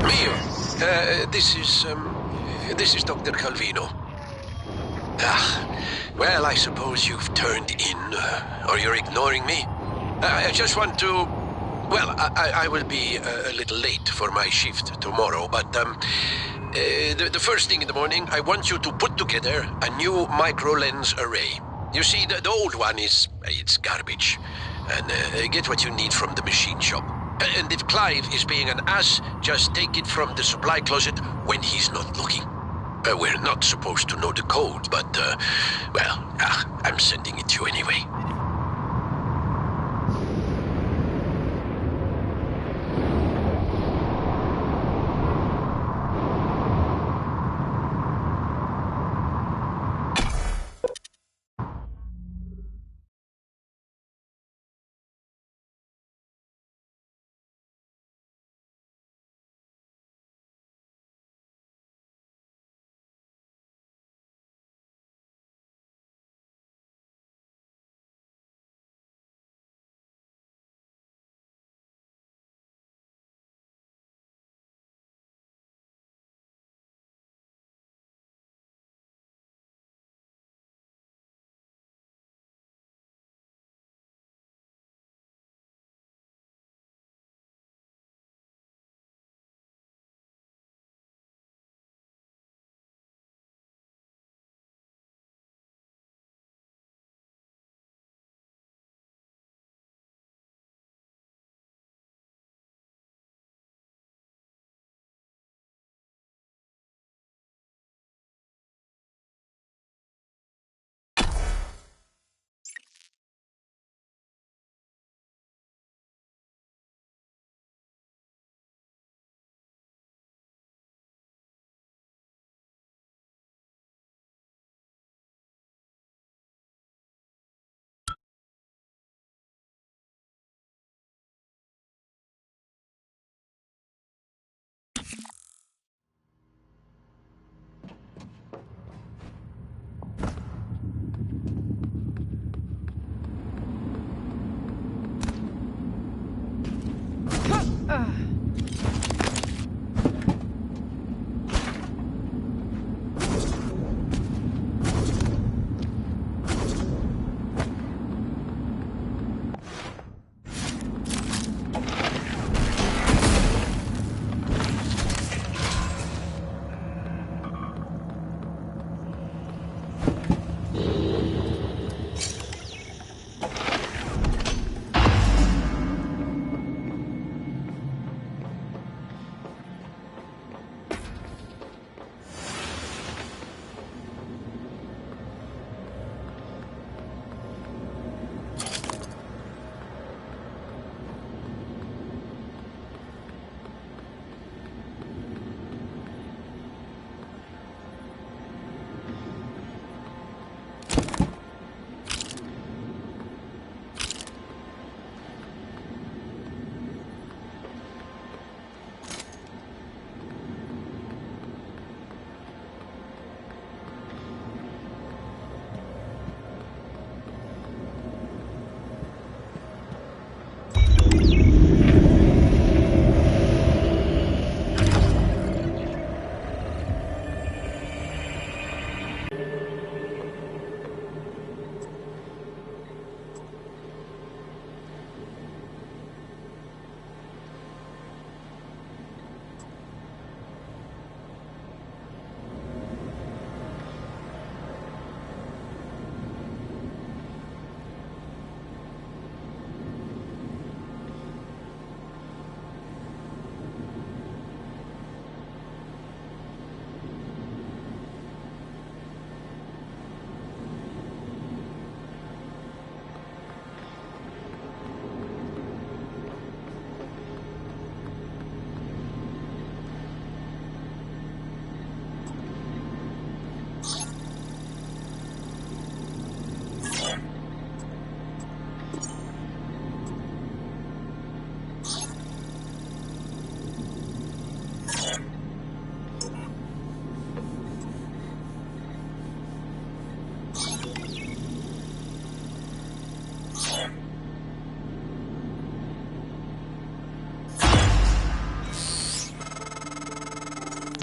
Mio, this is Dr. Calvino. Well, I suppose you've turned in, or you're ignoring me. I just want to... Well, I will be a little late for my shift tomorrow, but the first thing in the morning, I want you to put together a new micro-lens array. You see, the old one it's garbage. And get what you need from the machine shop. And if Clive is being an ass, just take it from the supply closet when he's not looking. We're not supposed to know the code, but, well, I'm sending it to you anyway.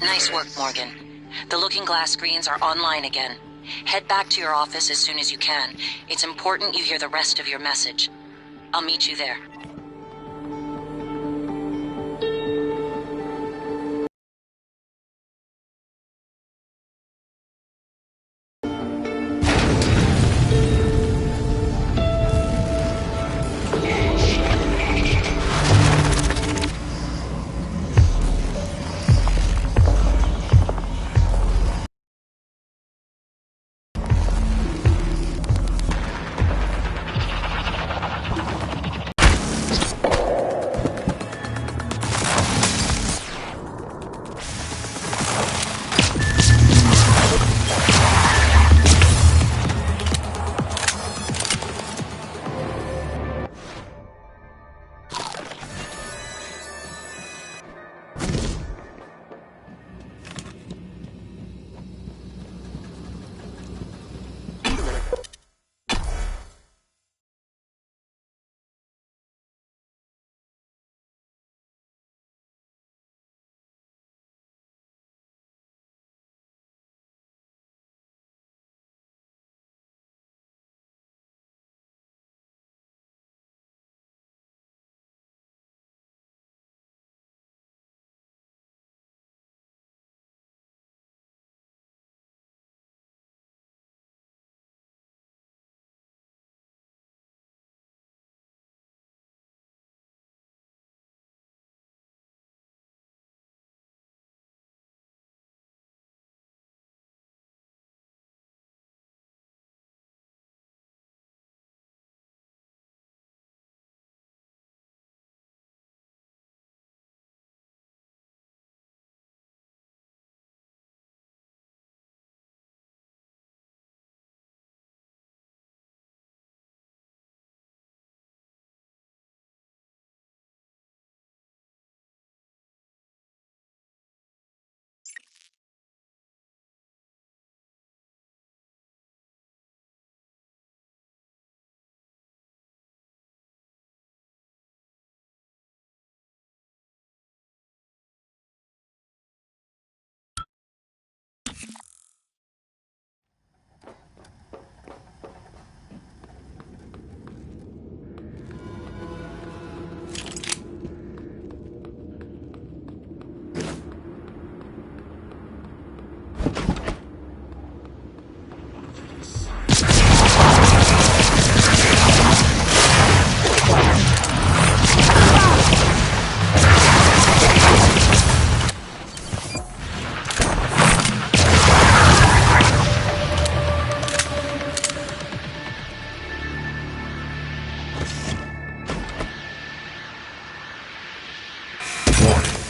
Nice work, Morgan. The looking glass screens are online again. Head back to your office as soon as you can. It's important you hear the rest of your message. I'll meet you there.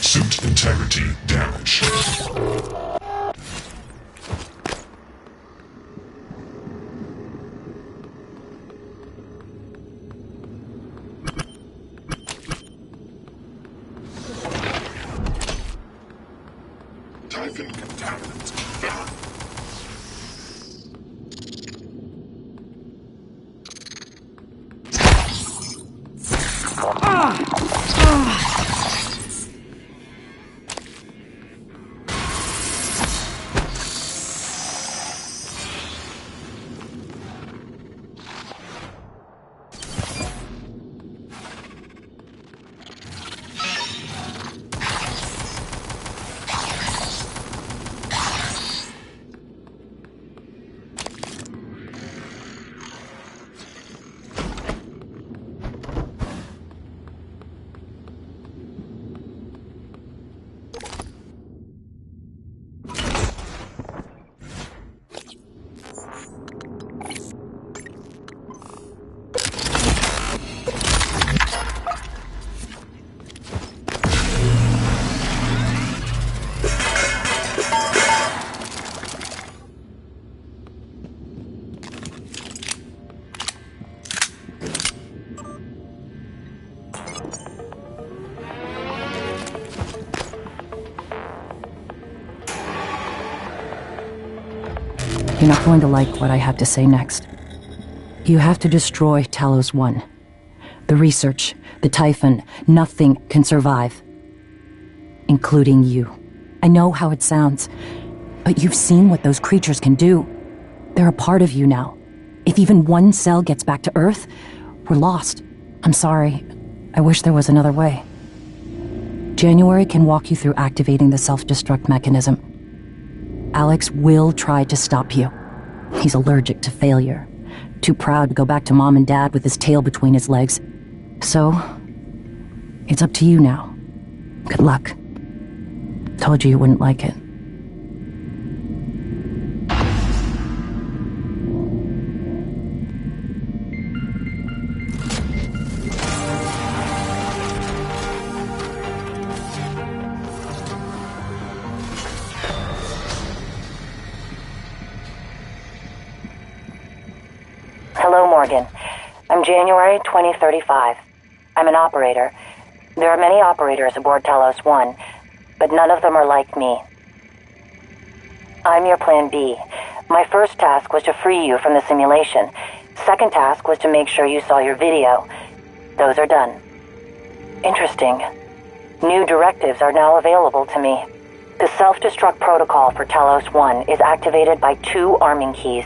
Suit integrity damaged. Typhon contaminants found. You're not going to like what I have to say next. You have to destroy Talos 1. The research, the Typhon, nothing can survive. Including you. I know how it sounds, but you've seen what those creatures can do. They're a part of you now. If even one cell gets back to Earth, we're lost. I'm sorry. I wish there was another way. January can walk you through activating the self-destruct mechanism. Alex will try to stop you. He's allergic to failure. Too proud to go back to Mom and Dad with his tail between his legs. So, it's up to you now. Good luck. Told you wouldn't like it. Hello, Morgan. I'm January 2035. I'm an operator. There are many operators aboard Talos 1, but none of them are like me. I'm your plan B. My first task was to free you from the simulation. Second task was to make sure you saw your video. Those are done. Interesting. New directives are now available to me. The self-destruct protocol for Talos 1 is activated by 2 arming keys.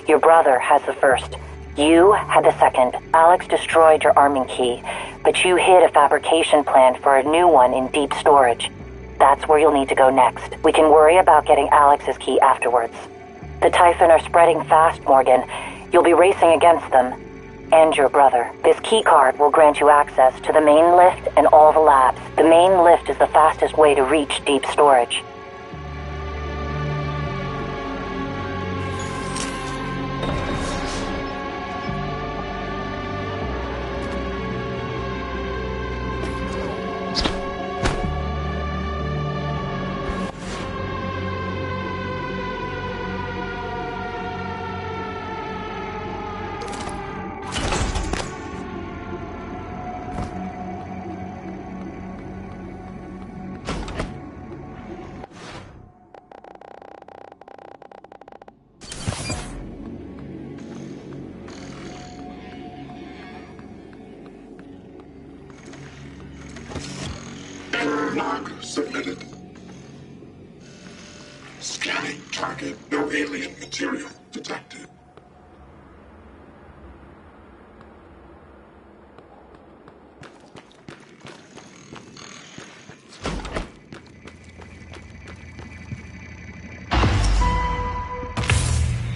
Your brother has the first. You had the second. Alex destroyed your arming key, but you hid a fabrication plan for a new one in deep storage. That's where you'll need to go next. We can worry about getting Alex's key afterwards. The Typhon are spreading fast, Morgan. You'll be racing against them. And your brother. This key card will grant you access to the main lift and all the labs. The main lift is the fastest way to reach deep storage. Error log submitted. Scanning target. No alien material detected.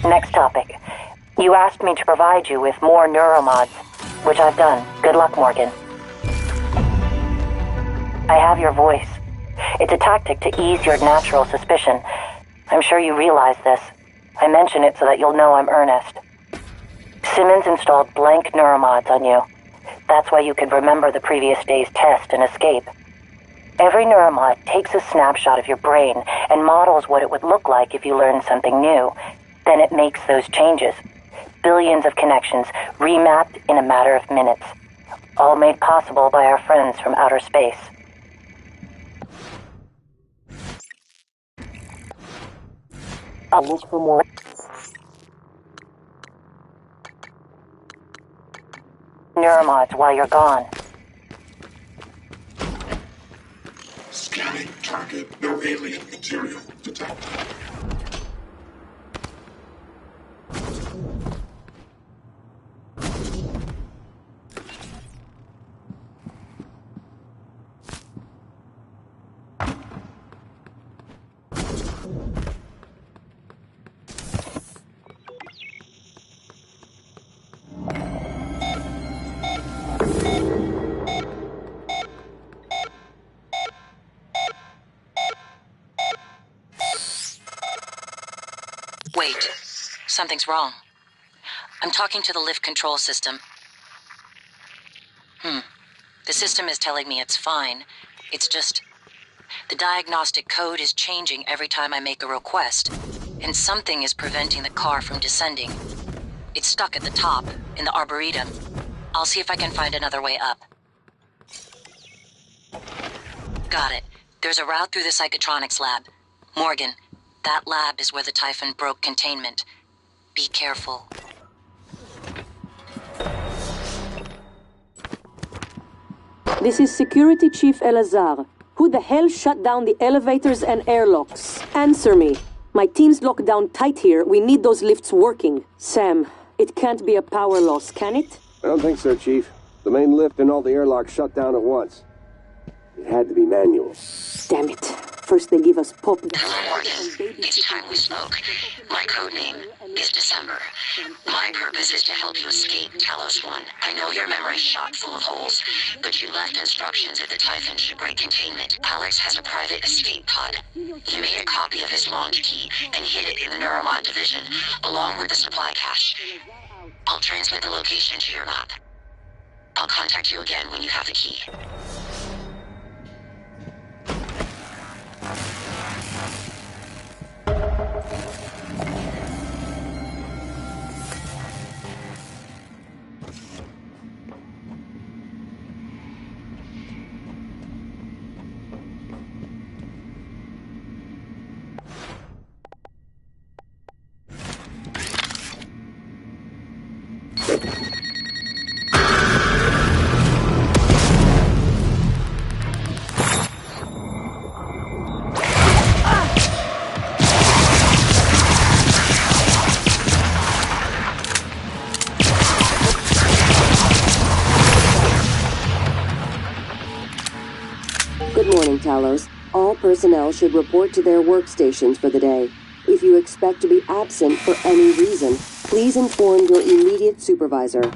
Next topic. You asked me to provide you with more neuromods, which I've done. Good luck, Morgan. I have your voice. It's a tactic to ease your natural suspicion. I'm sure you realize this. I mention it so that you'll know I'm earnest. Simmons installed blank neuromods on you. That's why you could remember the previous day's test and escape. Every neuromod takes a snapshot of your brain and models what it would look like if you learned something new. Then it makes those changes. Billions of connections, remapped in a matter of minutes. All made possible by our friends from outer space. I'll look for more. Neuromods while you're gone. Scanning target. No alien material detected. Wait, something's wrong. I'm talking to the lift control system. The system is telling me it's fine. It's just... the diagnostic code is changing every time I make a request, and something is preventing the car from descending. It's stuck at the top, in the Arboretum. I'll see if I can find another way up. Got it. There's a route through the psychotronics lab. Morgan, that lab is where the Typhon broke containment. Be careful. This is Security Chief Elazar. Who the hell shut down the elevators and airlocks? Answer me. My team's locked down tight here. We need those lifts working. Sam, it can't be a power loss, can it? I don't think so, Chief. The main lift and all the airlocks shut down at once. It had to be manual. Damn it. First they give us pop... Hello, Morgan. It's time we spoke. My code name is December. My purpose is to help you escape Talos 1. I know your memory's shot full of holes, but you left instructions at the Typhon shipwreck containment. Alex has a private escape pod. He made a copy of his launch key and hid it in the Neuromod division, along with the supply cache. I'll transmit the location to your map. I'll contact you again when you have the key. Good morning, Talos. All personnel should report to their workstations for the day. If you expect to be absent for any reason, please inform your immediate supervisor.